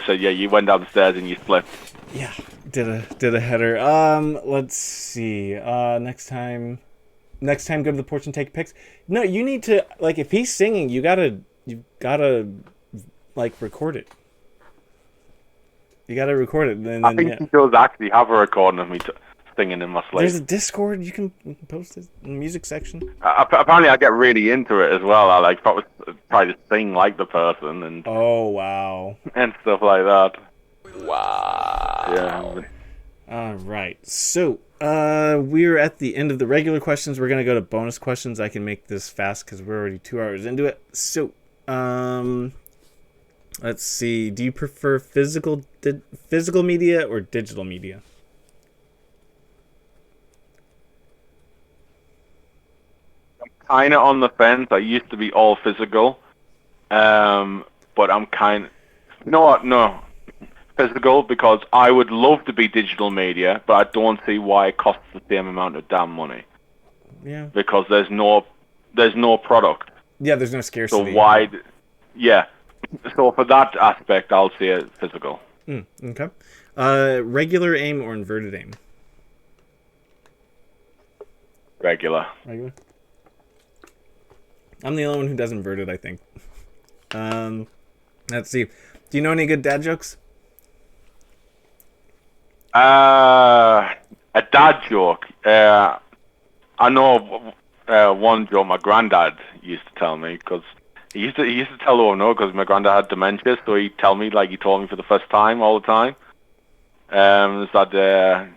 said, yeah, you went down the stairs and you slipped. Yeah, did a header. Let's see. Next time go to the porch and take pics. No, you need to, like, if he's singing, you gotta like record it. You gotta record it. Then I think he does actually have a recording of me singing in my sleep. There's a Discord. You can post it in the music section. Apparently, I get really into it as well. I like try to sing like the person and oh wow and stuff like that. Wow. Yeah. All right. So we're at the end of the regular questions. We're gonna go to bonus questions. I can make this fast because we're already 2 hours into it. So let's see. Do you prefer physical media or digital media? Kind of on the fence. I used to be all physical, but I'm kind of... You know what? No. Physical, because I would love to be digital media, but I don't see why it costs the same amount of damn money. Yeah. Because there's no product. Yeah, there's no scarcity. So why... Yeah. So for that aspect, I'll say it physical. Okay. Regular aim or inverted aim? Regular. Regular? I'm the only one who does inverted, I think. Let's see. Do you know any good dad jokes? A dad joke. I know one joke my granddad used to tell me, because he used to tell over and over because my granddad had dementia, so he'd tell me like he told me for the first time all the time. Is that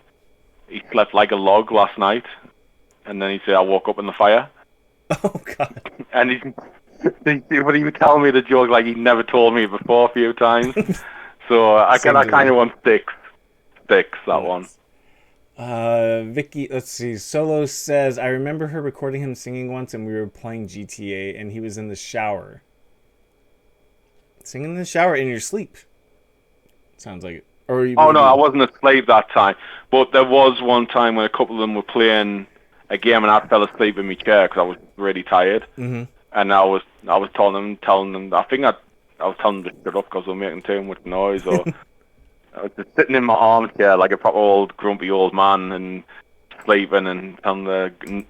he slept like a log last night, and then he'd say I woke up in the fire. Oh God! And he would tell me the joke like he'd never told me before a few times. So I kind of want sticks that one. Vicky, let's see. Solo says, I remember her recording him singing once, and we were playing GTA, and he was in the shower. Singing in the shower in your sleep. Sounds like it. Or you Oh, no, I maybe... wasn't asleep that time. But there was one time when a couple of them were playing a game and I fell asleep in my chair because I was really tired. Mm-hmm. And I was telling them, I think I was telling them to shut up because they were making too much noise. Or I was just sitting in my armchair like a proper old grumpy old man and sleeping and telling them to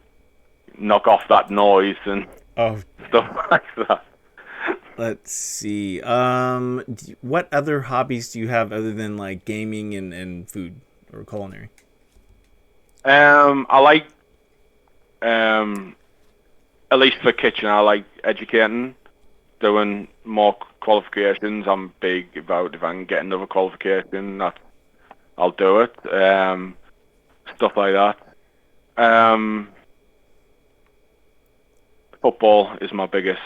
knock off that noise and Oh, stuff like that. let's see. What other hobbies do you have other than like gaming and food or culinary? I like, at least for kitchen, I like educating, doing more qualifications. I'm big about if I can get another qualification, I'll do it. Stuff like that. Football is my biggest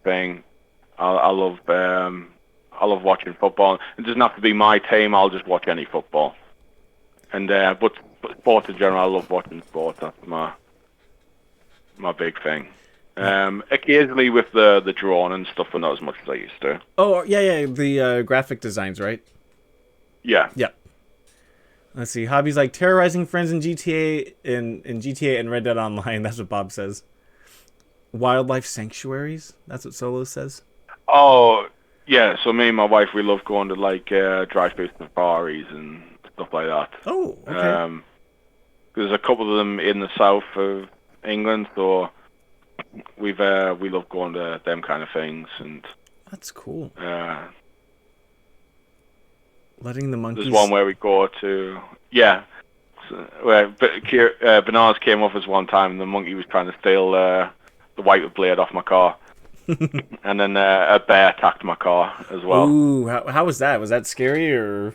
thing. I love watching football. It doesn't have to be my team. I'll just watch any football. And but sports in general, I love watching sports. That's my big thing. Occasionally with the drawing and stuff, but not as much as I used to. Oh, yeah. The graphic designs, right? Yeah. Yep. Let's see. Hobbies like terrorizing friends in GTA and Red Dead Online. That's what Bob says. Wildlife sanctuaries. That's what Solo says. Oh, yeah. So me and my wife, we love going to like drive-through safaris and stuff like that. Oh, okay. There's a couple of them in the south of England, so we love going to them kind of things. And that's cool. Letting the monkeys. There's one where we go to where bananas came off us one time, and the monkey was trying to steal the wiper blade off my car. And then a bear attacked my car as well. Ooh, how was that? Was that scary or?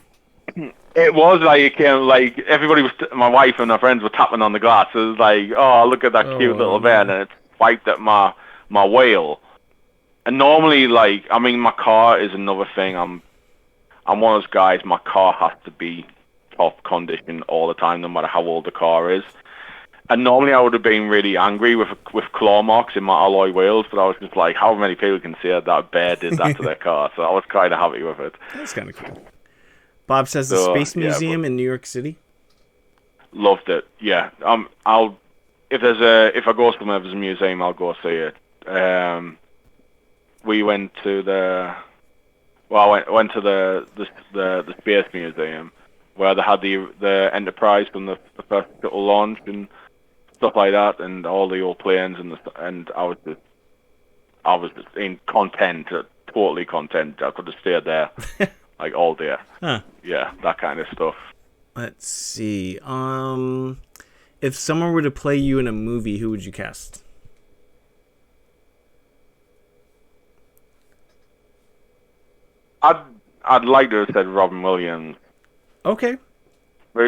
It was like it came like everybody was. My wife and her friends were tapping on the glass. It was like, oh, look at that cute little bear, and it swiped at my wheel. And normally, like, I mean, my car is another thing. I'm one of those guys. My car has to be top condition all the time, no matter how old the car is. And normally I would have been really angry with claw marks in my alloy wheels, but I was just like, how many people can say that a bear did that to their car? So I was kind of happy with it. That's kind of cool. Bob says the Space Museum in New York City. Loved it. Yeah. If I go somewhere there's a museum, I'll go see it. We went to I went to the Space Museum where they had the Enterprise from the first shuttle launch and stuff like that, and all the old planes and I was just content, totally content. I could have stayed there like all day. Huh. Yeah, that kind of stuff. Let's see. If someone were to play you in a movie, who would you cast? I'd like to have said Robin Williams. Okay.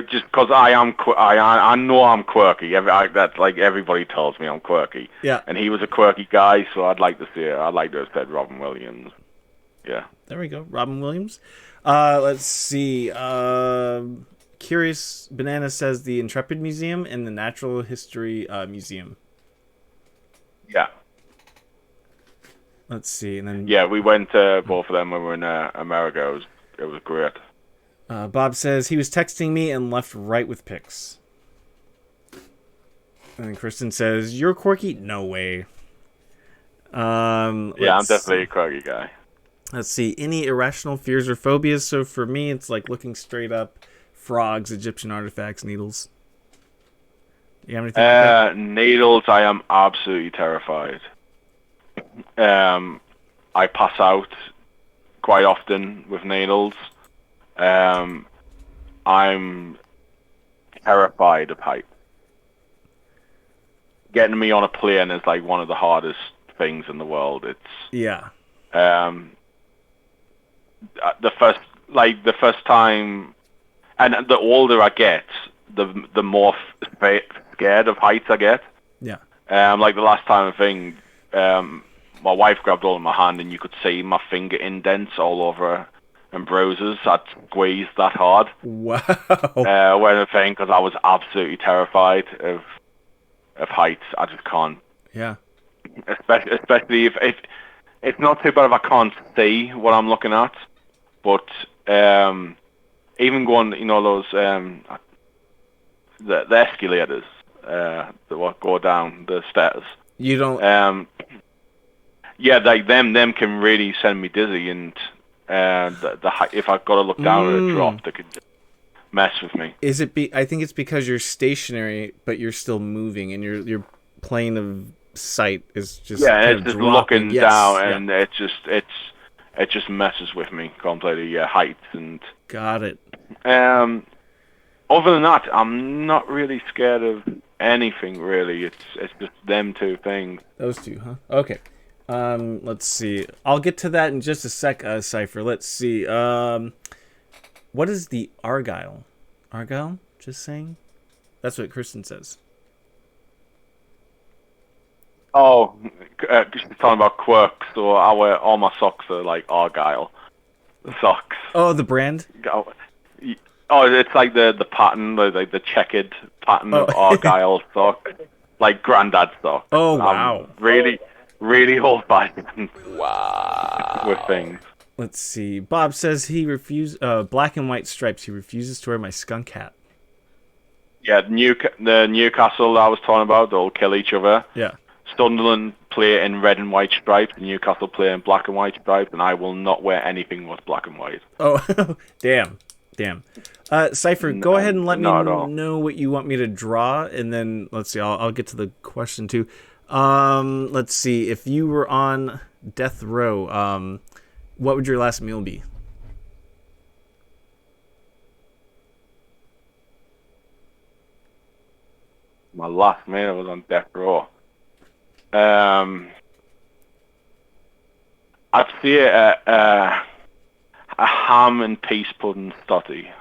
Just because I know I'm quirky. That's like everybody tells me I'm quirky. Yeah. And he was a quirky guy, so I'd like to have said Robin Williams. Yeah. There we go, Robin Williams. Let's see. Curious Banana says the Intrepid Museum and the Natural History Museum. Yeah. Let's see, and then we went to both of them when we were in America. It was great. Bob says he was texting me and left right with pics. And then Kristen says, "You're quirky." No way. I'm definitely a quirky guy. Let's see. Any irrational fears or phobias? So for me, it's like looking straight up, frogs, Egyptian artifacts, needles. You have anything like that? Needles, I am absolutely terrified. I pass out quite often with needles. I'm terrified of heights. Getting me on a plane is like one of the hardest things in the world. Yeah. The first time, and the older I get, the more scared of heights I get. Yeah. Like the last time I think, my wife grabbed hold of my hand and you could see my finger indents all over and bruises. I'd squeezed that hard. Wow. When I think, because I was absolutely terrified of heights. I just can't. Yeah. Especially if it's not too bad if I can't see what I'm looking at, but even going, those the escalators that go down the stairs. You don't. Yeah, like them can really send me dizzy, and the height, if I've got to look down at a drop, they could mess with me. I think it's because you're stationary, but you're still moving, and your plane of sight is just it's just dropping. looking down, and it just messes with me completely. Yeah, heights and. Got it. Other than that, I'm not really scared of anything really. It's just them two things. Those two, huh? Okay. Let's see. I'll get to that in just a sec, Cypher. Let's see. What is the Argyle? Argyle? Just saying? That's what Kristen says. Oh, she's talking about quirks, so I wear all my socks are like Argyle socks. Oh, the brand? Oh, it's like the pattern, like the checkered pattern of Argyle sock, like Grandad sock. Oh, wow. Really, really old-fashioned. Wow. With things. Let's see. Bob says he refuses black and white stripes. He refuses to wear my skunk hat. Yeah, the Newcastle I was talking about, they'll kill each other. Yeah. Sunderland play in red and white stripes, Newcastle play in black and white stripes, and I will not wear anything with black and white. Oh, damn. Cypher, go ahead and let me know what you want me to draw, and then let's see. I'll get to the question too. Let's see. If you were on death row, what would your last meal be? My last meal was on death row. I'd say a ham and peas pudding stotty.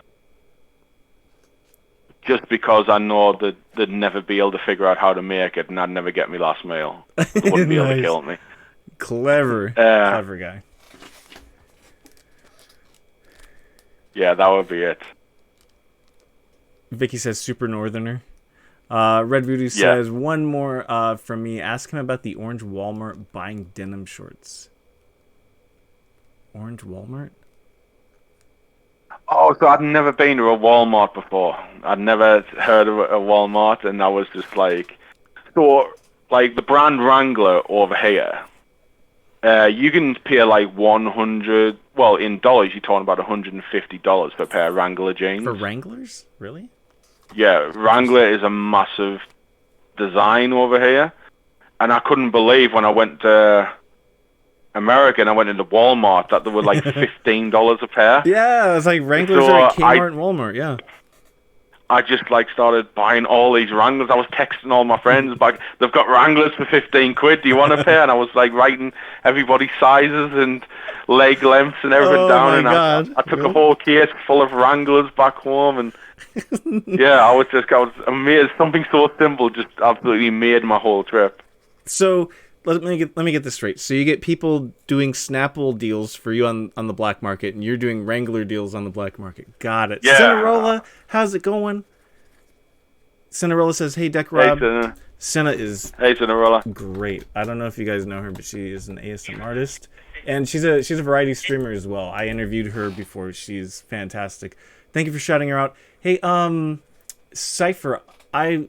Just because I know that they'd never be able to figure out how to make it, and I'd never get my last meal. They wouldn't be able to kill me. Clever guy. Yeah, that would be it. Vicky says super northerner. Red Voodoo says one more from me. Ask him about the orange Walmart buying denim shorts. Orange Walmart? Oh, so I'd never been to a Walmart before. I'd never heard of a Walmart, and I was just like... So, like, the brand Wrangler over here, you can pay like 100... Well, in dollars, you're talking about $150 for a pair of Wrangler jeans. For Wranglers? Really? Yeah, Wrangler is a massive design over here. And I couldn't believe when I went to America and I went into Walmart that they were like $15 a pair. Yeah, it's like Wranglers are at Kmart and Walmart, yeah. I just like started buying all these Wranglers. I was texting all my friends, like, they've got Wranglers for 15 quid. Do you want a pair? And I was like writing everybody's sizes and leg lengths and everything down. And I took a whole case full of Wranglers back home. And yeah, I was amazed. Something so simple just absolutely made my whole trip. So let me get this straight. So you get people doing Snapple deals for you on the black market, and you're doing Wrangler deals on the black market. Got it. Yeah. Cinderella, how's it going? Cinderella says, "Hey, Dekrob." Hey, Cinna is Cinderella. Great. I don't know if you guys know her, but she is an ASM artist, and she's a variety streamer as well. I interviewed her before. She's fantastic. Thank you for shouting her out. Hey, Cypher, I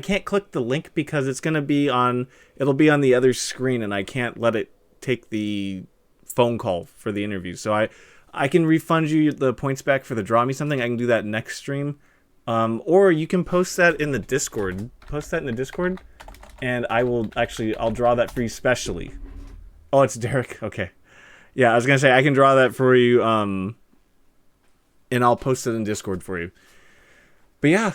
can't click the link because it'll be on the other screen, and I can't let it take the phone call for the interview. So I can refund you the points back for the draw me something. I can do that next stream. Or you can post that in the Discord. Post that in the Discord, and I'll draw that for you specially. Oh, it's Derek. Okay. Yeah, I was gonna say I can draw that for you, and I'll post it in Discord for you. But yeah,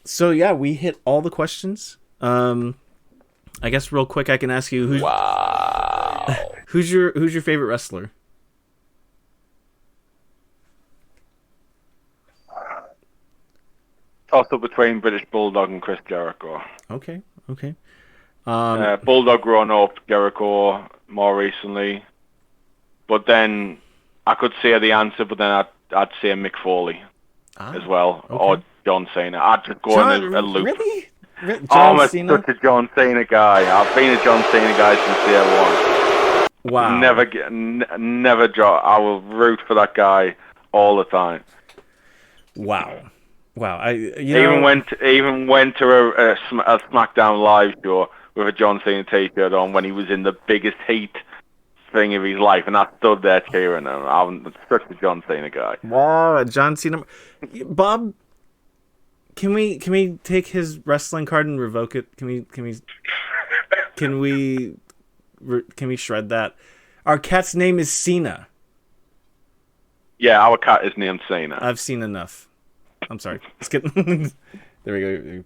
so yeah, we hit all the questions. I guess real quick, I can ask you who's your favorite wrestler? Tossed up between British Bulldog and Chris Jericho. Okay. Bulldog growing up, Jericho more recently. But then I could say the answer, but then I'd say Mick Foley as well, or John Cena. I'd just go in a loop. Really? I'm such a John Cena guy. I've been a John Cena guy since day one. Wow. Never drop. I will root for that guy all the time. Wow. Even went to a SmackDown live show with a John Cena t-shirt on when he was in the biggest heat thing of his life, and I stood there cheering him. I'm such a John Cena guy. Wow, John Cena. Bob, can we take his wrestling card and revoke it? Can we shred that? Our cat's name is Cena. Yeah, our cat is named Cena. I've seen enough. I'm sorry. Let's get there we go.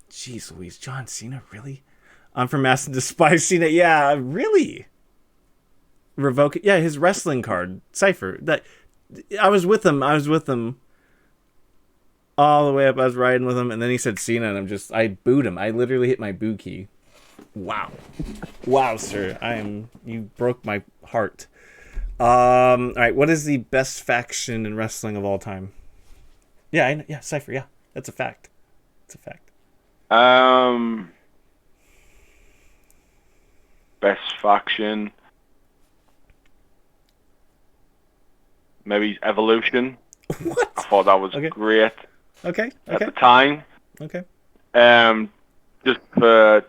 Jeez Louise, John Cena, really? I'm from Mass and despise Cena. Yeah, really? Revoke it. Yeah, his wrestling card. Cypher. That I was with him all the way up. I was riding with him, and then he said Cena, and I booed him. I literally hit my boo key. Wow. Wow, sir. You broke my heart. All right, what is the best faction in wrestling of all time? Yeah, Cypher, yeah. That's a fact. It's a fact. Best faction. Maybe Evolution. What? I thought that was great. Okay. At the time. Okay. Just for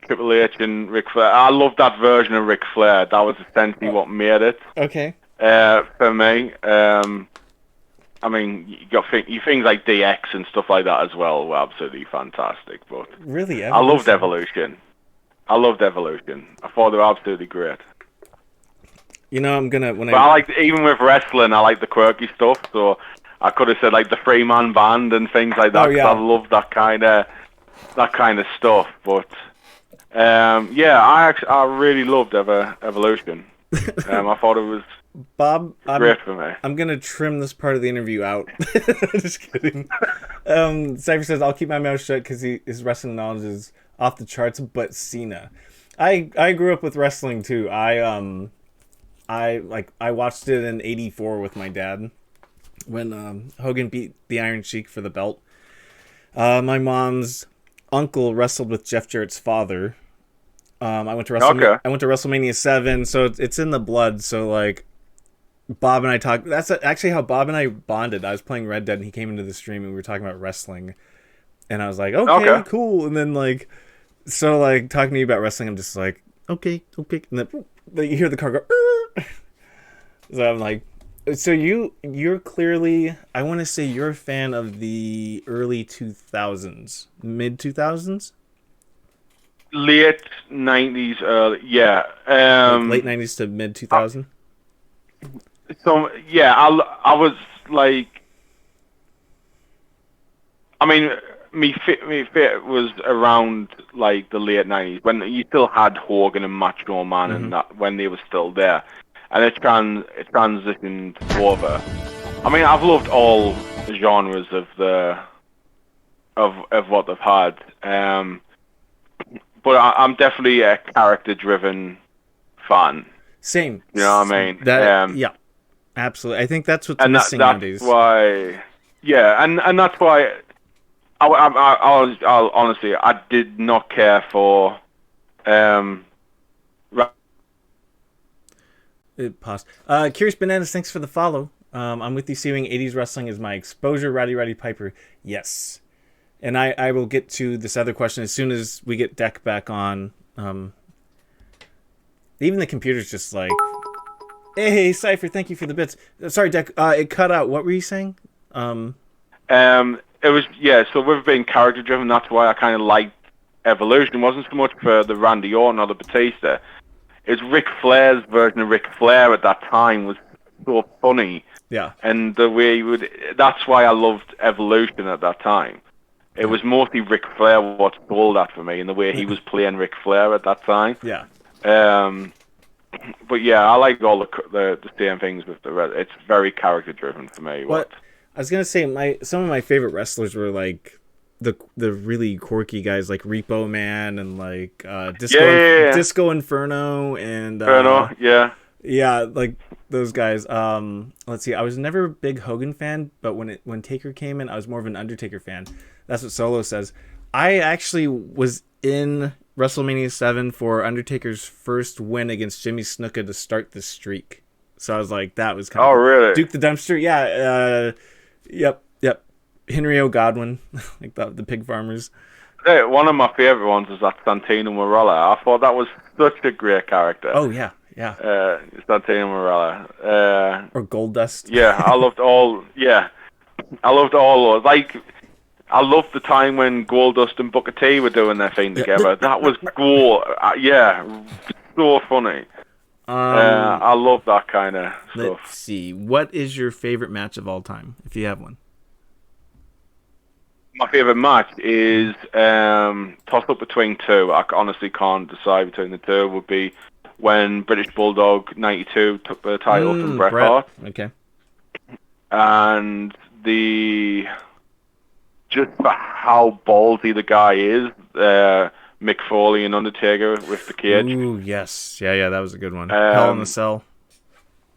Triple H and Ric Flair. I love that version of Ric Flair. That was essentially what made it. Okay. For me. I mean, you got things like DX and stuff like that as well were absolutely fantastic. But really, I loved Evolution. I thought they were absolutely great. You know, I like, even with wrestling, I like the quirky stuff. So I could have said like the 3-man band and things like that. Cause I love that kind of stuff. But I really loved Evolution. I thought it was Bob, great for me. I'm gonna trim this part of the interview out. Just kidding. Cypher says I'll keep my mouth shut because his wrestling knowledge is off the charts. But Cena, I grew up with wrestling too. I watched it in '84 with my dad when Hogan beat the Iron Sheik for the belt. My mom's uncle wrestled with Jeff Jarrett's father. I went to WrestleMania 7, so it's in the blood. So like, Bob and I talked. That's actually how Bob and I bonded. I was playing Red Dead, and he came into the stream, and we were talking about wrestling. And I was like, okay, cool. And then like, so like talking to you about wrestling, I'm just like, okay. And then you hear the car go. So I'm like, so you're clearly, I want to say you're a fan of the early 2000s, mid 2000s. Late 90s, yeah. Late 90s to mid 2000. So yeah, I was like, I mean, me fit was around like the late 90s when you still had Hogan and Macho Man and that when they were still there, and it transitioned over. I mean, I've loved all genres of what they've had. But I'm definitely a character-driven fan. Same. You know what I mean? Yeah, absolutely. I think that's what's missing nowadays. Why, yeah, and that's why I'll honestly, I did not care for. It paused. Curious Bananas, thanks for the follow. I'm with you, seeing 80s wrestling is my exposure. Roddy Piper, yes. And I will get to this other question as soon as we get Deck back on. Even the computer's just like, hey, Cypher, thank you for the bits. Sorry, Deck, it cut out. What were you saying? It was, yeah, so we've been character-driven. That's why I kind of liked Evolution. It wasn't so much for the Randy Orton or the Batista. It was Ric Flair's version of Ric Flair at that time was so funny. Yeah. And the way that's why I loved Evolution at that time. It was mostly Ric Flair what sold that for me, and the way he was playing Ric Flair at that time. Yeah. But yeah, I like all the same things with the red. It's very character driven for me. What I was gonna say, some of my favorite wrestlers were like the really quirky guys like Repo Man and like Yeah. Disco Inferno and Fair enough. Yeah. yeah, like those guys. Let's see. I was never a big Hogan fan, but when Taker came in, I was more of an Undertaker fan. That's what Solo says. I actually was in WrestleMania 7 for Undertaker's first win against Jimmy Snuka to start the streak. So I was like, that was kind of Oh, really? Duke the Dumpster. Yeah. Yep. Henry O. Godwin, like the pig farmers. Hey, one of my favorite ones is that Santino Marella. I thought that was such a great character. Oh yeah. Santino Marella. Or Goldust. Yeah, I loved all. Yeah, I loved all those. Like, I loved the time when Goldust and Booker T were doing their thing together. That was cool. Yeah, so funny. I love that kind of stuff. Let's see. What is your favorite match of all time, if you have one? My favorite match is toss up between two. I honestly can't decide between the two. Would be when British Bulldog 92 took the title from Bret Hart. Okay. And just for how ballsy the guy is, Mick Foley and Undertaker with the cage. Ooh, yes. Yeah, that was a good one. Hell in a Cell.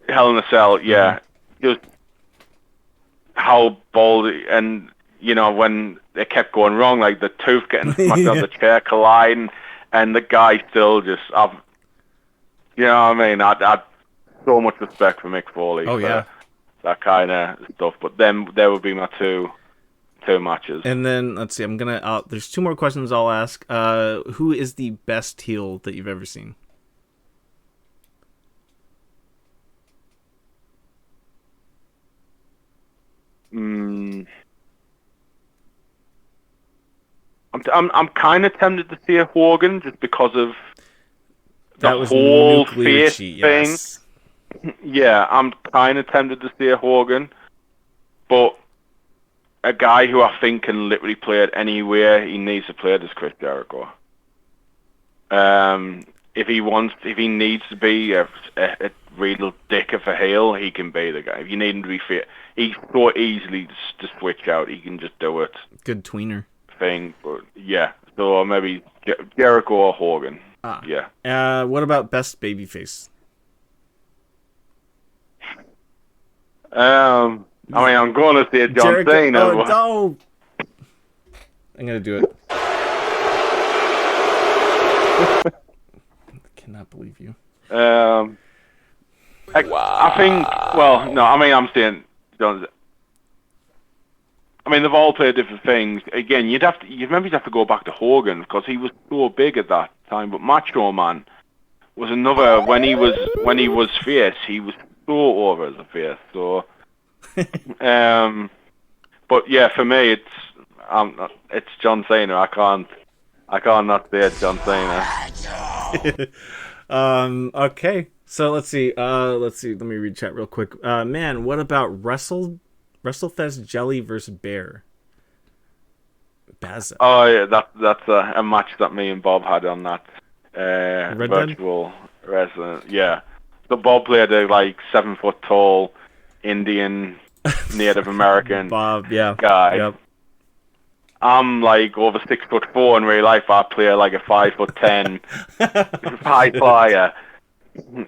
Hell in a Cell, yeah. Just how ballsy, and you know, when it kept going wrong, like the tooth getting smacked on the chair, colliding, and the guy still just, you know what I mean? I so much respect for Mick Foley. Oh, yeah. That kind of stuff. But then there would be my two matches. And then, let's see, there's two more questions I'll ask. Who is the best heel that you've ever seen? I'm kind of tempted to see a Hogan just because of that the was whole nuclear face cheat, thing. yes. Yeah, I'm kind of tempted to see a Hogan, but a guy who I think can literally play it anywhere he needs to play it is Chris Jericho. If he needs to be a real dick of a heel, he can be the guy. If you need him to be fit, he's so easily to switch out. He can just do it. Good tweener. Thing, but yeah. So maybe Jericho or Hogan. Yeah. What about best babyface? I mean, I'm going to say John Cena. Oh, no! I'm going to do it. I cannot believe you. I think, well, no, I mean, I'm saying John. I mean, they've all played different things. Again, you'd have to go back to Hogan because he was so big at that time. But Macho Man was another, when he was face, he was so over as a face. So, but yeah, for me, it's John Cena. I can't not say it's John Cena. Okay. So let's see. Let me read chat real quick. Man, what about WrestleFest Jelly versus Bear? Baza. Oh yeah, that's a match that me and Bob had on that virtual wrestling. Yeah, so Bob played a 7 foot tall Indian Native American Bob, yeah, guy. Yep. I'm over 6'4" in real life. I play a 5'10" high flyer,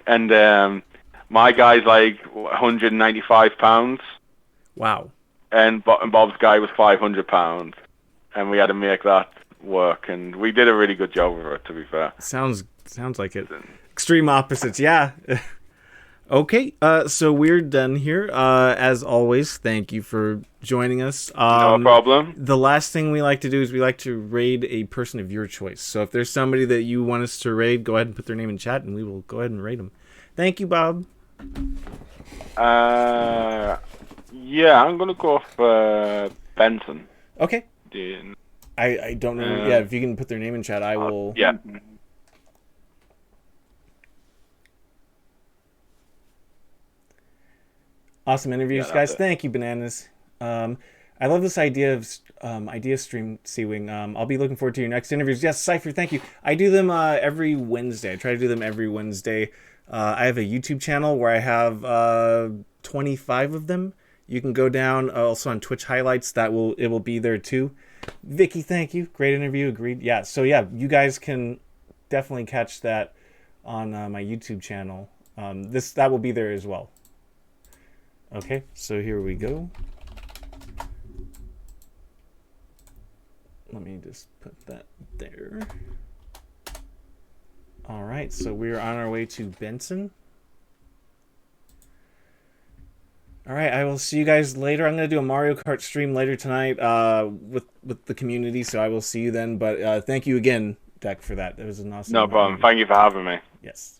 and my guy's 195 pounds. Wow. And Bob's guy was 500 pounds, and we had to make that work, and we did a really good job of it, to be fair. Sounds like it. Extreme opposites, yeah. Okay, so we're done here. As always, thank you for joining us. No problem. The last thing we like to do is we like to raid a person of your choice. So if there's somebody that you want us to raid, go ahead and put their name in chat, and we will go ahead and raid them. Thank you, Bob. Yeah, I'm gonna go for Benson. Okay. I don't know. Yeah, if you can put their name in chat, I will. Yeah. Awesome interviews, guys. Thank you, Bananas. I love this idea of idea stream, Seawing. I'll be looking forward to your next interviews. Yes, Cypher, thank you. I do them every Wednesday. I try to do them every Wednesday. I have a YouTube channel where I have 25 of them. You can go down also on Twitch highlights. It will be there too. Vicky, thank you. Great interview. Agreed. Yeah. So yeah, you guys can definitely catch that on my YouTube channel. That will be there as well. Okay. So here we go. Let me just put that there. All right. So we're on our way to Benson. All right, I will see you guys later. I'm going to do a Mario Kart stream later tonight with the community, so I will see you then. But thank you again, Deck, for that. It was an awesome No problem. interview. Thank you for having me. Yes.